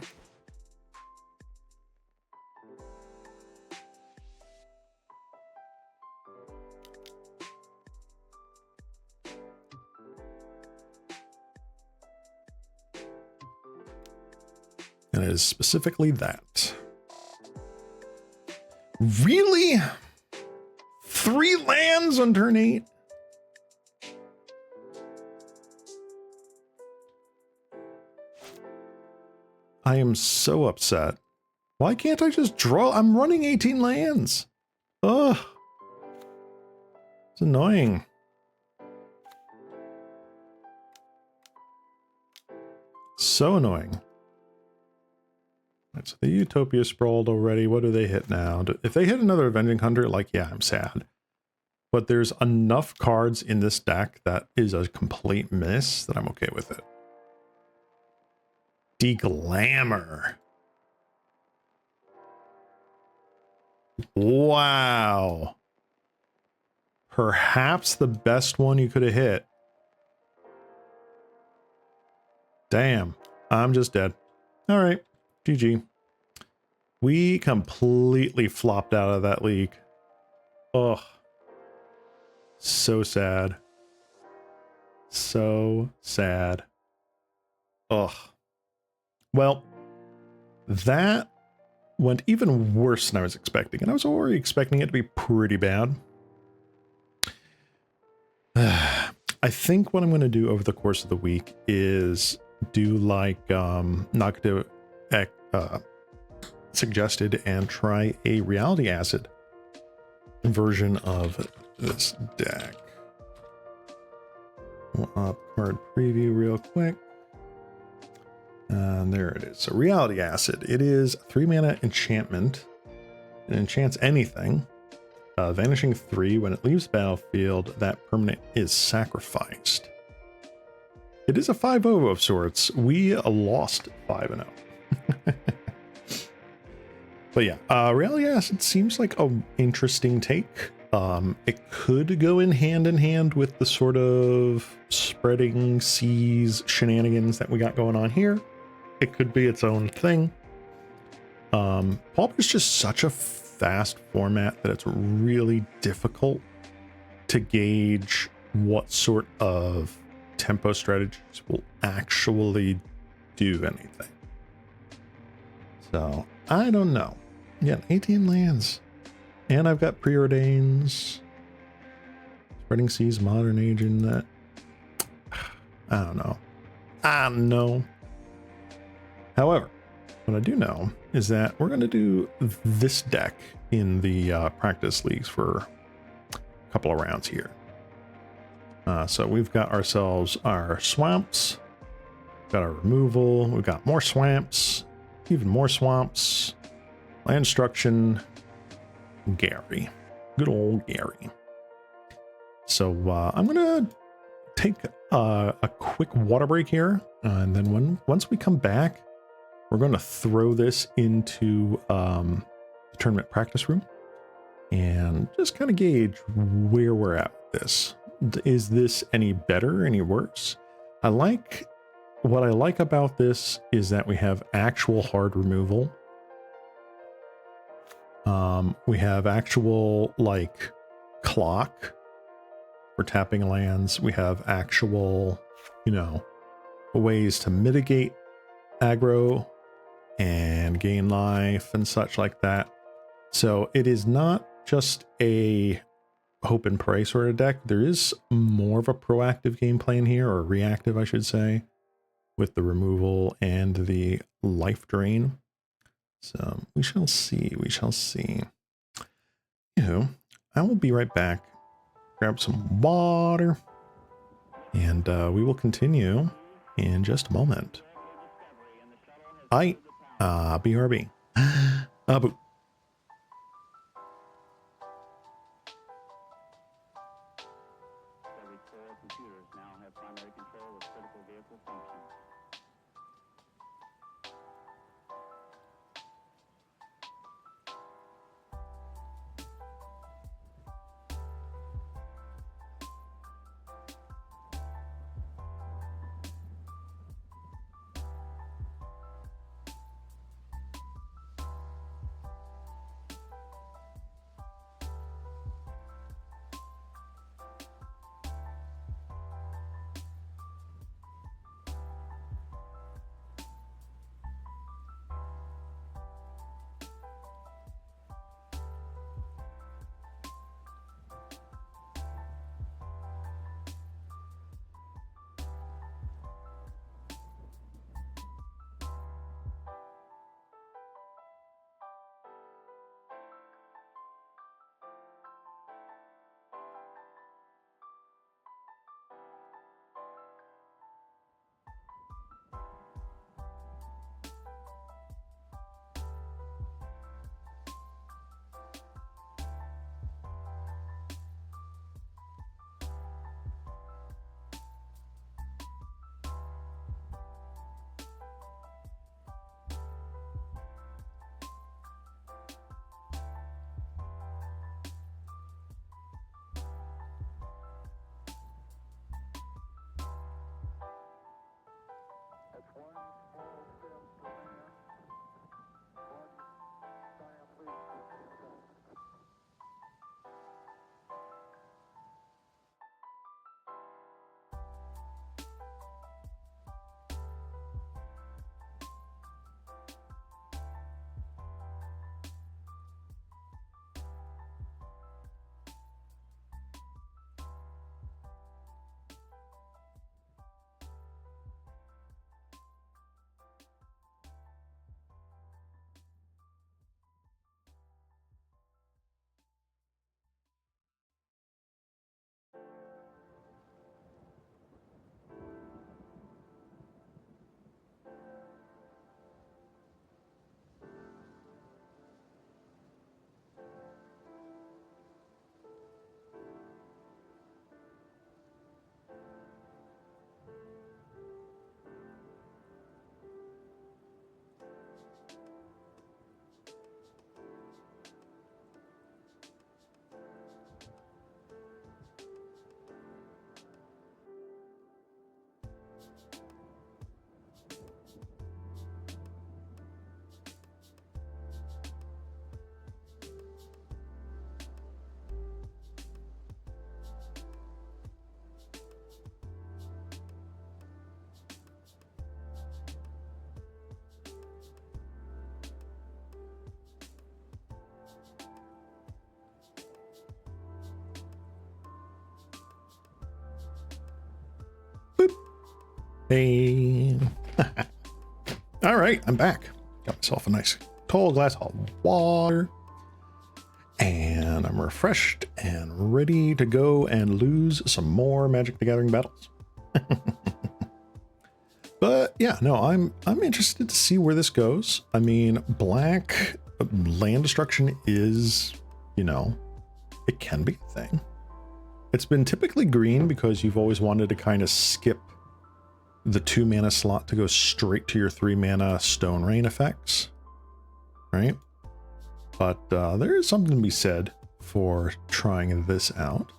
And it is specifically that. Really? 3 lands on turn 8? I am so upset. Why can't I just draw? I'm running 18 lands. Ugh. It's annoying. So annoying. Right, so the Utopia sprawled already. What do they hit now? If they hit another Avenging Hunter, like, yeah, I'm sad. But there's enough cards in this deck that is a complete miss that I'm okay with it. Deglamour. Wow. Perhaps the best one you could have hit. Damn. I'm just dead. All right. GG. We completely flopped out of that league. Ugh. So sad. So sad. Ugh. Well, that went even worse than I was expecting, and I was already expecting it to be pretty bad. I think what I'm going to do over the course of the week is do like Nagato suggested and try a reality acid version of this deck. Pull up card preview real quick. And there it is. So reality acid. It is 3 mana enchantment. It enchants anything. Vanishing 3. When it leaves the battlefield, that permanent is sacrificed. It is a 5-0 of sorts. We lost 5-0. But yeah, reality acid seems like an interesting take. It could go in hand with the sort of spreading seas shenanigans that we got going on here. It could be its own thing. Pauper is just such a fast format that it's really difficult to gauge what sort of tempo strategies will actually do anything. So I don't know. Yeah, 18 lands. And I've got preordains. Spreading Seas, Modern Age in that. I don't know. I don't know. However, what I do know is that we're going to do this deck in the practice leagues for a couple of rounds here. So we've got ourselves our swamps, got our removal, we've got more swamps, even more swamps, land destruction, Gary, good old Gary. So I'm gonna take a quick water break here, and then once we come back, we're going to throw this into the tournament practice room and just kind of gauge where we're at with this. Is this any better, any worse? What I like about this is that we have actual hard removal. We have actual like clock for tapping lands. We have actual, ways to mitigate aggro and gain life and such like that. So it is not just a hope and pray sort of deck. There is more of a proactive game plan here, or reactive, I should say, with the removal and the life drain. So we shall see. We shall see. I will be right back. Grab some water, and we will continue in just a moment. BRB. Boo. Hey. All right, I'm back. Got myself a nice tall glass of water. And I'm refreshed and ready to go and lose some more Magic the Gathering battles. But yeah, no, I'm interested to see where this goes. I mean, black land destruction is, you know, it can be a thing. It's been typically green because you've always wanted to kind of skip the 2 mana slot to go straight to your 3 mana Stone Rain effects, right? But there is something to be said for trying this out.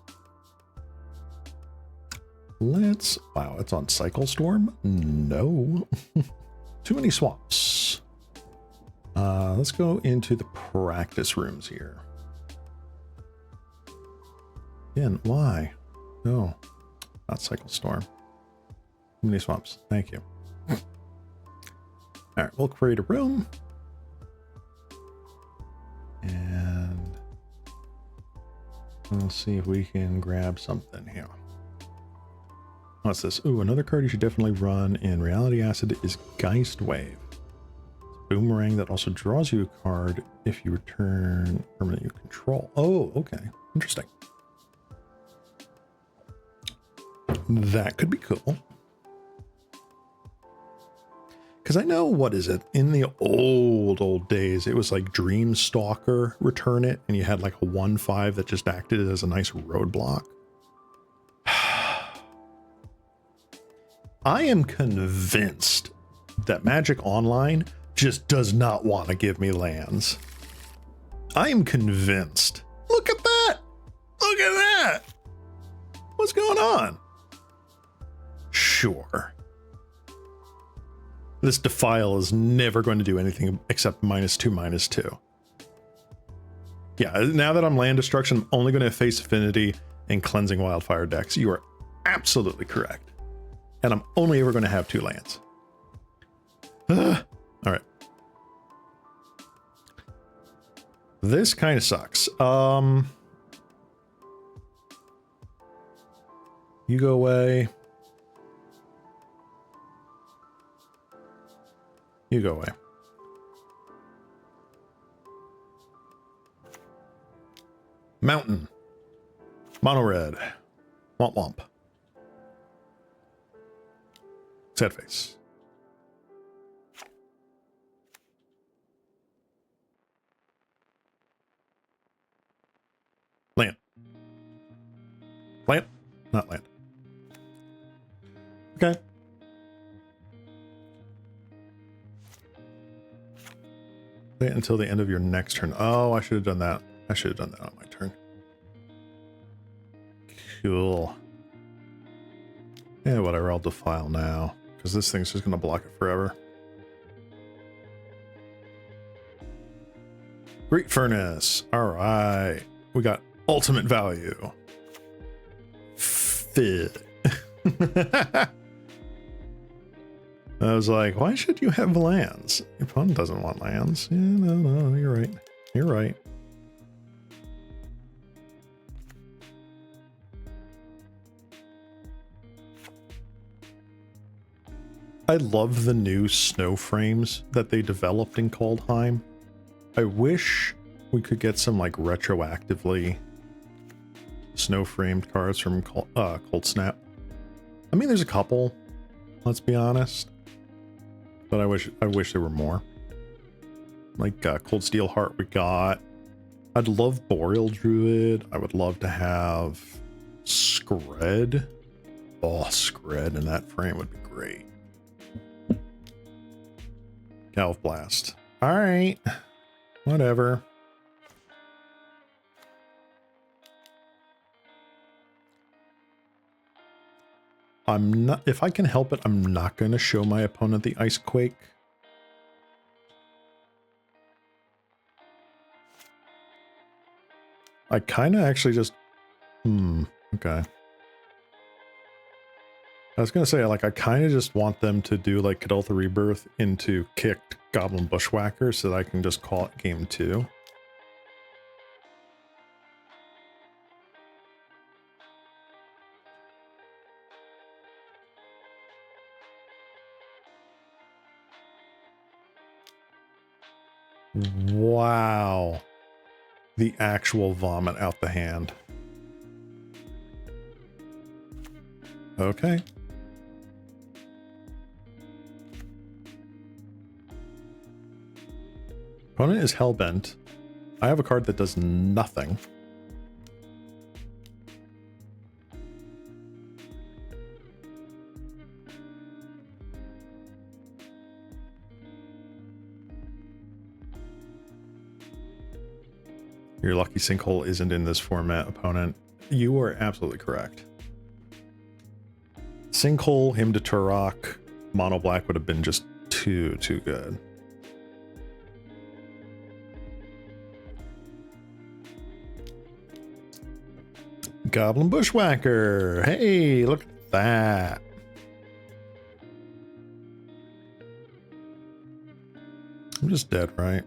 Wow, it's on Cycle Storm? No. Too many swaps. Let's go into the practice rooms here. Again, why? No, not Cycle Storm. Too many swaps. Thank you. All right, we'll create a room. And we'll see if we can grab something here. What's this? Ooh, another card you should definitely run in Reality Acid is Geist Wave. It's a boomerang that also draws you a card if you return permanent you control. Oh, okay. Interesting. That could be cool. Because I know, what is it? In the old days, it was like Dreamstalker, return it, and you had like a 1/5 that just acted as a nice roadblock. I am convinced that Magic Online just does not want to give me lands. I am convinced. Look at that! Look at that! What's going on? Sure. This Defile is never going to do anything except -2/-2. Yeah, now that I'm land destruction, I'm only going to face Affinity and Cleansing Wildfire decks. You are absolutely correct. And I'm only ever going to have 2 lands. All right. This kind of sucks. You go away. You go away. Mountain. Mono red. Womp womp. Sad face. Land. Land? Not land. Okay. Wait until the end of your next turn. Oh, I should have done that. I should have done that on my turn. Cool. Yeah, whatever. I'll Defile now, because this thing's just going to block it forever. Great Furnace. All right. We got ultimate value. Fit. I was like, why should you have lands? Your opponent doesn't want lands. Yeah, no, you're right. You're right. I love the new snow frames that they developed in Kaldheim. I wish we could get some like retroactively snow framed cards from Cold Snap. I mean, there's a couple, let's be honest, but I wish there were more. Like Cold Steel Heart we got. I'd love Boreal Druid. I would love to have Skred. Oh, Skred in that frame would be great. Calf Blast. All right. Whatever. I'm not, if I can help it, I'm not going to show my opponent the Ice Quake. I kind of actually just, okay. I was going to say, like, I kind of just want them to do, like, Kadoltha Rebirth into kicked Goblin Bushwhacker so that I can just call it game 2. Wow. The actual vomit out the hand. Okay. Opponent is hellbent. I have a card that does nothing. Your lucky sinkhole isn't in this format, opponent. You are absolutely correct. Sinkhole, him to Turok, mono black would have been just too good. Goblin Bushwhacker. Hey, look at that. I'm just dead, right?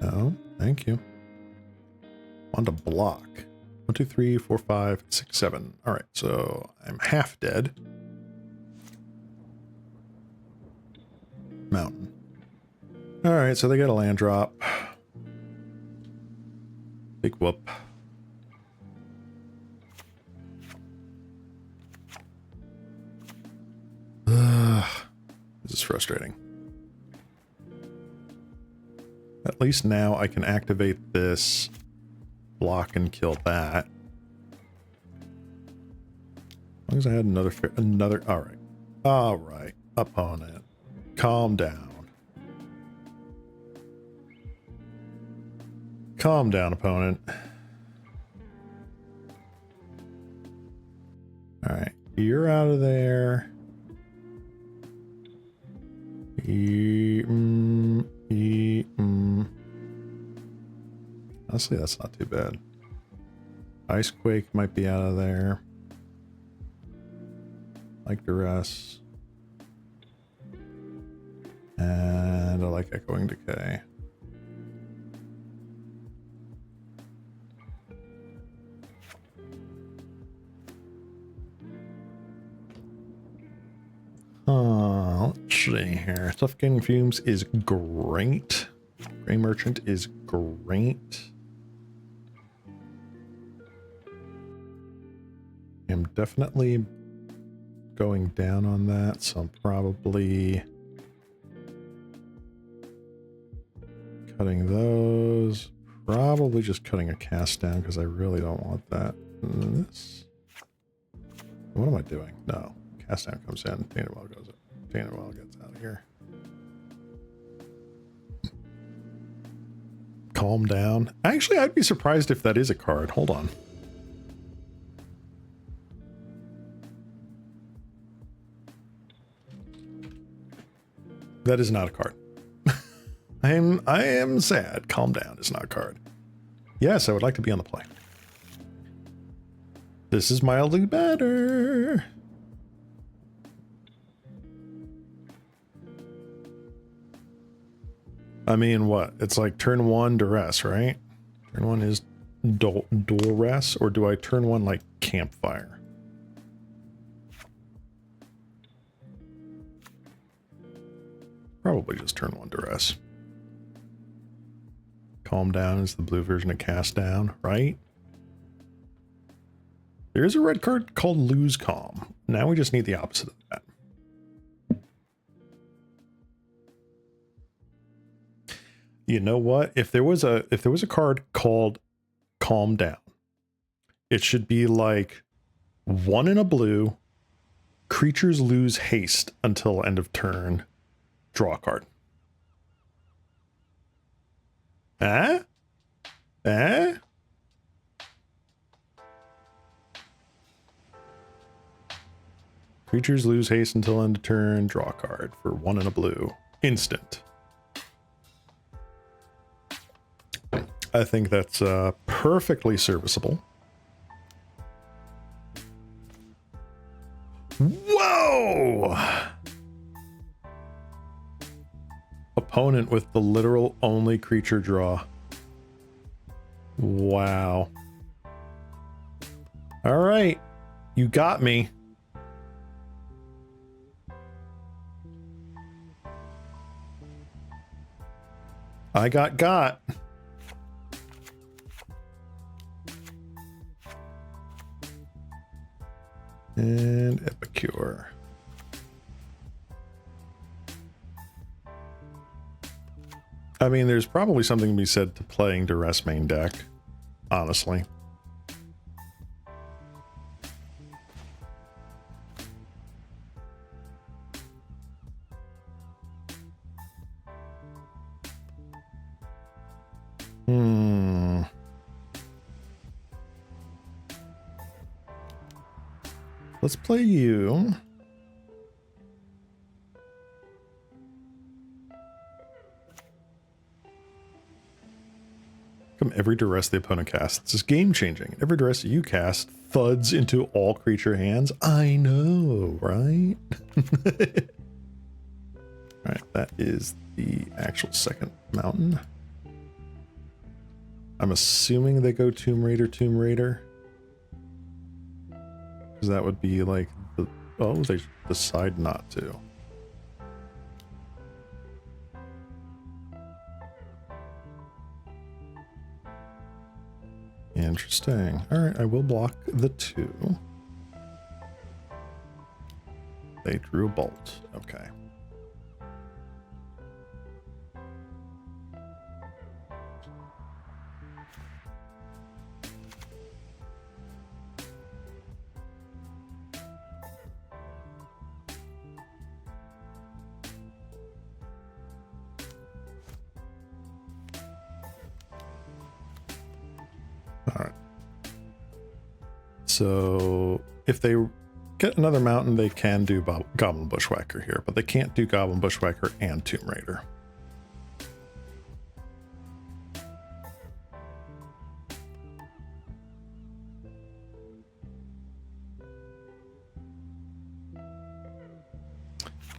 No, thank you. On to block. 1, 2, 3, 4, 5, 6, 7. All right, so I'm half dead. Mountain. All right, so they got a land drop. Big whoop. This is frustrating. At least now I can activate this, block and kill that. As long as I had another, all right, opponent, calm down. Calm down, opponent. All right, you're out of there. Honestly, that's not too bad. Icequake might be out of there. Like Duress. And I like Echoing Decay. Let's see here. Suffocating Fumes is great. Gray Merchant is great. I'm definitely going down on that, so I'm probably cutting those. Probably just cutting a cast down because I really don't want that. This. What am I doing? No. Cast down comes in. Tainted Well goes up. Tainted Well gets out of here. Calm down. Actually, I'd be surprised if that is a card. Hold on. That is not a card. I am sad. Calm down is not a card. Yes, I would like to be on the play. This is mildly better. I mean, what? It's like turn 1 Duress, right? Turn 1 is Duress, or do I turn 1 like Campfire? Probably just turn 1 Duress. Calm Down is the blue version of Cast Down, right? There is a red card called Lose Calm. Now we just need the opposite of that. You know what? If there was a card called Calm Down, it should be like 1 in a blue, creatures lose haste until end of turn, draw a card. Creatures lose haste until end of turn, draw a card for 1 in a blue. Instant. I think that's perfectly serviceable. Whoa! Opponent with the literal only creature draw. Wow. All right. You got me. I got. And Epicure. I mean, there's probably something to be said to playing Duress main deck, honestly. Let's play you. Every duress the opponent casts. This is game changing. Every duress you cast thuds into all creature hands. I know, right? Alright, that is the actual second mountain. I'm assuming they go Tomb Raider, Tomb Raider. Because that would be like the... Oh, they decide not to. Interesting. Alright, I will block the 2. They drew a bolt. Okay. Alright. So, if they get another mountain, they can do Goblin Bushwhacker here, but they can't do Goblin Bushwhacker and Tomb Raider.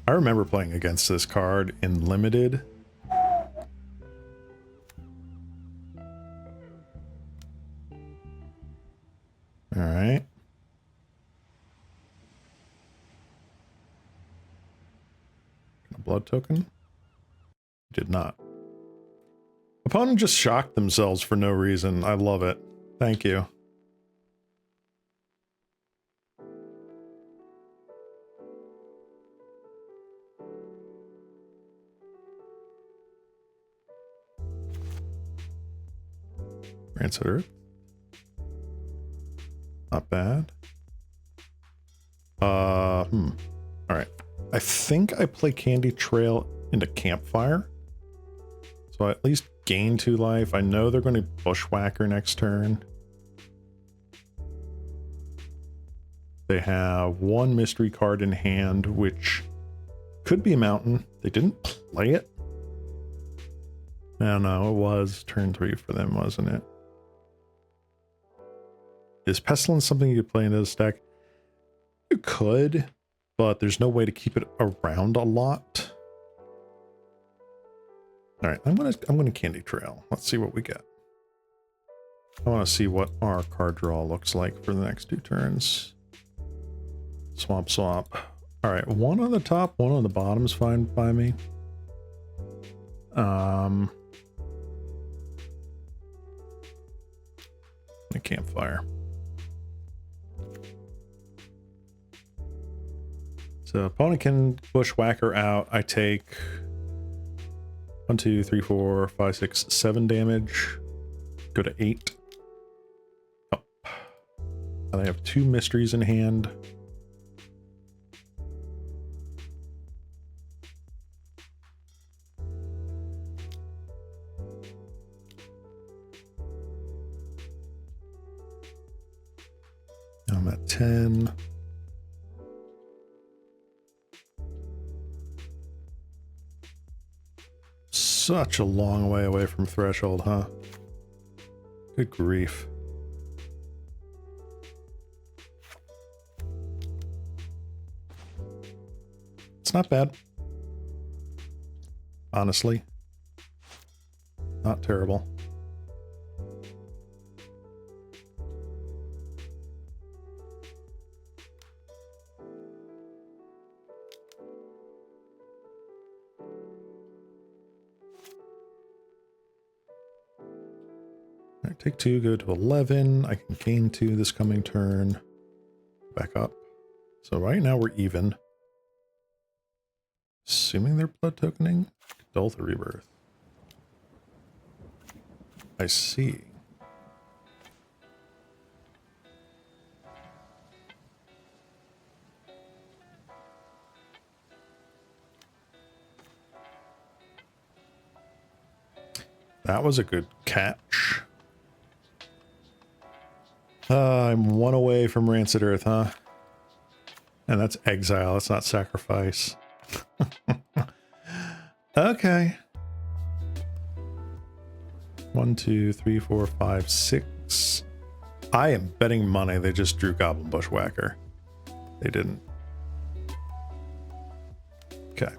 I remember playing against this card in Limited. Alright. A blood token? Did not. Opponent just shocked themselves for no reason. I love it. Thank you. Rancid Earth. Not bad. Alright. I think I play Candy Trail into Campfire. So I at least gain 2 life. I know they're going to Bushwhacker next turn. They have 1 mystery card in hand, which could be a mountain. They didn't play it. I don't know. It was turn 3 for them, wasn't it? Is Pestilence something you could play into this deck? You could, but there's no way to keep it around a lot. All right, I'm gonna Candy Trail. Let's see what we get. I want to see what our card draw looks like for the next 2 turns. Swamp, swamp. All right, 1 on the top, 1 on the bottom is fine by me. A Campfire. So opponent can Bushwhacker out. I take 1, 2, 3, 4, 5, 6, 7 damage. Go to 8. Oh. And I have 2 mysteries in hand. I'm at 10. Such a long way away from threshold, huh? Good grief. It's not bad. Honestly. Not terrible. right, take 2, go to 11. I can gain 2 this coming turn. Back up. So right now we're even. Assuming they're blood tokening. Doltha Rebirth. I see. That was a good catch. I'm 1 away from Rancid Earth, huh? And that's exile, that's not sacrifice. Okay. 1, 2, 3, 4, 5, 6. I am betting money they just drew Goblin Bushwhacker. They didn't. Okay.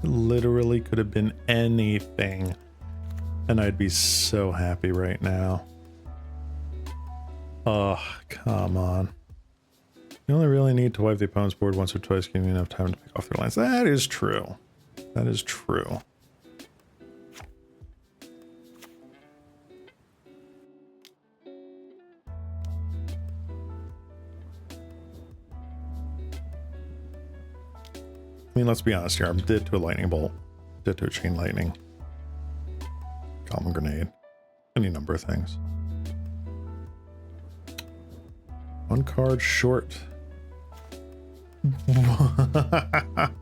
Literally could have been anything. And I'd be so happy right now. Oh, come on. You only really need to wipe the opponent's board once or twice, giving you enough time to pick off their lines. That is true. That is true. I mean, let's be honest here. I'm dead to a lightning bolt. Dead to a chain lightning. Common grenade. Any number of things. 1 card short.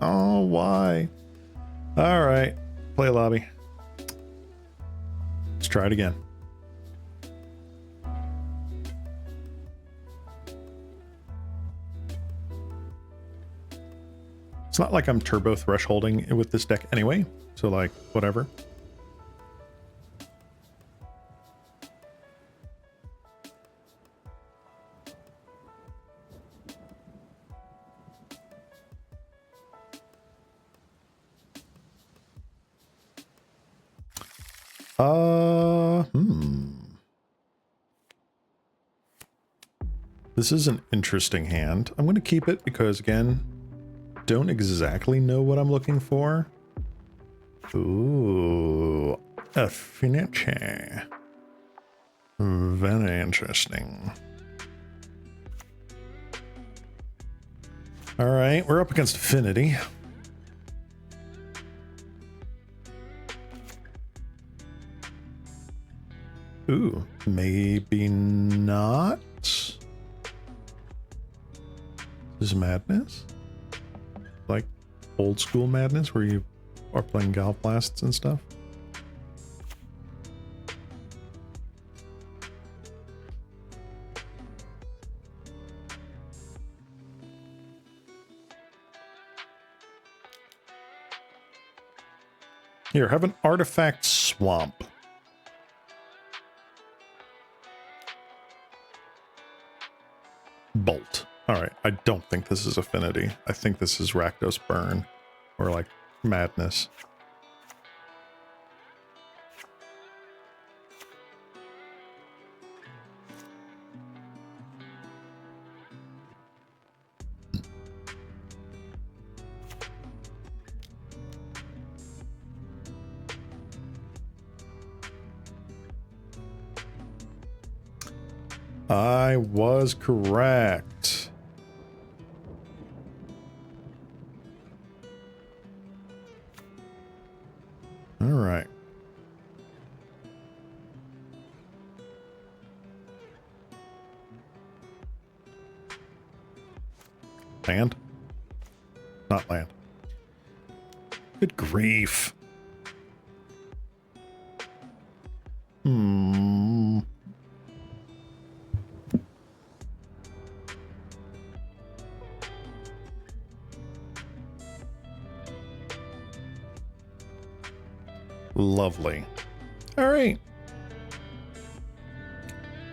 Oh, why? All right. Play lobby. Let's try it again. It's not like I'm turbo thresholding with this deck anyway, so like, whatever. This is an interesting hand. I'm going to keep it because, again, don't exactly know what I'm looking for. Ooh, a Affinity. Very interesting. All right, we're up against Affinity. Ooh, maybe not. This is Madness? Like old school Madness where you are playing Galv Blasts and stuff? Here, have an Artifact Swamp. Bolt. Alright, I don't think this is Affinity. I think this is Rakdos Burn. Or like Madness. I was correct. All right. Land? Not land. Good grief. Lovely. All right.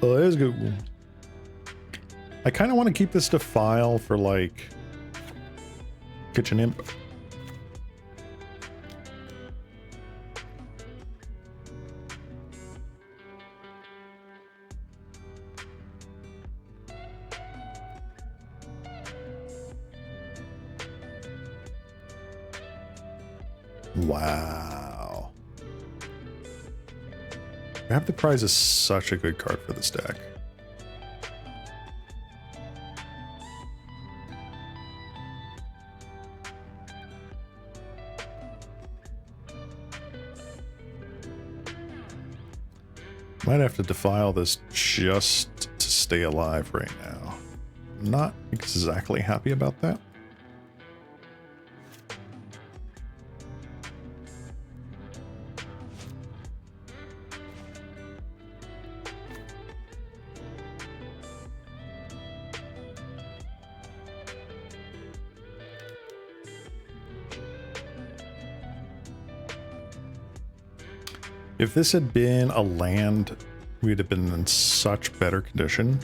Let's go. I kind of want to keep this to file for like Kitchen Imp. Wow. Grab the Prize is such a good card for this deck. Might have to defile this just to stay alive right now. Not exactly happy about that. If this had been a land, we'd have been in such better condition.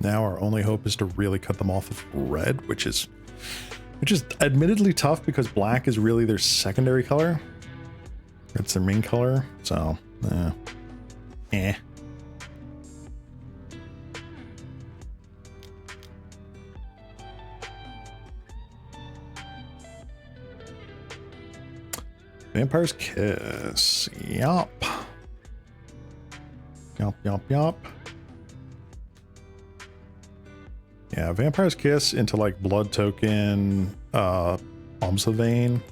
Now our only hope is to really cut them off with red, which is admittedly tough because black is really their secondary color. It's their main color, so eh. Vampire's Kiss. Yup. Yup. Yeah, Vampire's Kiss into like Blood Token, Alms of the Vein.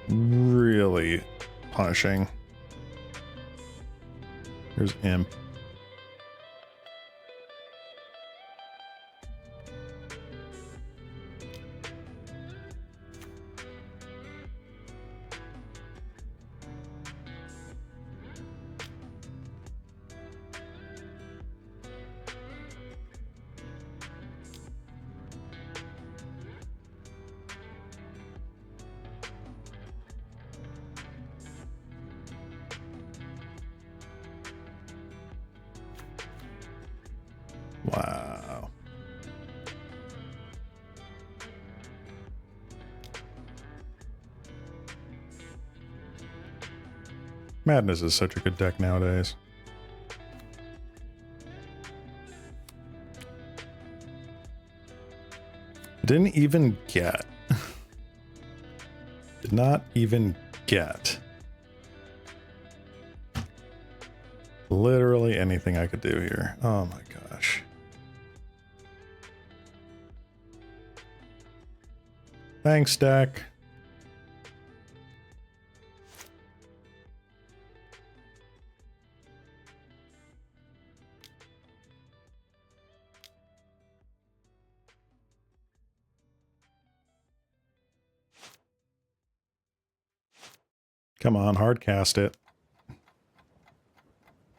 Really punishing. Here's Imp. Wow. Madness is such a good deck nowadays. Didn't even get. Did not even get. Literally anything I could do here. Oh my gosh. Thanks, deck. Come on, hard cast it.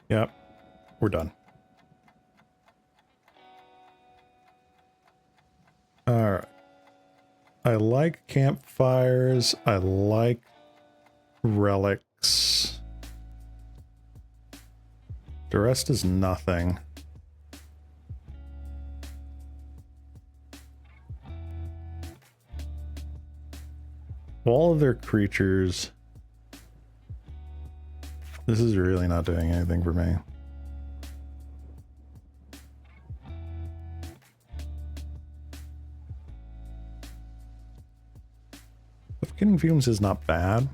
Yep, we're done. All right. I like campfires. I like relics. The rest is nothing. All of their creatures. This is really not doing anything for me. Suffocating Fumes is not bad.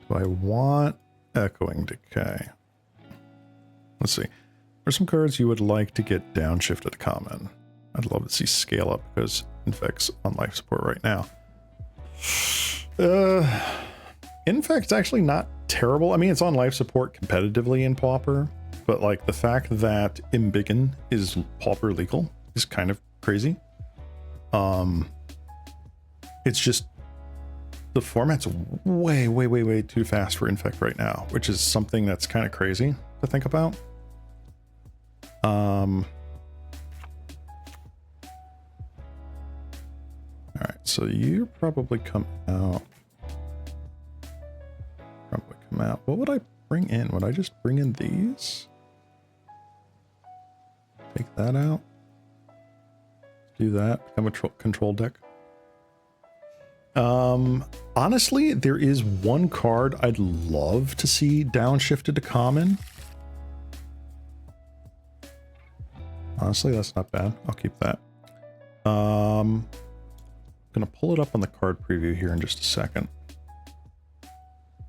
Do I want Echoing Decay? Let's see. Are some cards you would like to get downshifted to common? I'd love to see Scale Up because Infect's on life support right now. Infect's actually not terrible. I mean, it's on life support competitively in Pauper, but like the fact that Embiggen is Pauper legal is kind of crazy. It's just the format's way too fast for Infect right now, which is something that's kind of crazy to think about. All right, so you're probably come out. What would I bring in? Would I just bring in these? Take that out. Do that. Become a control deck. Honestly, there is one card I'd love to see downshifted to common. Honestly, that's not bad. I'll keep that. Gonna pull it up on the card preview here in just a second.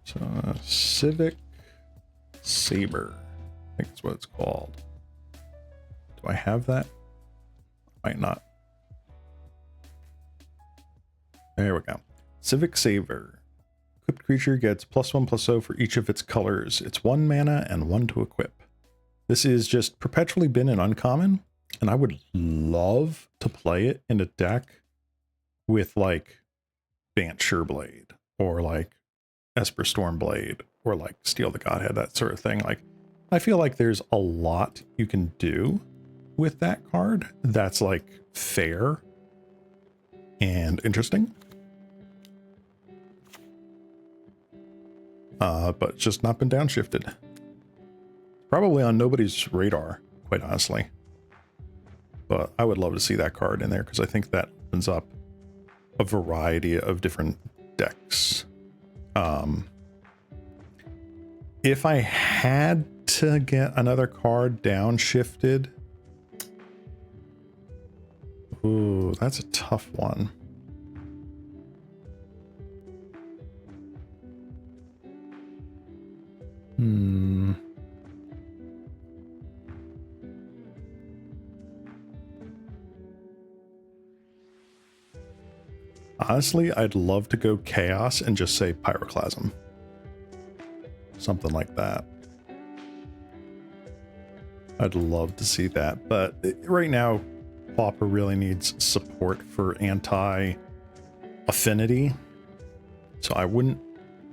So, Civic Saber, I think that's what it's called. Do I have that? Might not. There we go. Civic Saber. Equipped creature gets +1/+0 for each of its colors. It's 1 mana and 1 to equip. This is just perpetually been an uncommon, and I would love to play it in a deck with like Bant Sureblade or like Esper Stormblade or like Steel the Godhead, that sort of thing. Like, I feel like there's a lot you can do with that card that's like fair and interesting. But it's just not been downshifted. Probably on nobody's radar, quite honestly. But I would love to see that card in there because I think that opens up a variety of different decks. If I had to get another card downshifted, ooh, that's a tough one. Honestly, I'd love to go Chaos and just say Pyroclasm. Something like that. I'd love to see that, but right now, Pauper really needs support for anti-affinity, so I wouldn't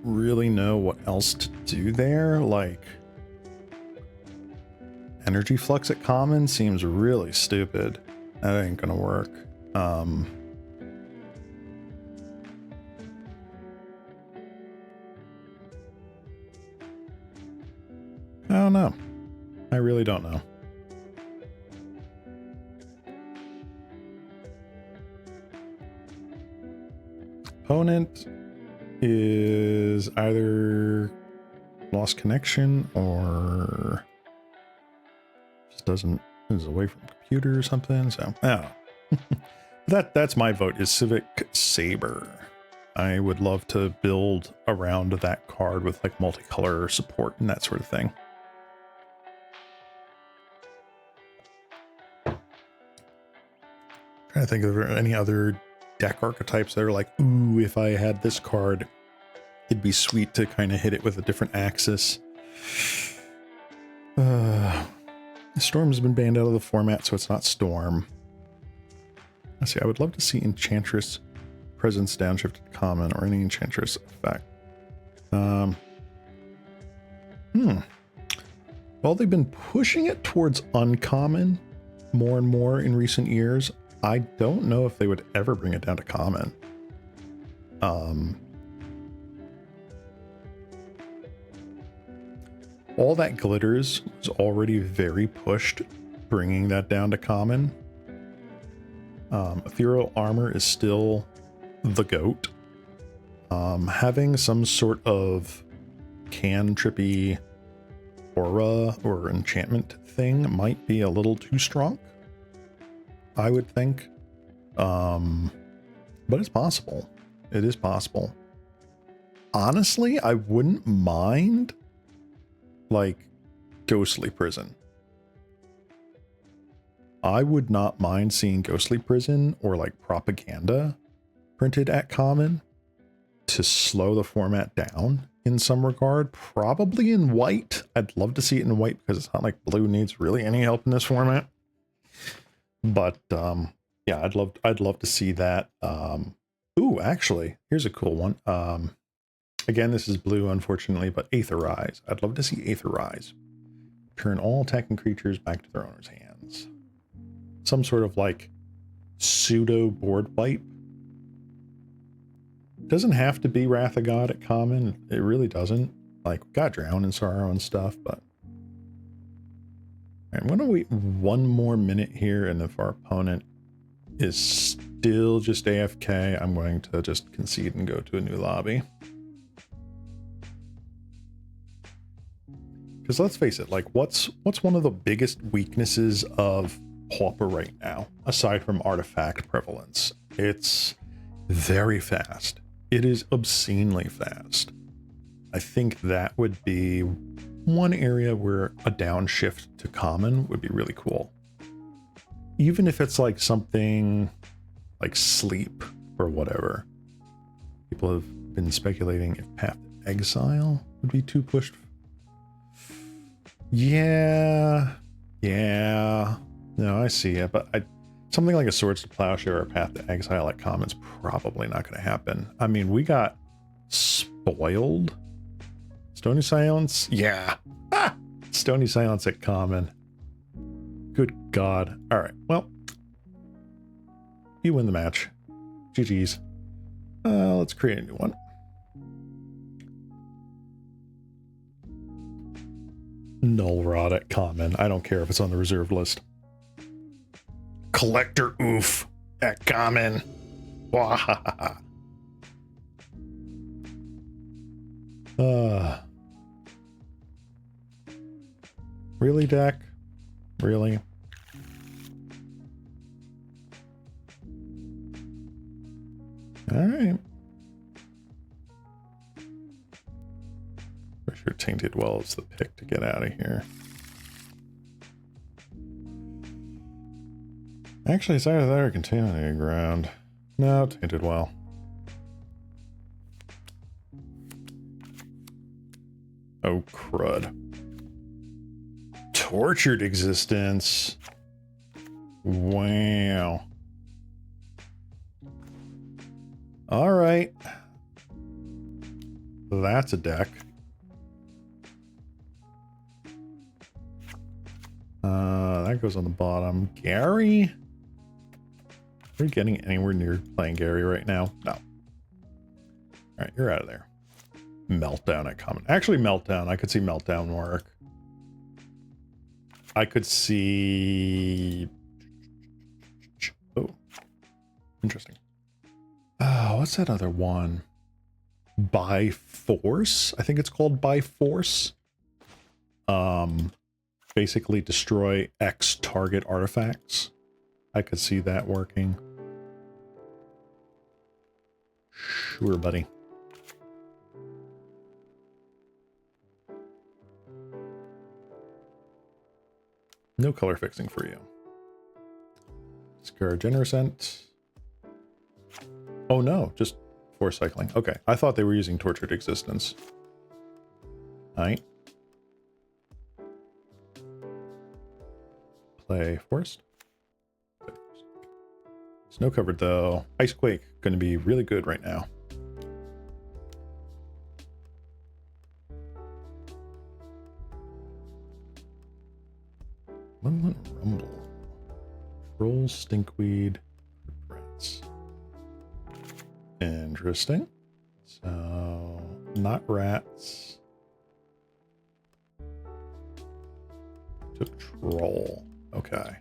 really know what else to do there. Like, Energy Flux at common seems really stupid. That ain't gonna work. I don't know. I really don't know. Opponent is either lost connection or just is away from computer or something. So I don't know. That's my vote, is Civic Saber. I would love to build around that card with like multicolor support and that sort of thing. Trying to think of any other deck archetypes that are like, ooh, if I had this card, it'd be sweet to kind of hit it with a different axis. Storm's been banned out of the format, so it's not Storm. Let's see, I would love to see Enchantress Presence downshifted common or any Enchantress effect. Well, they've been pushing it towards uncommon more and more in recent years. I don't know if they would ever bring it down to common. All That Glitters was already very pushed, bringing that down to common. Ethereal Armor is still the GOAT. Having some sort of cantrippy aura or enchantment thing might be a little too strong, I would think. But it's possible. It is possible. Honestly, I wouldn't mind like Ghostly Prison. I would not mind seeing Ghostly Prison or like Propaganda printed at common to slow the format down in some regard. Probably in white. I'd love to see it in white because it's not like blue needs really any help in this format. But yeah, I'd love to see that. Ooh, actually, here's a cool one. Again, this is blue, unfortunately, but Aetherize. I'd love to see Aetherize. Turn all attacking creatures back to their owner's hands. Some sort of like pseudo board wipe. Doesn't have to be Wrath of God at common. It really doesn't. Like, we got Drown in Sorrow and stuff, but. Alright, why don't we wait one more minute here, and if our opponent is still just AFK, I'm going to just concede and go to a new lobby. Because let's face it, like what's one of the biggest weaknesses of Pauper right now, aside from artifact prevalence? It's very fast. It is obscenely fast. I think that would be one area where a downshift to common would be really cool. Even if it's like something like sleep or whatever. People have been speculating if Path to Exile would be too pushed. Yeah. No, I see it, but something like a Swords to Plowshare or a Path to Exile at common's probably not going to happen. I mean, we got spoiled. Stony Silence? Yeah. Ah! Stony Silence at common. Good God. All right. Well, you win the match. GG's. Let's create a new one. Null Rod at common. I don't care if it's on the reserve list. Collector Oof at common. Wahahaha. Really, deck? Really? All right. For sure, Tainted Well is the pick to get out of here. Actually, it's either that or Contaminated Ground. No, Tainted Well. Oh, crud. Tortured Existence. Wow. All right. That's a deck. That goes on the bottom. Gary? Are you getting anywhere near playing Gary right now? No. All right, you're out of there. Meltdown at common. Actually, Meltdown. I could see Meltdown work. I could see... Oh. Interesting. Oh, what's that other one? By Force? I think it's called By Force. Basically destroy X target artifacts. I could see that working. Sure, buddy. No color fixing for you. Discard Generosent. Oh no, just force cycling. Okay, I thought they were using Tortured Existence. Alright. Play Forest. Snow covered though. Icequake, going to be really good right now. Lemon Rumble. Roll Stinkweed. Rats. Interesting. So, not rats. Took Troll. Okay.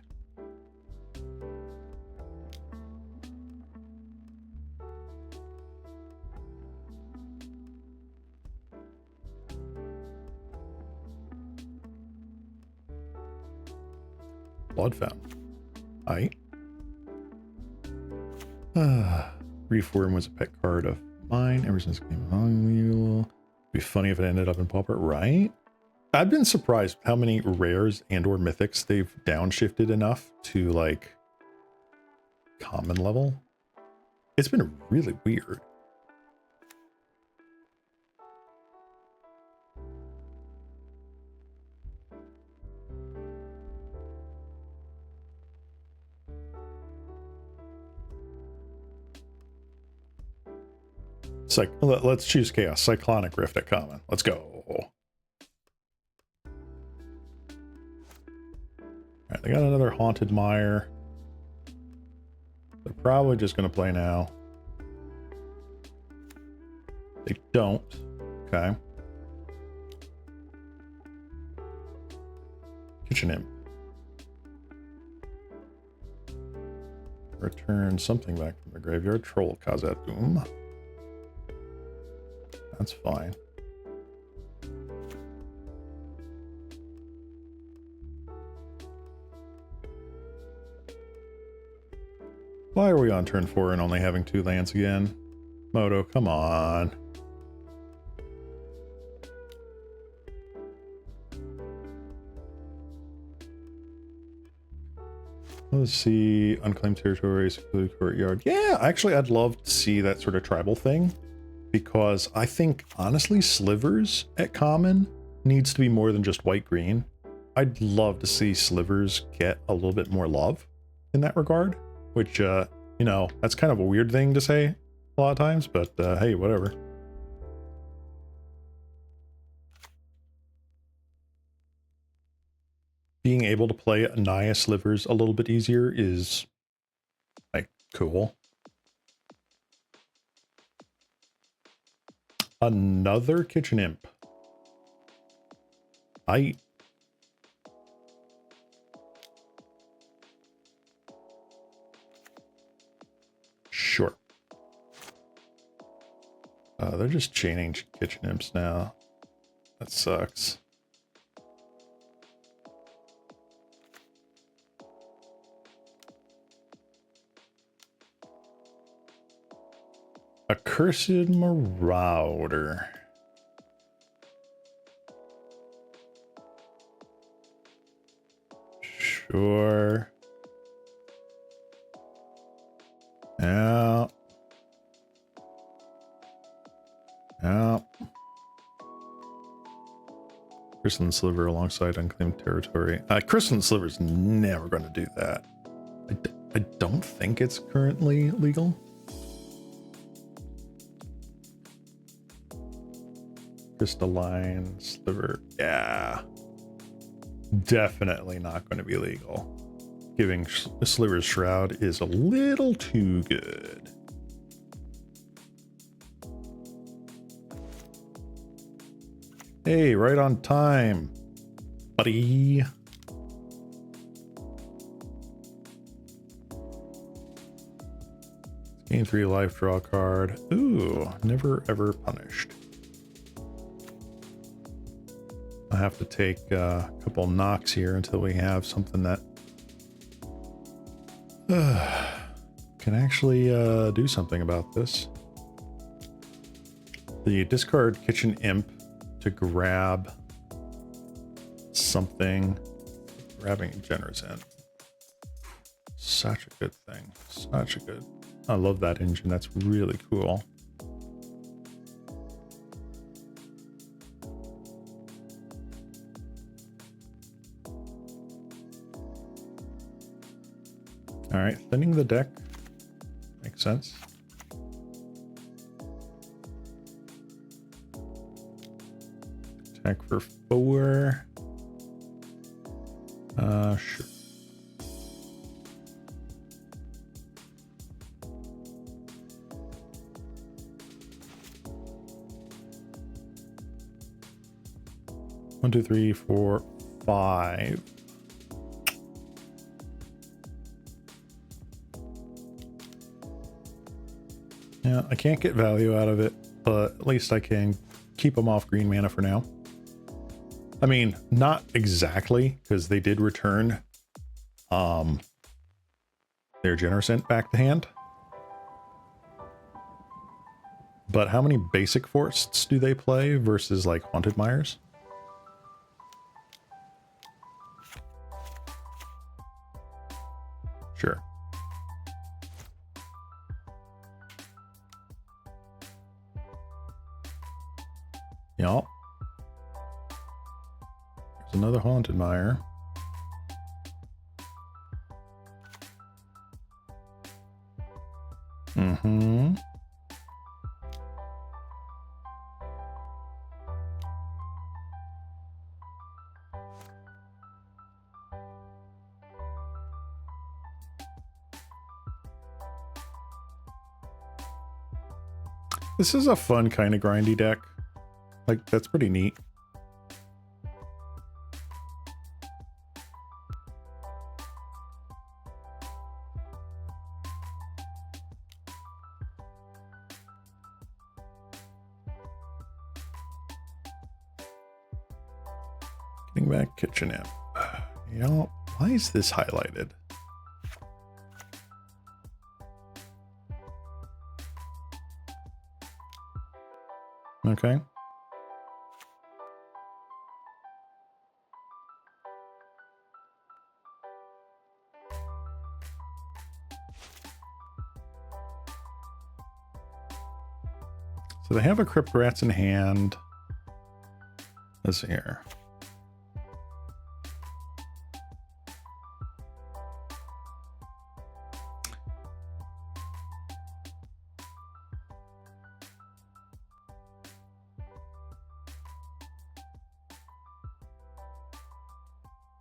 Blood Fountain. Aight. Reform was a pet card of mine ever since it came along. It'd be funny if it ended up in Pauper, right? I've been surprised how many rares and or mythics they've downshifted enough to like common level. It's been really weird. Let's choose Chaos. Cyclonic Rift at common. Let's go. Alright, they got another Haunted Mire. They're probably just going to play now. They don't. Okay. Kitchen Imp. Return something back from the graveyard. Troll Khazad-dûm. That's fine. Why are we on turn 4 and only having 2 lands again? Moto, come on. Let's see. Unclaimed territory, secluded courtyard. Yeah, actually, I'd love to see that sort of tribal thing. Because I think, honestly, Slivers at common needs to be more than just white-green. I'd love to see Slivers get a little bit more love in that regard. Which, you know, that's kind of a weird thing to say a lot of times, but hey, whatever. Being able to play Naya Slivers a little bit easier is, like, cool. Another Kitchen Imp. Sure. They're just chaining Kitchen Imps now. That sucks. Accursed Marauder. Sure. Yeah. Yeah. Crystalline Sliver alongside Unclaimed Territory. Crystalline Sliver's never going to do that. I don't think it's currently legal. Crystalline Sliver. Yeah. Definitely not going to be legal. Giving Sliver's Shroud is a little too good. Hey, right on time, buddy. Gain 3 life, draw a card. Ooh, never ever punished. I have to take a couple knocks here until we have something that can actually do something about this. The discard Kitchen Imp to grab something. Grabbing Generous End. Such a good thing. Such a good. I love that engine. That's really cool. All right, thinning the deck makes sense. Attack for 4. Sure. One, two, three, 4, 5. Yeah, I can't get value out of it, but at least I can keep them off green mana for now. I mean, not exactly, because they did return their Generous End back to hand. But how many basic forests do they play versus like Haunted Mires? Sure. Yup. There's another Haunted Mire. Mm-hmm. This is a fun kind of grindy deck. Like, that's pretty neat. Getting back kitchen in. You know, why is this highlighted? Okay. So they have a Crypt Rats in hand. Let's see here.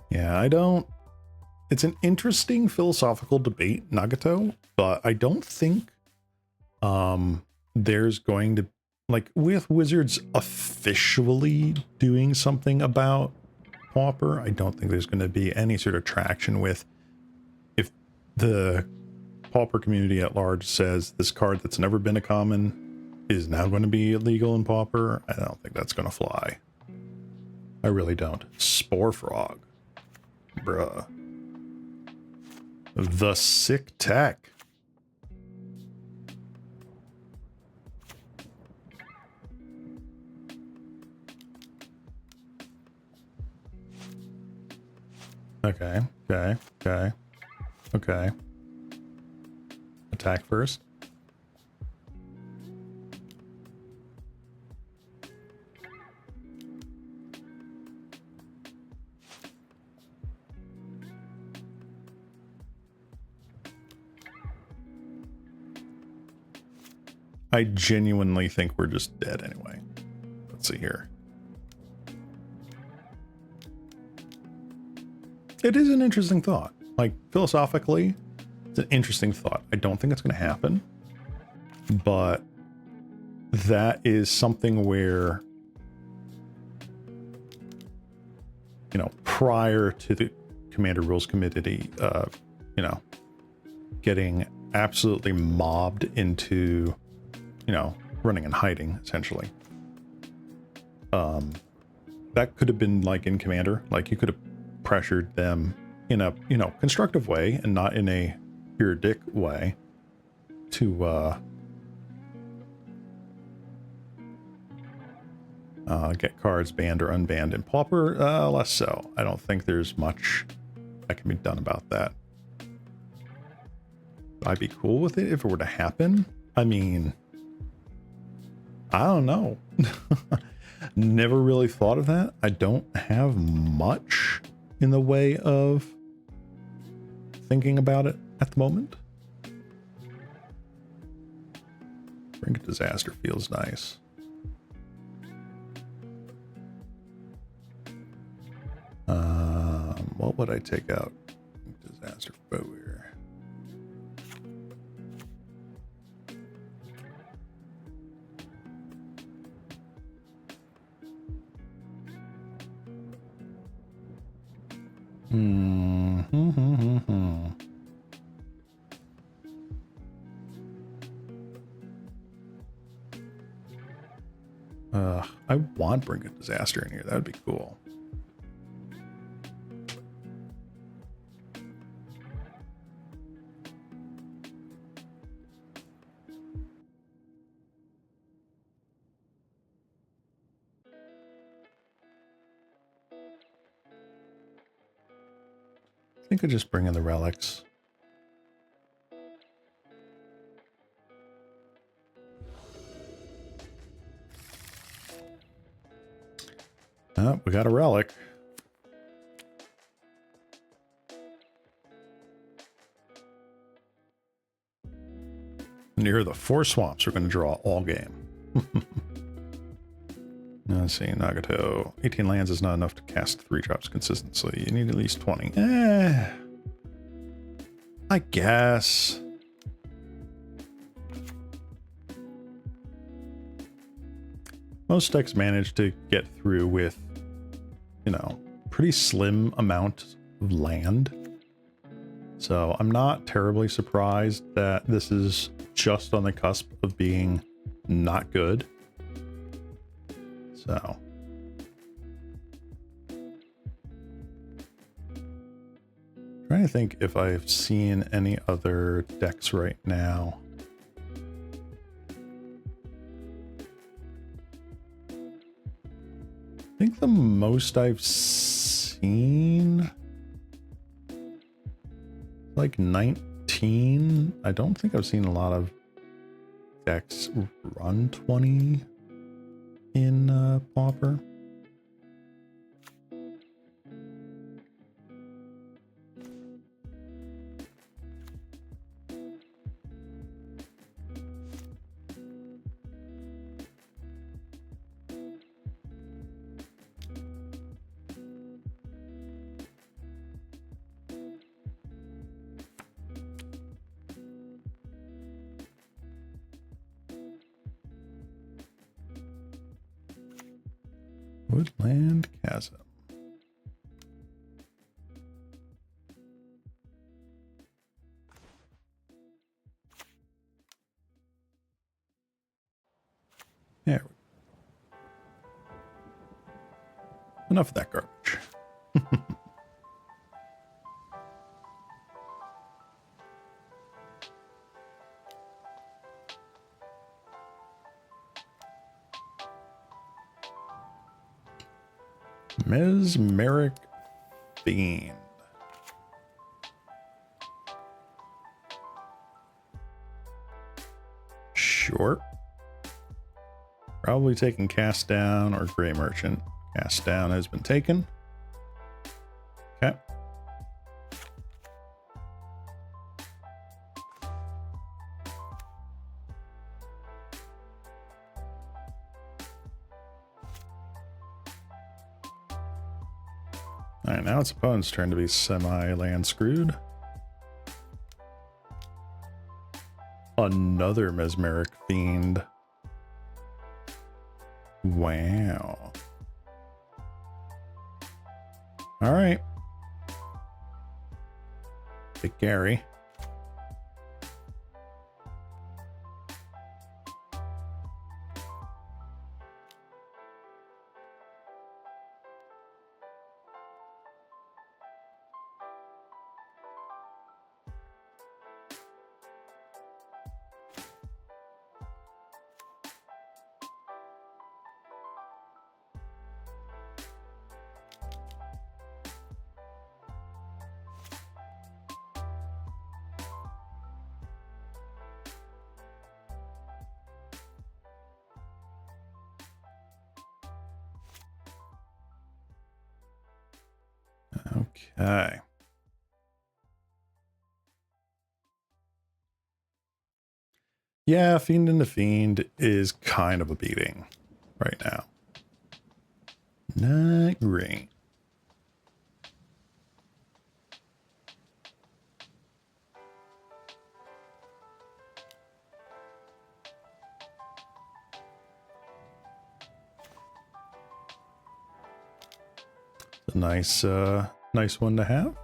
Yeah, I don't... It's an interesting philosophical debate, Nagato, but I don't think there's going to... Like, with Wizards officially doing something about Pauper, I don't think there's going to be any sort of traction with... If the Pauper community at large says this card that's never been a common is now going to be illegal in Pauper, I don't think that's going to fly. I really don't. Spore Frog. Bruh. The sick tech. Okay, okay, okay, okay. Attack first. I genuinely think we're just dead anyway. Let's see here. It is an interesting thought. Like, philosophically, it's an interesting thought. I don't think it's going to happen, but that is something where, you know, prior to the Commander Rules Committee, you know, getting absolutely mobbed into, you know, running and hiding, essentially. That could have been like in Commander, like you could have pressured them in a, you know, constructive way and not in a pure dick way to get cards banned or unbanned. In Pauper, less so. I don't think there's much that can be done about that. I'd be cool with it if it were to happen. I mean, I don't know. Never really thought of that. I don't have much in the way of thinking about it at the moment. Brink of Disaster feels nice. What would I take out? Disaster bow here. I want Brink of Disaster in here. That would be cool. I think I just bring in the relics. Oh, we got a relic. Near the 4 swamps, we're going to draw all game. Let's see, Nagato. 18 lands is not enough to cast 3 drops consistently. You need at least 20. I guess. Most decks manage to get through with, you know, pretty slim amount of land. So I'm not terribly surprised that this is just on the cusp of being not good. So trying to think if I've seen any other decks right now. I think the most I've seen, like 19. I don't think I've seen a lot of decks run 20 in Pauper. Woodland Chasm. There we go. Enough of that garbage. Mesmeric Fiend. Sure. Probably taking Cast Down or Gray Merchant. Cast Down has been taken. Okay. All right, now its opponent's turn to be semi-land screwed. Another Mesmeric Fiend. Wow. All right. Big Gary. Okay. Yeah, Fiend and the Fiend is kind of a beating right now. Not great. A nice, nice one to have.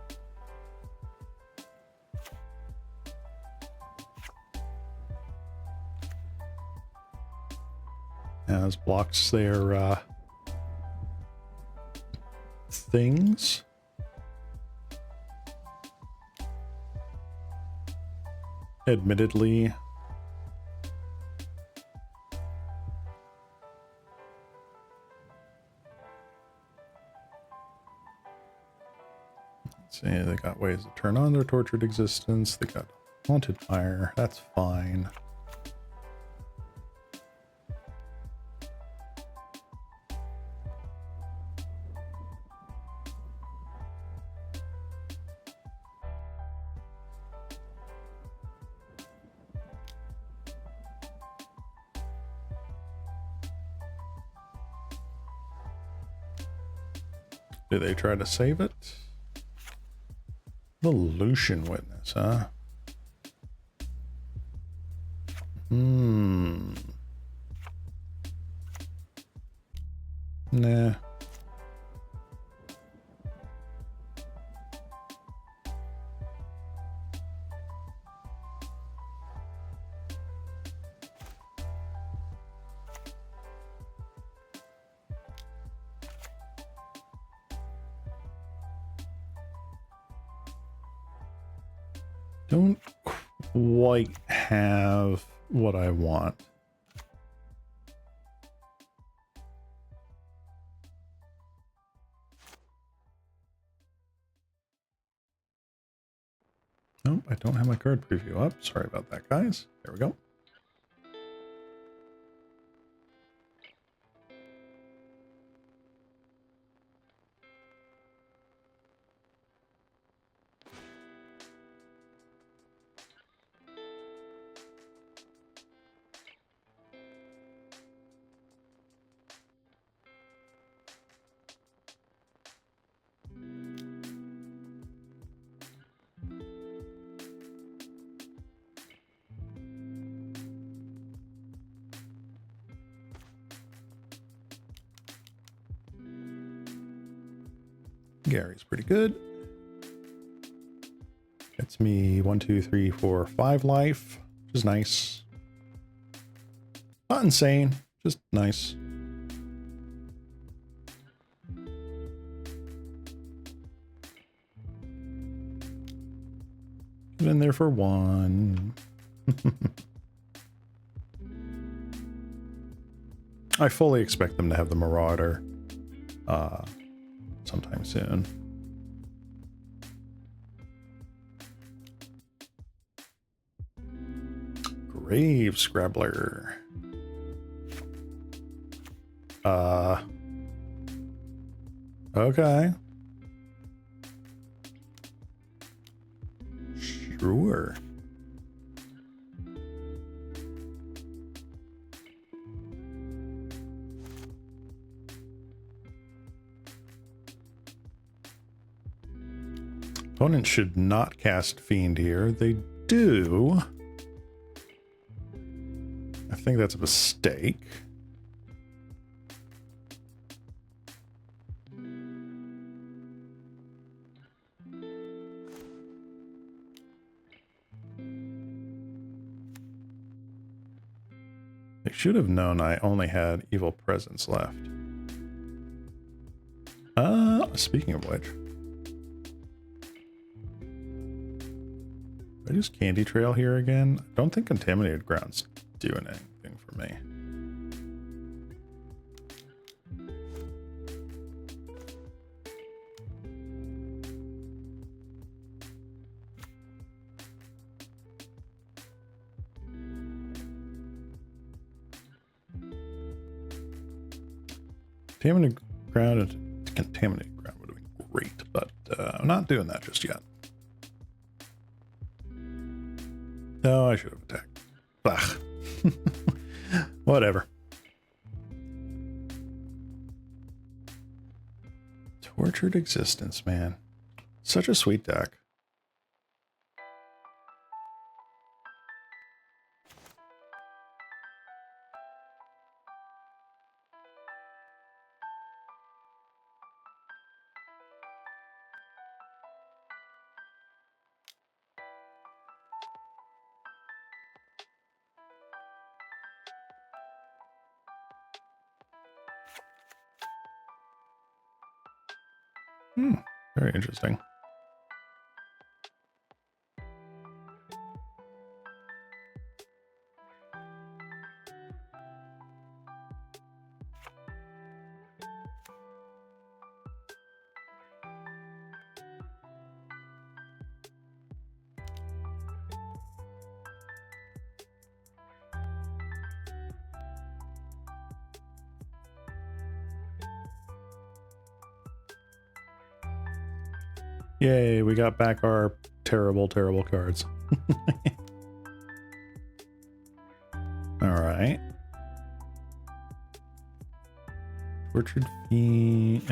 As blocks their things. Admittedly, let's see, they got ways to turn on their tortured existence. They got haunted fire. That's fine. Do they try to save it? The Lucian Witness, huh? Nah. Don't quite have what I want. Nope, I don't have my card preview up. Sorry about that, guys. There we go. Gary's pretty good. Gets me 1, 2, 3, 4, 5 life, which is nice. Not insane, just nice. Get in there for 1. I fully expect them to have the Marauder sometime soon. Grave Scrabbler. Okay. Sure. Opponent should not cast Fiend here. They do. I think that's a mistake. They should have known I only had Evil Presence left. Speaking of which, I just Candy Trail here again. I don't think Contaminated Ground's doing anything for me. Contaminated ground would have been great, but I'm not doing that just yet. No, I should have attacked. Ugh. Whatever. Tortured Existence, man. Such a sweet deck. Very interesting. Yay, we got back our terrible, terrible cards. All right. Tortured Fiend.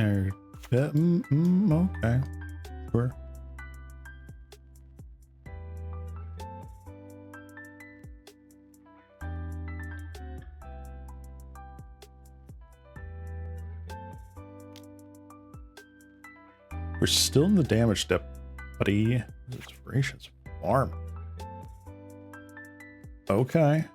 Okay. Sure. We're still in the damage step, buddy. It's Voracious Farm. Okay.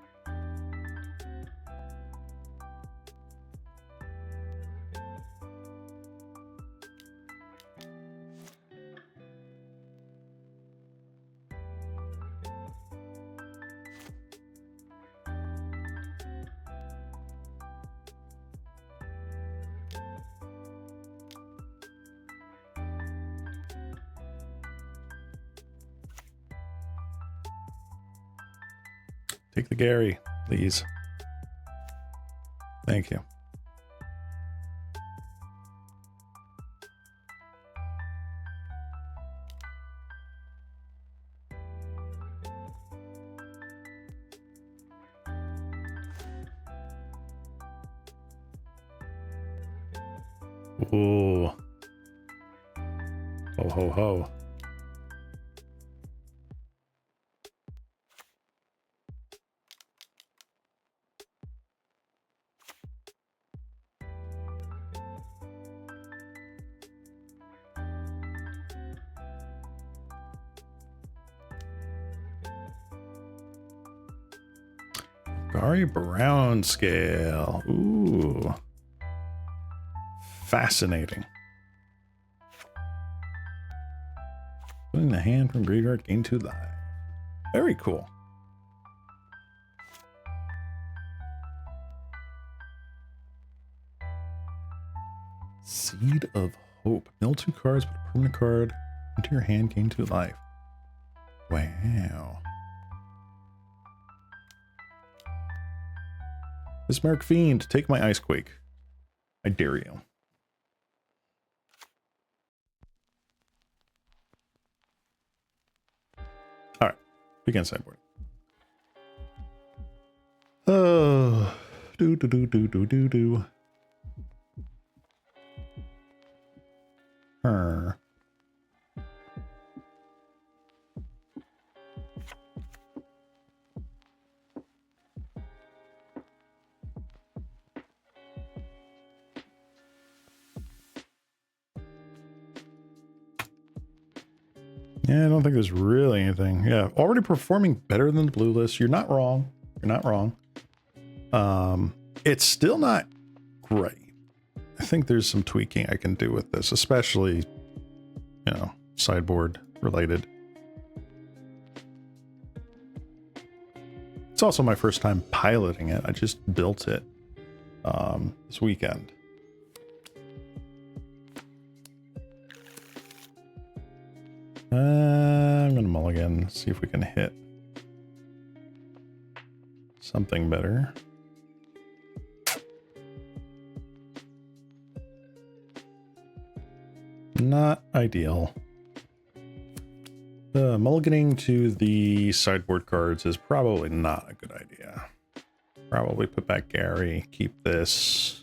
Take the Gary, please. Thank you. Ooh. Ho, ho, ho. Gary Brown scale. Ooh. Fascinating. Putting the hand from graveyard, gain 2 life. Very cool. Seed of Hope. Mill 2 cards, put a permanent card into your hand, gain 2 life. Wow. Bismarck Fiend, take my Ice Quake. I dare you. Alright, begin sideboard. Oh, do. Her. Yeah, I don't think there's really anything. Yeah, already performing better than the blue list. You're not wrong. You're not wrong. It's still not great. I think there's some tweaking I can do with this, especially, you know, sideboard related. It's also my first time piloting it. I just built it this weekend. I'm gonna mulligan, see if we can hit something better. Not ideal. Mulliganing to the sideboard cards is probably not a good idea. Probably put back Gary, keep this.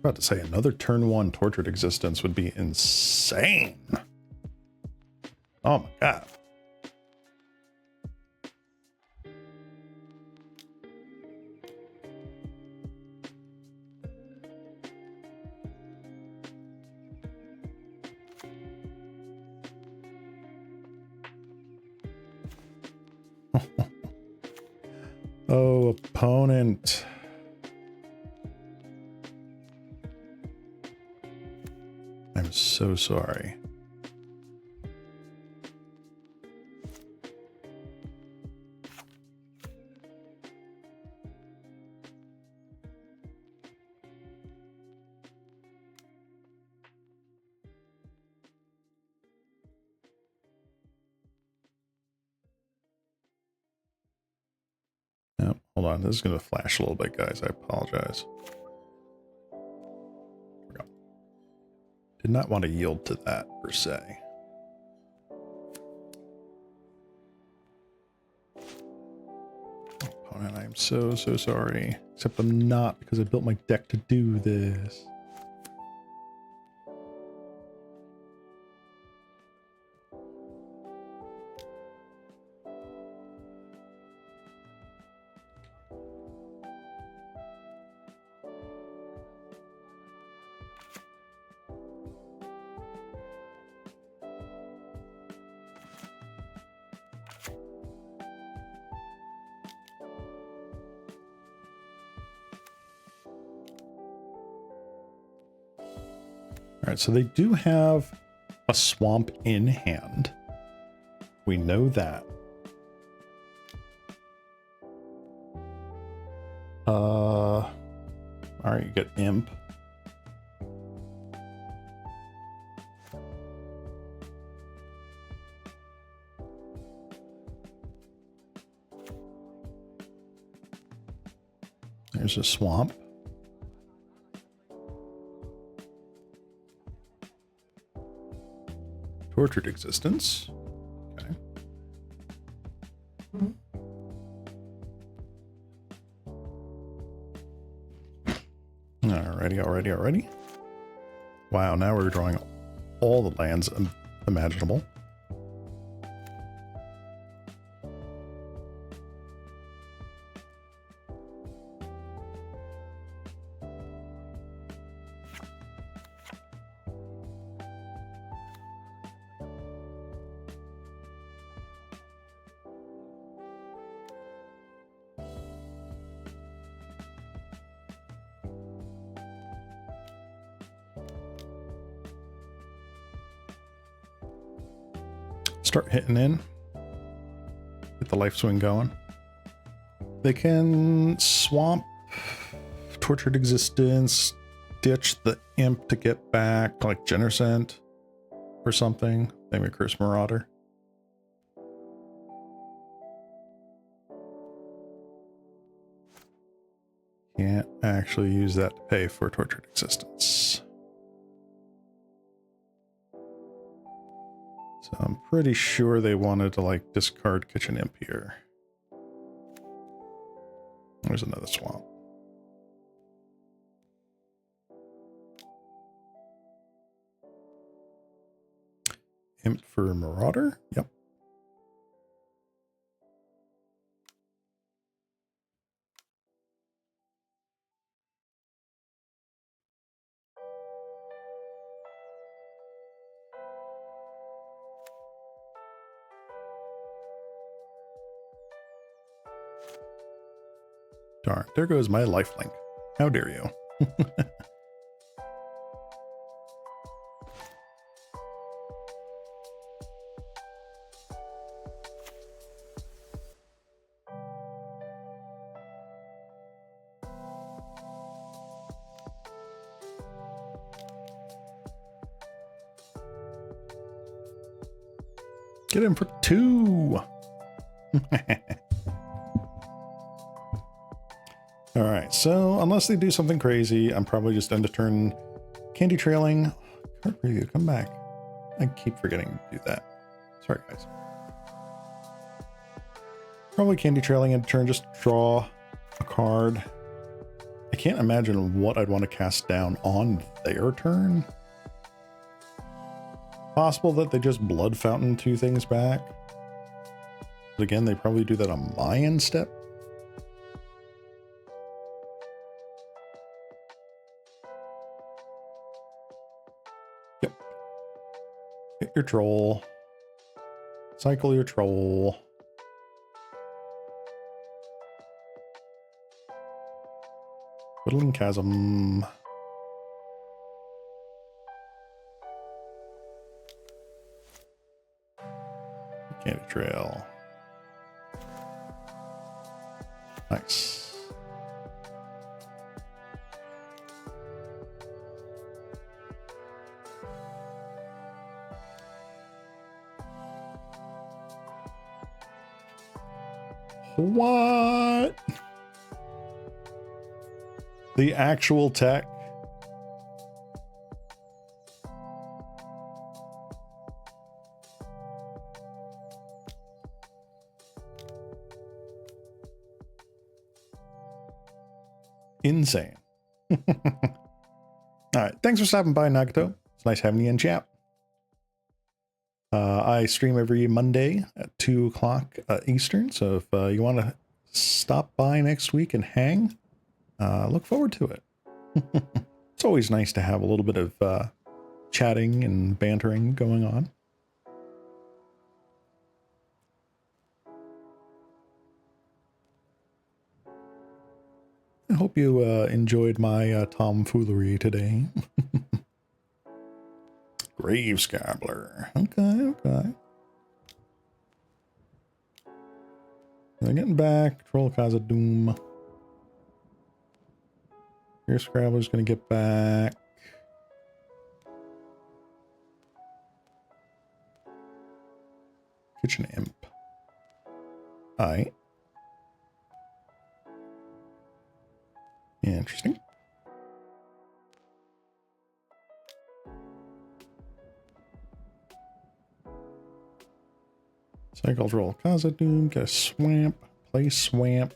About to say another turn 1 Tortured Existence would be insane. Oh my god. Oh, opponent. I'm so sorry. Oh, hold on. This is going to flash a little bit, guys. I apologize. Did not want to yield to that, per se. Opponent, I am so sorry. Except I'm not, because I built my deck to do this. All right, so they do have a swamp in hand. We know that. All right, you get Imp. There's a swamp. Tortured existence. Okay. Alrighty. Wow, now we're drawing all the lands imaginable. Start hitting in. Get the life swing going. They can swamp Tortured Existence, ditch the imp to get back, like Genercent or something. Maybe a Curse Marauder. Can't actually use that to pay for Tortured Existence. So I'm pretty sure they wanted to like discard Kitchen Imp here. There's another swamp. Imp for Marauder? Yep. Darn, there goes my lifelink. How dare you? Get him for 2. All right, so unless they do something crazy, I'm probably just end of turn candy trailing. Card preview, come back. I keep forgetting to do that. Sorry, guys. Probably candy trailing end of turn, just draw a card. I can't imagine what I'd want to cast down on their turn. Possible that they just Blood Fountain 2 things back. But again, they probably do that on my end step. Yep. Hit your troll. Cycle your troll. Whittling Chasm. Candy Trail. Nice. What? The actual tech? Insane. All right. Thanks for stopping by, Nagato. It's nice having you in chat. I stream every Monday at 2 o'clock Eastern. So if you want to stop by next week and hang, look forward to it. It's always nice to have a little bit of chatting and bantering going on. I hope you enjoyed my tomfoolery today. Grave Scabbler. Okay. They're getting back. Troll Kaza Doom. Here Scrabbler's gonna get back. Kitchen Imp. Alright. Interesting. Cycle roll Khazad-dûm, get a swamp, play swamp.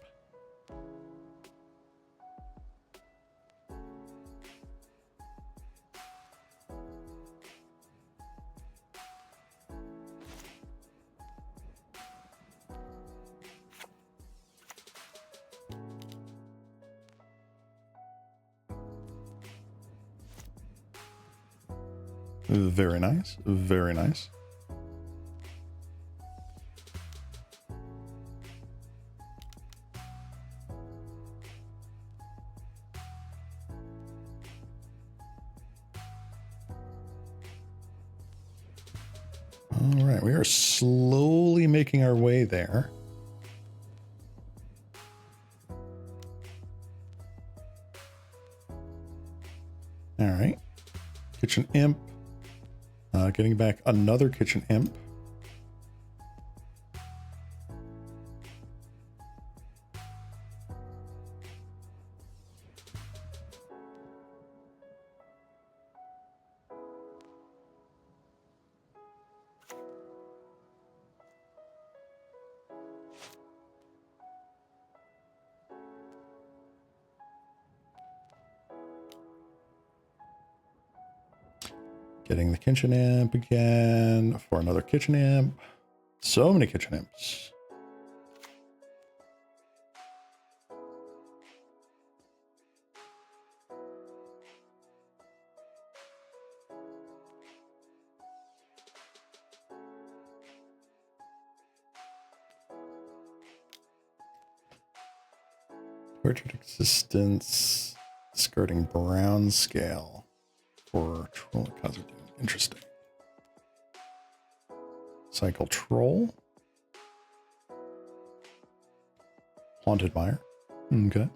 Very nice, very nice. All right, we are slowly making our way there. All right, kitchen imp. Getting back another kitchen imp. Getting the kitchen imp again for another kitchen imp. So many kitchen imps. Tortured existence, skirting brown scale for troll Khazad-dûm. Interesting. Cycle troll. Haunted mire. Okay.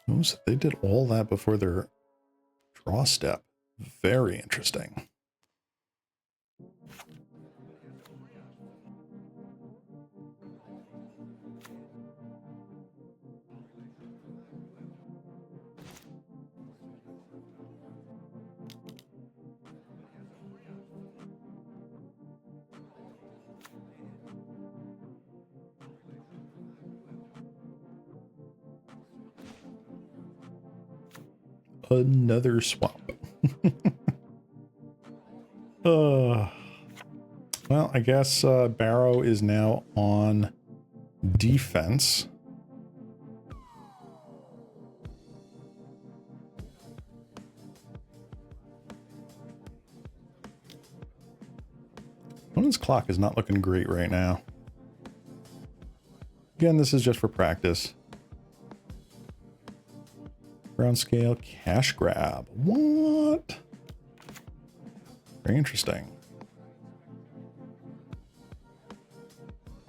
Oh, so they did all that before their draw step. Very interesting. Another swamp. Well, I guess Barrow is now on defense. Opponent's clock is not looking great right now. Again, this is just for practice. Brown scale cash grab. What? Very interesting.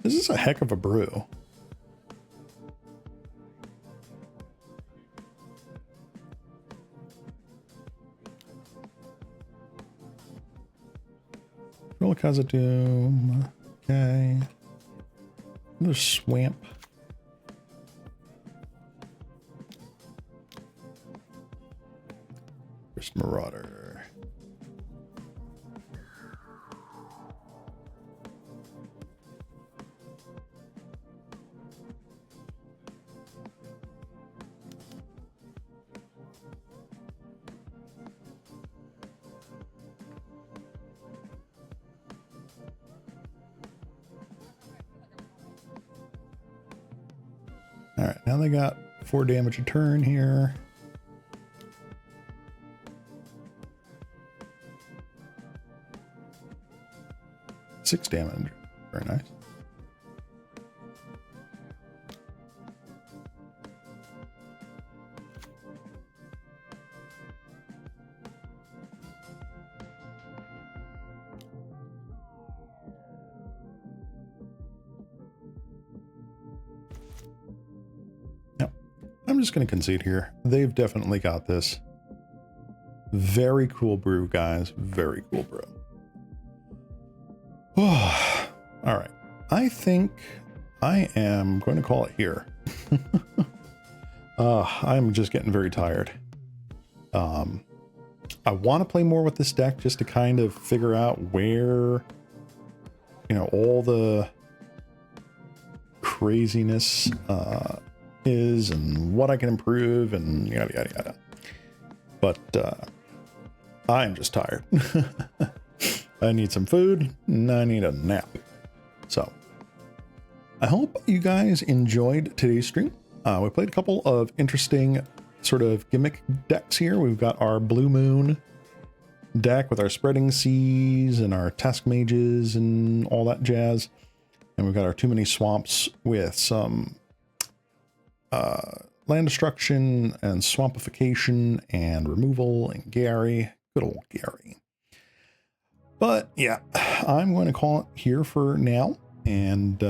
This is a heck of a brew. Roll Khazad-dûm. Okay. Another swamp. First marauder. All right, now they got 4 damage a turn here. Six damage. Very nice. Yep. I'm just going to concede here. They've definitely got this. Very cool brew, guys. Very cool brew. Oh, all right. I think I am going to call it here. I'm just getting very tired. I want to play more with this deck just to kind of figure out where, you know, all the craziness is and what I can improve and yada, yada, yada. But I'm just tired. I need some food and I need a nap. So I hope you guys enjoyed today's stream. We played a couple of interesting sort of gimmick decks here. We've got our Blue Moon deck with our Spreading Seas and our Task Mages and all that jazz. And we've got our Too Many Swamps with some land destruction and swampification and removal and Gary. Good old Gary. But yeah, I'm going to call it here for now. And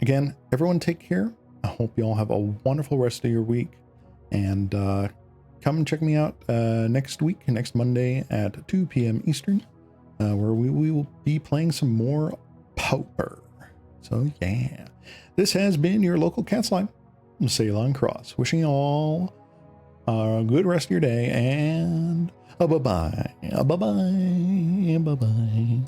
again, everyone take care. I hope you all have a wonderful rest of your week. And come and check me out next week, next Monday at 2 p.m. Eastern, where we will be playing some more Pauper. So yeah, this has been your local Cat's Line, Ceylon Cross. Wishing you all a good rest of your day and bye-bye. Bye-bye. Bye-bye.